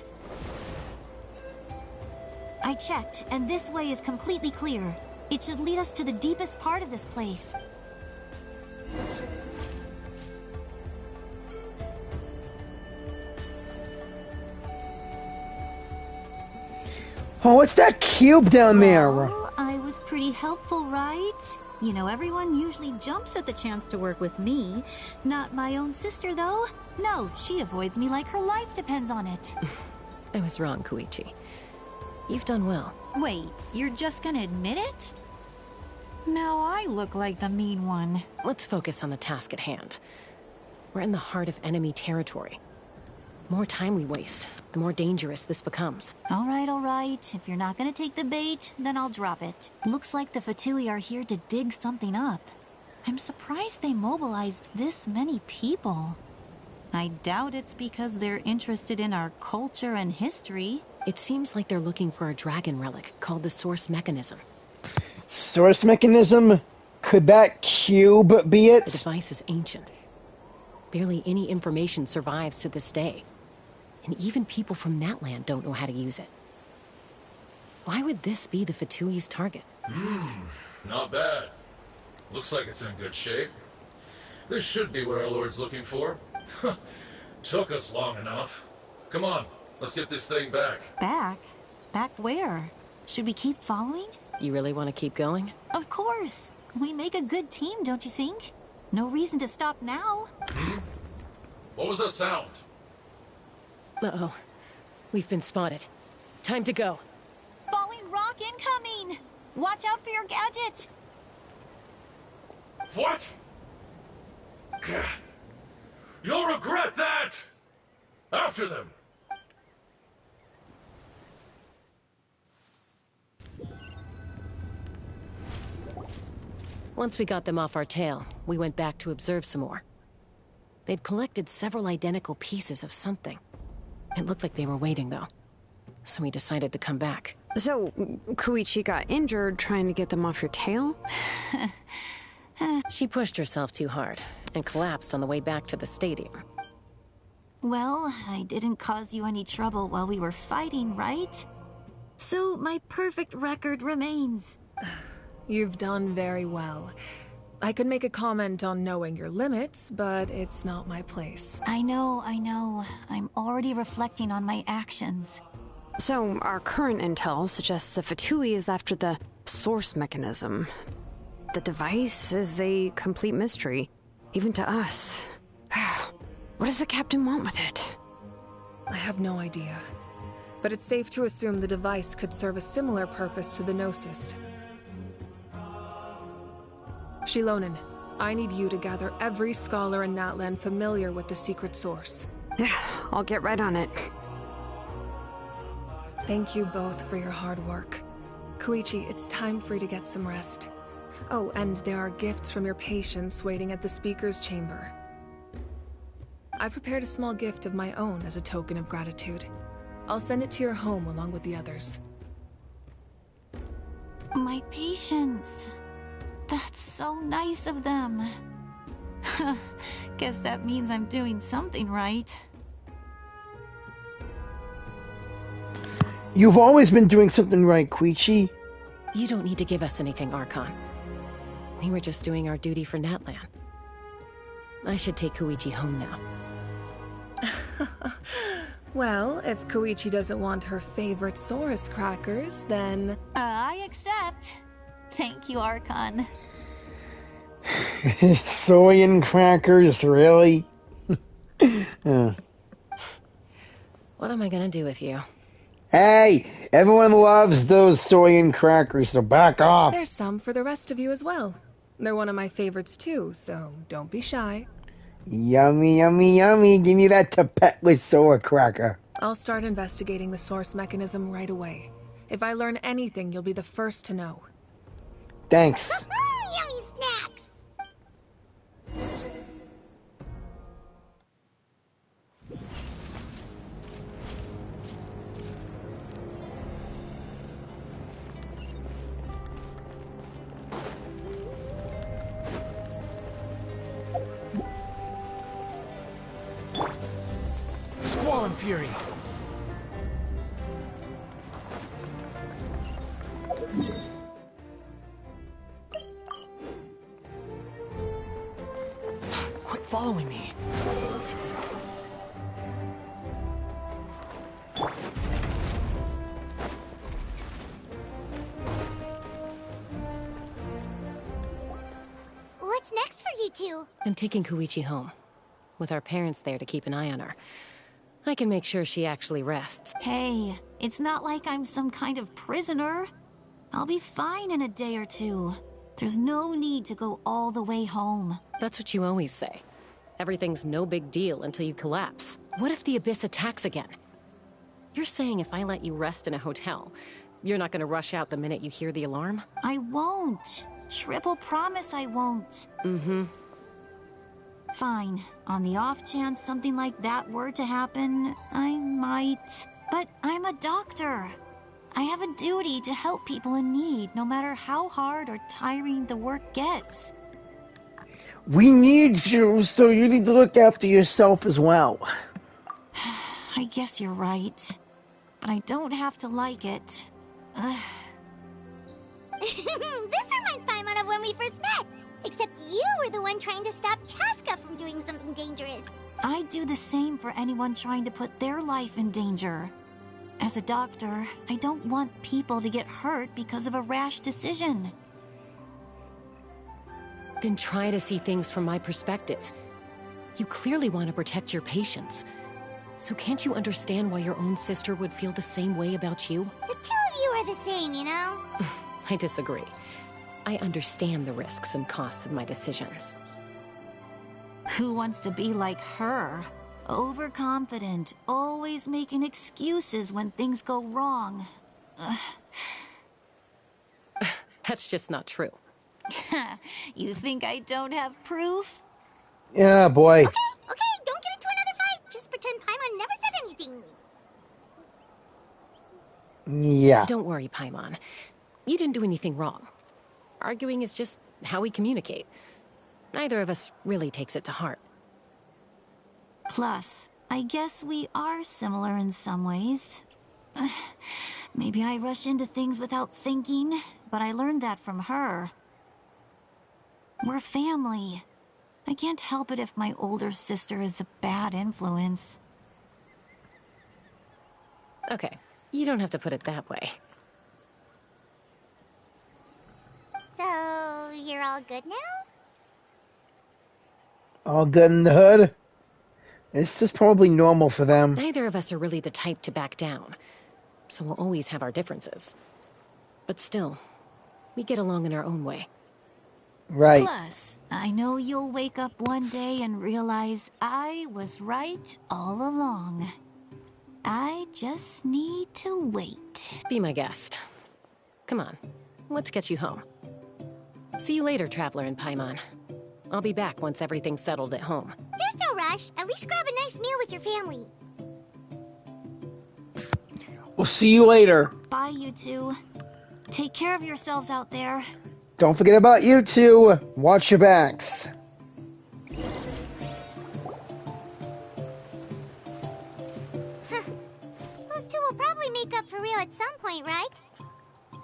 I checked, and this way is completely clear. It should lead us to the deepest part of this place. Oh, what's that cube down there? Well, I was pretty helpful, right? You know, everyone usually jumps at the chance to work with me. Not my own sister, though. No, she avoids me like her life depends on it. I was wrong, Koichi. You've done well. Wait, you're just gonna admit it? Now I look like the mean one. Let's focus on the task at hand. We're in the heart of enemy territory. The more time we waste, the more dangerous this becomes. All right. If you're not gonna take the bait, then I'll drop it. Looks like the Fatui are here to dig something up. I'm surprised they mobilized this many people. I doubt it's because they're interested in our culture and history. It seems like they're looking for a dragon relic called the Source Mechanism. Source Mechanism? Could that cube be it? The device is ancient. Barely any information survives to this day. And even people from Natlan don't know how to use it. Why would this be the Fatui's target? Not bad. Looks like it's in good shape. This should be what our Lord's looking for. Took us long enough. Come on, let's get this thing back. Back? Back where? Should we keep following? You really want to keep going? Of course. We make a good team, don't you think? No reason to stop now. What was that sound? Uh-oh. We've been spotted. Time to go. Falling rock incoming! Watch out for your gadget! What? You'll regret that! After them! Once we got them off our tail, we went back to observe some more. They'd collected several identical pieces of something. It looked like they were waiting, though. So we decided to come back. So, Koichi got injured trying to get them off your tail? She pushed herself too hard and collapsed on the way back to the stadium. Well, I didn't cause you any trouble while we were fighting, right? So my perfect record remains. You've done very well. I could make a comment on knowing your limits, but it's not my place. I know. I'm already reflecting on my actions. So, our current intel suggests the Fatui is after the source mechanism. The device is a complete mystery, even to us. What does the captain want with it? I have no idea. But it's safe to assume the device could serve a similar purpose to the Gnosis. Shilonen, I need you to gather every scholar in Natlan familiar with the secret source. I'll get right on it. Thank you both for your hard work. Koichi, it's time for you to get some rest. Oh, and there are gifts from your patients waiting at the speaker's chamber. I've prepared a small gift of my own as a token of gratitude. I'll send it to your home along with the others. My patients. That's so nice of them. Guess that means I'm doing something right. You've always been doing something right, Koichi. You don't need to give us anything, Archon. We were just doing our duty for Natlan. I should take Koichi home now. Well, if Koichi doesn't want her favorite Saurus crackers, then... I accept. Thank you, Archon. Soyan crackers, really? What am I gonna do with you? Hey, everyone loves those soyan crackers, so back off. There's some for the rest of you as well. They're one of my favorites too, so don't be shy. Yummy, yummy, yummy. Give me that tapetless soya cracker. I'll start investigating the source mechanism right away. If I learn anything, you'll be the first to know. Thanks. Yummy snacks! Squall and Fury. Quit following me. What's next for you two? I'm taking Koichi home. With our parents there to keep an eye on her. I can make sure she actually rests. Hey, it's not like I'm some kind of prisoner. I'll be fine in a day or two. There's no need to go all the way home. That's what you always say. Everything's no big deal until you collapse. What if the Abyss attacks again? You're saying if I let you rest in a hotel, you're not gonna rush out the minute you hear the alarm? I won't. Triple promise I won't. Mm-hmm. Fine. On the off chance something like that were to happen, I might. But I'm a doctor. I have a duty to help people in need, no matter how hard or tiring the work gets. We need you, so you need to look after yourself as well. I guess you're right. But I don't have to like it. This reminds Paimon of when we first met. Except you were the one trying to stop Chaska from doing something dangerous. I'd do the same for anyone trying to put their life in danger. As a doctor, I don't want people to get hurt because of a rash decision. Then try to see things from my perspective. You clearly want to protect your patients. So can't you understand why your own sister would feel the same way about you? The two of you are the same, you know? I disagree. I understand the risks and costs of my decisions. Who wants to be like her? Overconfident, always making excuses when things go wrong. That's just not true. You think I don't have proof? Yeah, boy. Okay, don't get into another fight. Just pretend Paimon never said anything. Yeah. Don't worry, Paimon. You didn't do anything wrong. Arguing is just how we communicate. Neither of us really takes it to heart. Plus, I guess we are similar in some ways. Maybe I rush into things without thinking, but I learned that from her. We're family. I can't help it if my older sister is a bad influence. Okay, you don't have to put it that way. So, you're all good now? All good in the hood? This is probably normal for them. Neither of us are really the type to back down, so we'll always have our differences. But still, we get along in our own way. Right. Plus, I know you'll wake up one day and realize I was right all along. I just need to wait. Be my guest. Come on, let's get you home. See you later, Traveler and Paimon. I'll be back once everything's settled at home. There's no rush. At least grab a nice meal with your family. We'll see you later. Bye, you two. Take care of yourselves out there. Don't forget about you two. Watch your backs. Those two will probably make up for real at some point, right?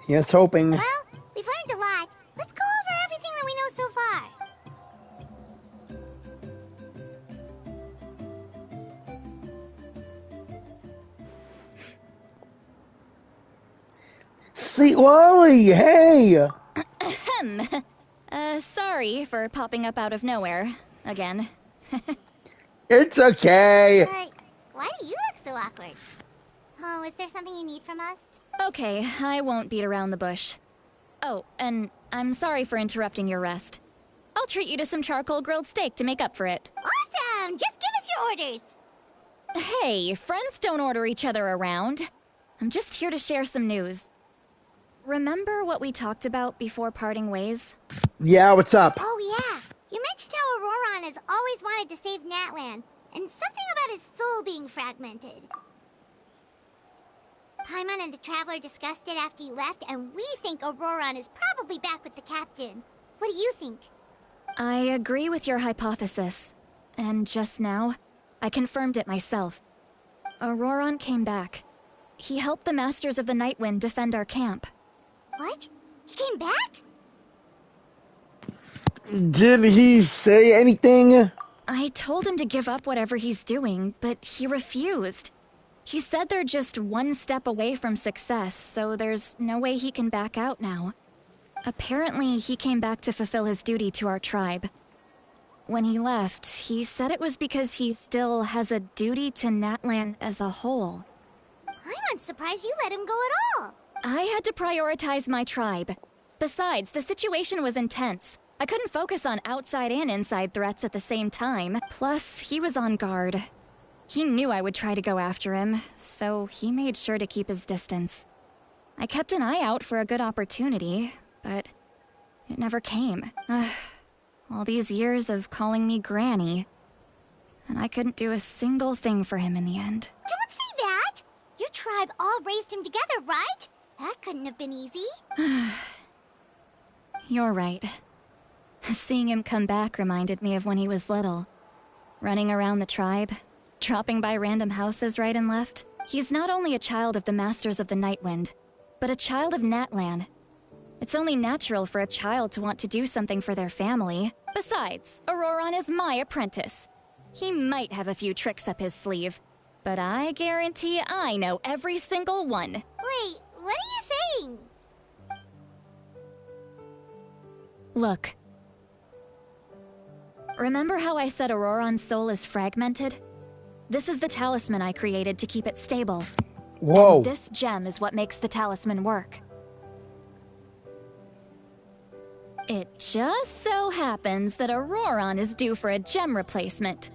Yes, hoping. Well, we've learned a lot. Let's go over everything that we know so far. Sweet Lolly, hey! Sorry for popping up out of nowhere. Again. It's okay. Why do you look so awkward? Oh, is there something you need from us? Okay, I won't beat around the bush. Oh, and I'm sorry for interrupting your rest. I'll treat you to some charcoal grilled steak to make up for it. Awesome! Just give us your orders. Hey, friends don't order each other around. I'm just here to share some news. Remember what we talked about before parting ways? Yeah, what's up? Oh, yeah. You mentioned how Auroron has always wanted to save Natlan, and something about his soul being fragmented. Paimon and the Traveler discussed it after you left, and we think Auroron is probably back with the captain. What do you think? I agree with your hypothesis. And just now, I confirmed it myself. Auroron came back. He helped the Masters of the Nightwind defend our camp. What? He came back? Did he say anything? I told him to give up whatever he's doing, but he refused. He said they're just one step away from success, so there's no way he can back out now. Apparently, he came back to fulfill his duty to our tribe. When he left, he said it was because he still has a duty to Natlan as a whole. I'm not surprised you let him go at all. I had to prioritize my tribe. Besides, the situation was intense. I couldn't focus on outside and inside threats at the same time. Plus, he was on guard. He knew I would try to go after him, so he made sure to keep his distance. I kept an eye out for a good opportunity, but it never came. All these years of calling me Granny, and I couldn't do a single thing for him in the end. Don't say that! Your tribe all raised him together, right? That couldn't have been easy. You're right. Seeing him come back reminded me of when he was little. Running around the tribe, dropping by random houses right and left. He's not only a child of the Masters of the Nightwind, but a child of Natlan. It's only natural for a child to want to do something for their family. Besides, Auroron is my apprentice. He might have a few tricks up his sleeve, but I guarantee I know every single one. Wait, what are you saying? Look. Remember how I said Auroron's soul is fragmented? This is the talisman I created to keep it stable. Whoa. And this gem is what makes the talisman work. It just so happens that Auroron is due for a gem replacement.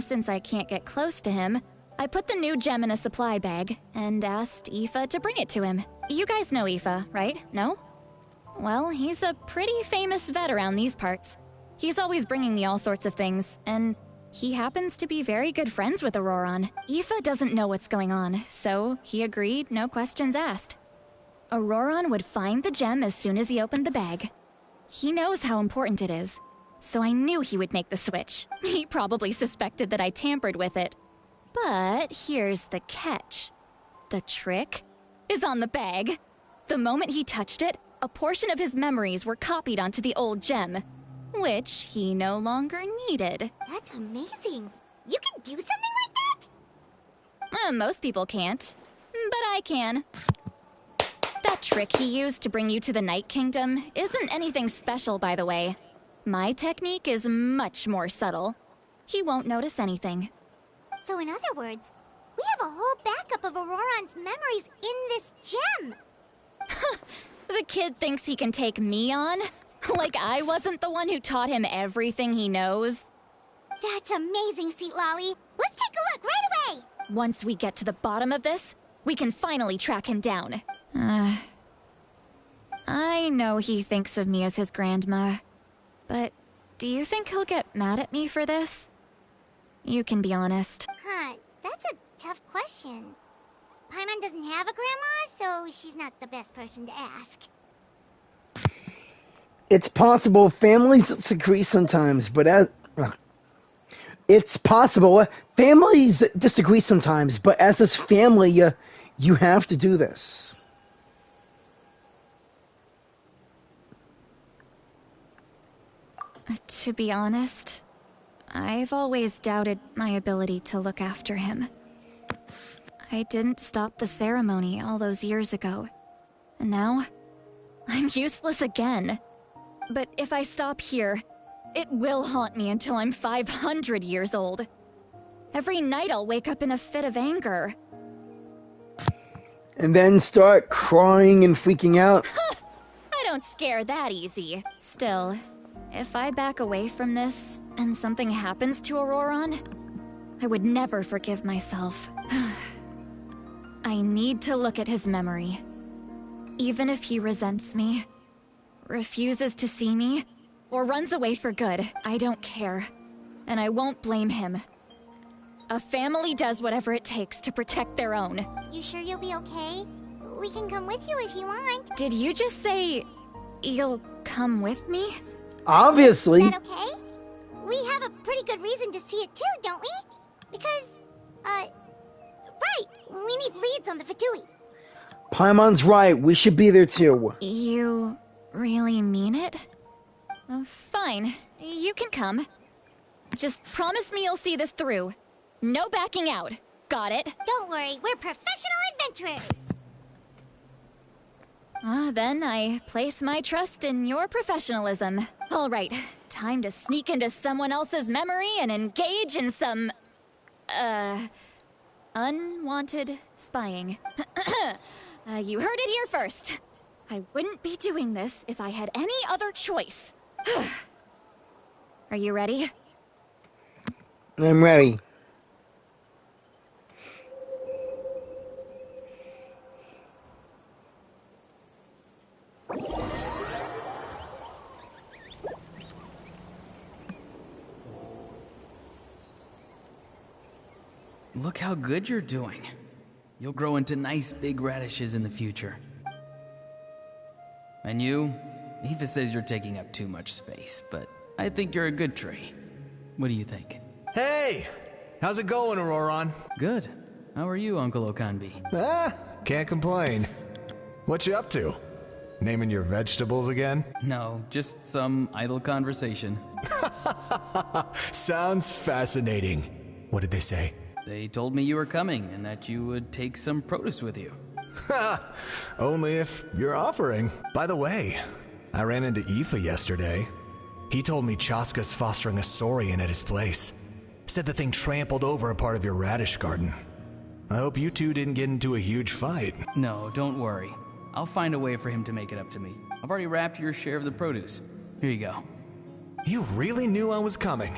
Since I can't get close to him, I put the new gem in a supply bag and asked Aoife to bring it to him. You guys know Aoife, right? No? Well, he's a pretty famous vet around these parts. He's always bringing me all sorts of things, and he happens to be very good friends with Auroron. Aoife doesn't know what's going on, so he agreed, no questions asked. Auroron would find the gem as soon as he opened the bag. He knows how important it is, so I knew he would make the switch. He probably suspected that I tampered with it. But here's the catch. The trick is on the bag. The moment he touched it, a portion of his memories were copied onto the old gem, which he no longer needed. That's amazing. You can do something like that? Most people can't, but I can. That trick he used to bring you to the Night Kingdom isn't anything special, by the way. My technique is much more subtle. He won't notice anything. So in other words, we have a whole backup of Auroron's memories in this gem. The kid thinks he can take me on? Like I wasn't the one who taught him everything he knows? That's amazing, Sweet Lolly. Let's take a look right away. Once we get to the bottom of this, we can finally track him down. I know he thinks of me as his grandma, but do you think he'll get mad at me for this? You can be honest. Huh, that's a tough question. Paimon doesn't have a grandma, so she's not the best person to ask. It's possible families disagree sometimes, but it's possible families disagree sometimes, but as his family, you have to do this. To be honest, I've always doubted my ability to look after him. I didn't stop the ceremony all those years ago, and now I'm useless again. But if I stop here, it will haunt me until I'm 500 years old. Every night I'll wake up in a fit of anger. And then start crying and freaking out. I don't scare that easy. Still, if I back away from this and something happens to Auroron, I would never forgive myself. I need to look at his memory. Even if he resents me, refuses to see me, or runs away for good, I don't care. And I won't blame him. A family does whatever it takes to protect their own. You sure you'll be okay? We can come with you if you want. Did you just say you'll come with me? Obviously. Is that okay? We have a pretty good reason to see it too, don't we? Because, right, we need leads on the Fatui. Paimon's right, we should be there too. You really mean it? Fine, you can come. Just promise me you'll see this through. No backing out. Got it? Don't worry, we're professional adventurers. Then I place my trust in your professionalism. All right, time to sneak into someone else's memory and engage in some, unwanted spying. You heard it here first. I wouldn't be doing this if I had any other choice. Are you ready? I'm ready. Look how good you're doing. You'll grow into nice big radishes in the future. And you? Aoife says you're taking up too much space, but I think you're a good tree. What do you think? Hey! How's it going, Auroron? Good. How are you, Uncle Okanbi? Can't complain. What you up to? Naming your vegetables again? No, just some idle conversation. Sounds fascinating. What did they say? They told me you were coming and that you would take some produce with you. Ha! Only if you're offering. By the way, I ran into Aoife yesterday. He told me Chaska's fostering a Saurian at his place. Said the thing trampled over a part of your radish garden. I hope you two didn't get into a huge fight. No, don't worry. I'll find a way for him to make it up to me. I've already wrapped your share of the produce. Here you go. You really knew I was coming.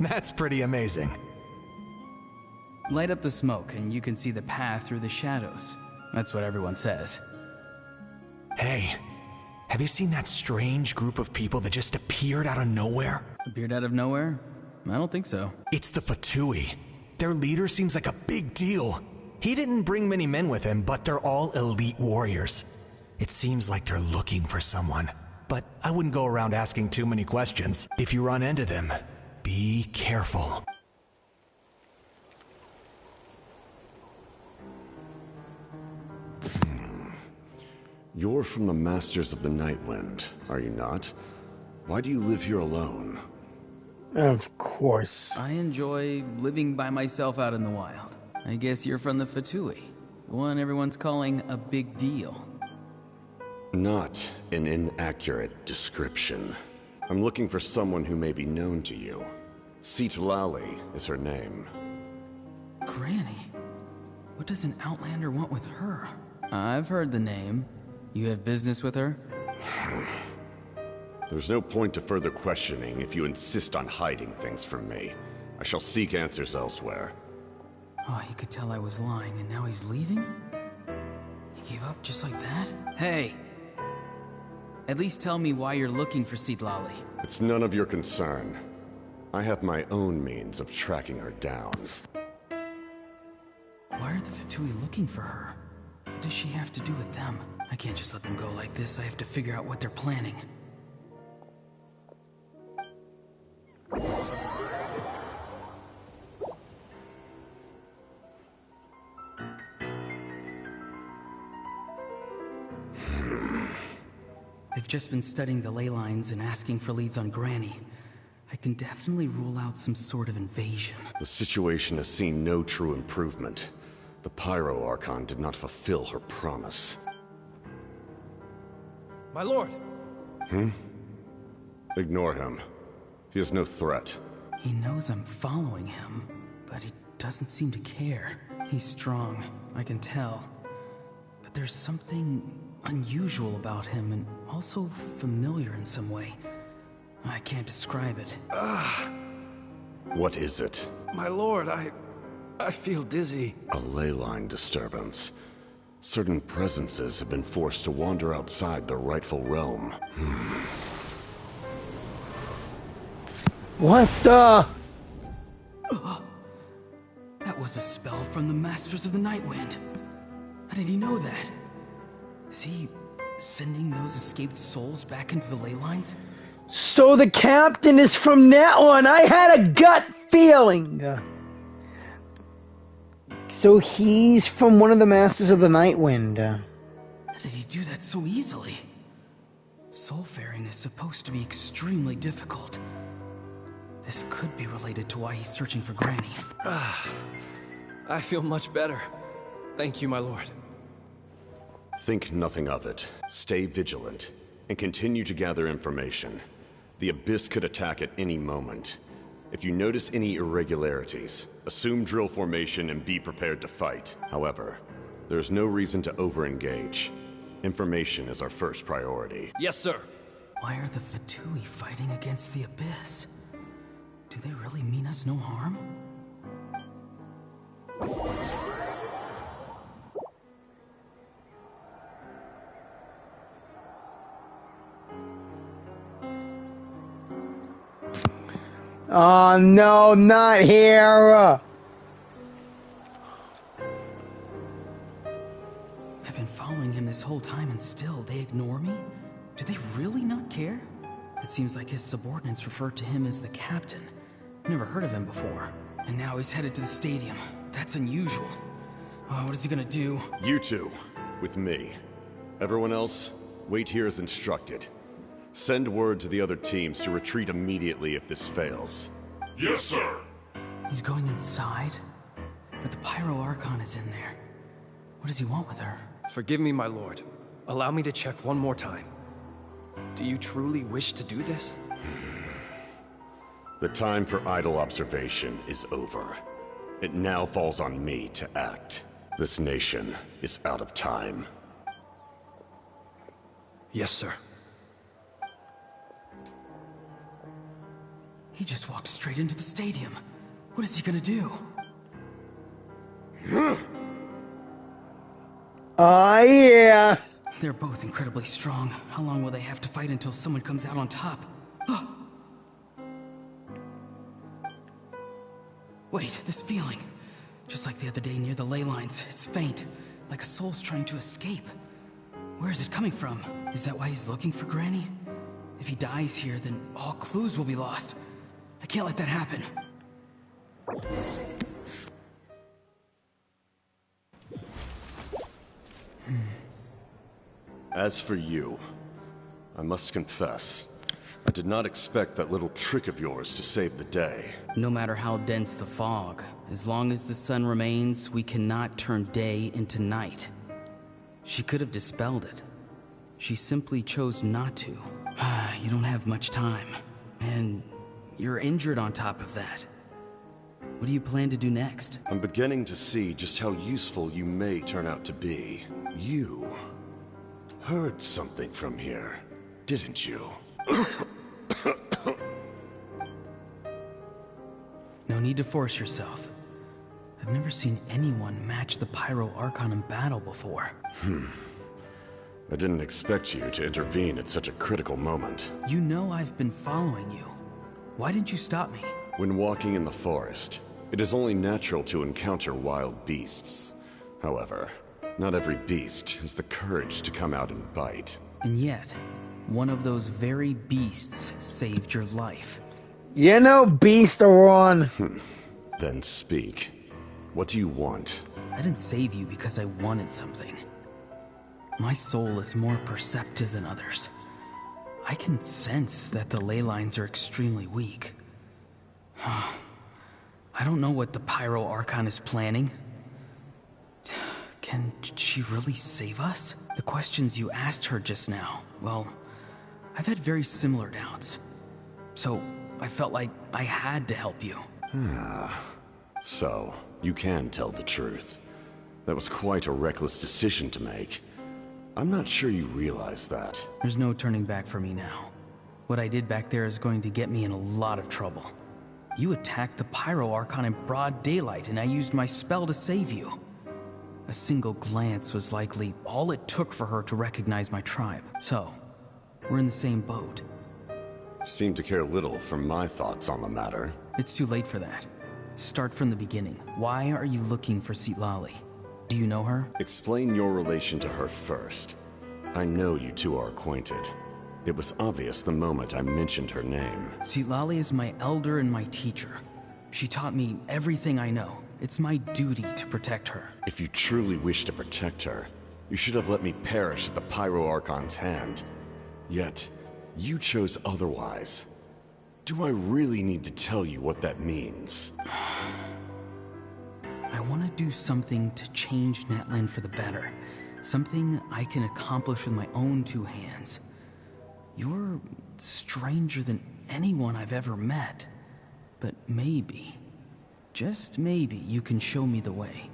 That's pretty amazing. Light up the smoke and you can see the path through the shadows. That's what everyone says. Hey, have you seen that strange group of people that just appeared out of nowhere? Appeared out of nowhere? I don't think so. It's the Fatui. Their leader seems like a big deal. He didn't bring many men with him, but they're all elite warriors. It seems like they're looking for someone, but I wouldn't go around asking too many questions. If you run into them, be careful. You're from the Masters of the Nightwind, are you not? Why do you live here alone? Of course. I enjoy living by myself out in the wild. I guess you're from the Fatui, the one everyone's calling a big deal. Not an inaccurate description. I'm looking for someone who may be known to you. Citlali is her name. Granny? What does an Outlander want with her? I've heard the name. You have business with her? There's no point to further questioning if you insist on hiding things from me. I shall seek answers elsewhere. Oh, he could tell I was lying and now he's leaving? He gave up just like that? Hey! At least tell me why you're looking for Citlali. It's none of your concern. I have my own means of tracking her down. Why are the Fatui looking for her? What does she have to do with them? I can't just let them go like this. I have to figure out what they're planning. They've just been studying the ley lines and asking for leads on Granny. I can definitely rule out some sort of invasion. The situation has seen no true improvement. The Pyro Archon did not fulfill her promise. My lord! Ignore him. He is no threat. He knows I'm following him, but he doesn't seem to care. He's strong, I can tell. But there's something unusual about him and also familiar in some way. I can't describe it. What is it? My lord, I feel dizzy. A ley line disturbance. Certain presences have been forced to wander outside their rightful realm. What the? That was a spell from the Masters of the Nightwind. How did he know that? Is he sending those escaped souls back into the ley lines? So the captain is from Natlan. I had a gut feeling. So he's from one of the Masters of the Nightwind. How did he do that so easily? Soulfaring is supposed to be extremely difficult. This could be related to why he's searching for Granny. I feel much better. Thank you, my lord. Think nothing of it. Stay vigilant, and continue to gather information. The Abyss could attack at any moment. If you notice any irregularities, assume drill formation and be prepared to fight. However, there's no reason to over-engage. Information is our first priority. Yes, sir. Why are the Fatui fighting against the Abyss? Do they really mean us no harm? Oh no, not here! I've been following him this whole time and still they ignore me? Do they really not care? It seems like his subordinates refer to him as the captain. Never heard of him before. And now he's headed to the stadium. That's unusual. Oh, what is he gonna do? You two, with me. Everyone else, Wait here as instructed. Send word to the other teams to retreat immediately if this fails. Yes, sir. He's going inside? But the Pyro Archon is in there. What does he want with her? Forgive me, my lord. Allow me to check one more time. Do you truly wish to do this? The time for idle observation is over. It now falls on me to act. This nation is out of time. Yes, sir. He just walked straight into the stadium. What is he gonna do? Yeah. They're both incredibly strong. How long will they have to fight until someone comes out on top? Wait, this feeling. Just like the other day near the ley lines, it's faint, like a soul's trying to escape. Where is it coming from? Is that why he's looking for Granny? If he dies here, then all clues will be lost. I can't let that happen. As for you, I must confess, I did not expect that little trick of yours to save the day. No matter how dense the fog, as long as the sun remains, we cannot turn day into night. She could have dispelled it. She simply chose not to. You don't have much time. And you're injured on top of that. What do you plan to do next? I'm beginning to see just how useful you may turn out to be. You heard something from here, didn't you? No need to force yourself. I've never seen anyone match the Pyro Archon in battle before. I didn't expect you to intervene at such a critical moment. You know I've been following you. Why didn't you stop me? When walking in the forest, it is only natural to encounter wild beasts. However, not every beast has the courage to come out and bite. And yet, one of those very beasts saved your life. You know, beast are on. Then speak. What do you want? I didn't save you because I wanted something. My soul is more perceptive than others. I can sense that the ley lines are extremely weak. I don't know what the Pyro Archon is planning. Can she really save us? The questions you asked her just now, well, I've had very similar doubts. So, I felt like I had to help you. So, you can tell the truth. That was quite a reckless decision to make. I'm not sure you realize that. There's no turning back for me now. What I did back there is going to get me in a lot of trouble. You attacked the Pyro Archon in broad daylight, and I used my spell to save you. A single glance was likely all it took for her to recognize my tribe. So, we're in the same boat. You seem to care little for my thoughts on the matter. It's too late for that. Start from the beginning. Why are you looking for Citlali? Do you know her? Explain your relation to her first. I know you two are acquainted. It was obvious the moment I mentioned her name. Citlali is my elder and my teacher. She taught me everything I know. It's my duty to protect her. If you truly wish to protect her, you should have let me perish at the Pyro Archon's hand. Yet, you chose otherwise. Do I really need to tell you what that means? I want to do something to change Natlan for the better. Something I can accomplish with my own two hands. You're stranger than anyone I've ever met. But maybe, just maybe, you can show me the way.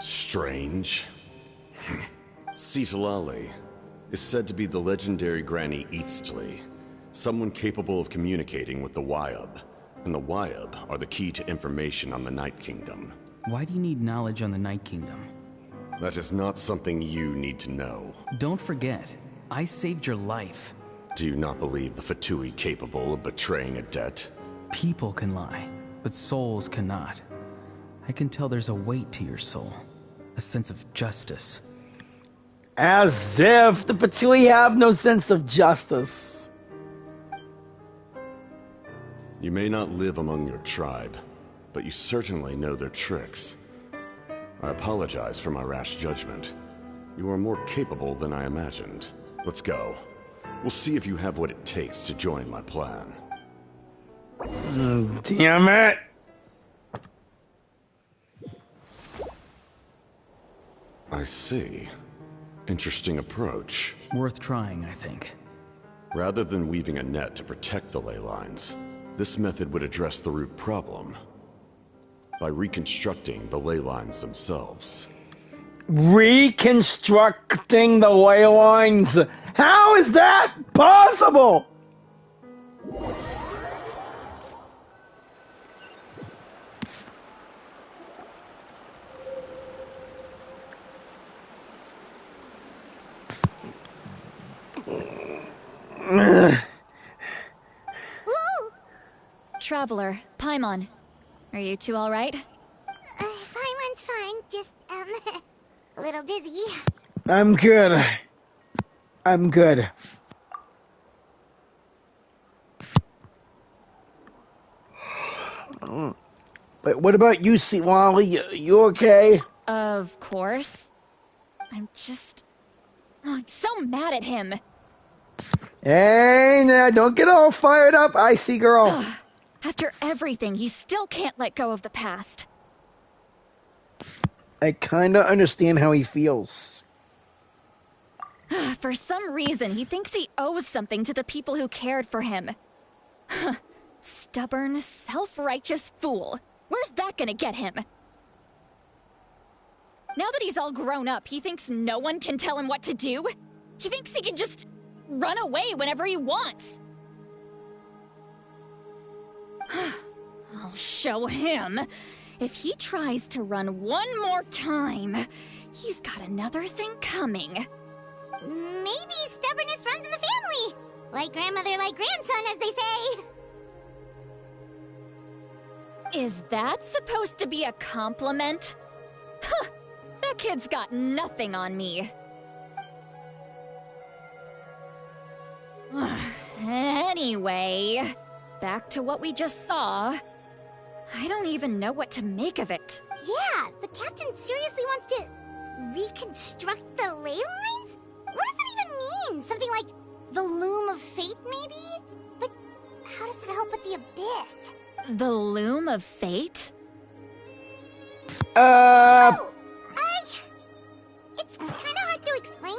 Strange? Citlali is said to be the legendary Granny Eastly, someone capable of communicating with the Wyub. And the Wyub are the key to information on the Night Kingdom. Why do you need knowledge on the Night Kingdom? That is not something you need to know. Don't forget, I saved your life. Do you not believe the Fatui capable of betraying a debt? People can lie, but souls cannot. I can tell there's a weight to your soul, a sense of justice. As if the Fatui have no sense of justice. You may not live among your tribe, but you certainly know their tricks. I apologize for my rash judgment. You are more capable than I imagined. Let's go. We'll see if you have what it takes to join my plan. Damn it! I see. Interesting approach. Worth trying, I think. Rather than weaving a net to protect the ley lines, this method would address the root problem by reconstructing the ley lines themselves. Reconstructing the ley lines? How is that possible? Traveler, Paimon. Are you two alright? Paimon's fine, just, a little dizzy. I'm good. I'm good. But what about you, Lolly? You okay? Of course. I'm so mad at him. Hey, now don't get all fired up, icy girl. After everything, he still can't let go of the past. I kinda understand how he feels. For some reason, he thinks he owes something to the people who cared for him. Stubborn, self-righteous fool. Where's that gonna get him? Now that he's all grown up, he thinks no one can tell him what to do? He thinks he can just run away whenever he wants. I'll show him. If he tries to run one more time, he's got another thing coming. Maybe stubbornness runs in the family. Like grandmother, like grandson, as they say. Is that supposed to be a compliment? Huh, that kid's got nothing on me. Anyway, back to what we just saw. I don't even know what to make of it. Yeah, the captain seriously wants to reconstruct the ley lines? What does that even mean? Something like the loom of fate, maybe? But how does that help with the abyss? The loom of fate? It's kind of hard to explain.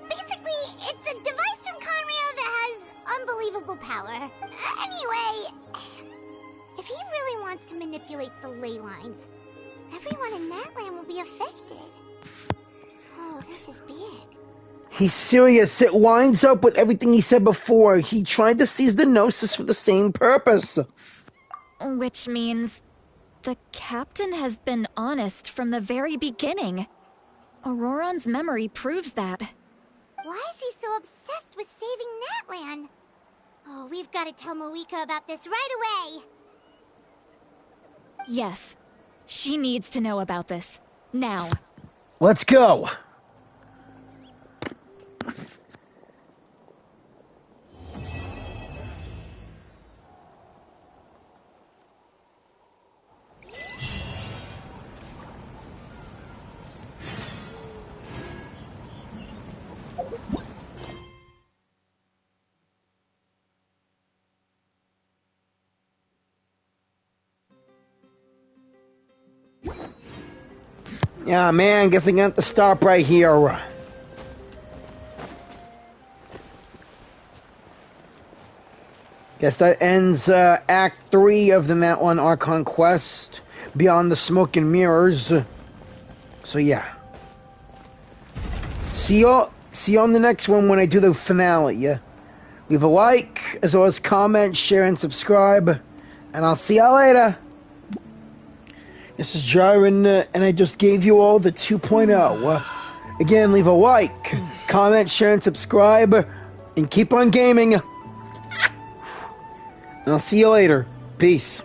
Basically, it's a device from Conrio that has unbelievable power. Anyway, if he really wants to manipulate the ley lines, everyone in Natlan will be affected. Oh, this is big. He's serious. It lines up with everything he said before. He tried to seize the Gnosis for the same purpose. Which means the captain has been honest from the very beginning. Auroron's memory proves that. Why is he so obsessed with saving Natlan? Oh, we've got to tell Moeka about this right away. Yes, she needs to know about this. Now. Let's go. Yeah, man, guess I got to stop right here. Guess that ends Act 3 of the Natlan Archon quest, Beyond the Smoke and Mirrors. So yeah. See you on the next one when I do the finale, yeah? Leave a like, as well as comment, share, and subscribe. And I'll see y'all later. This is Jyran, and I just gave you all the 2.0. Again, leave a like, comment, share, and subscribe, and keep on gaming. And I'll see you later. Peace.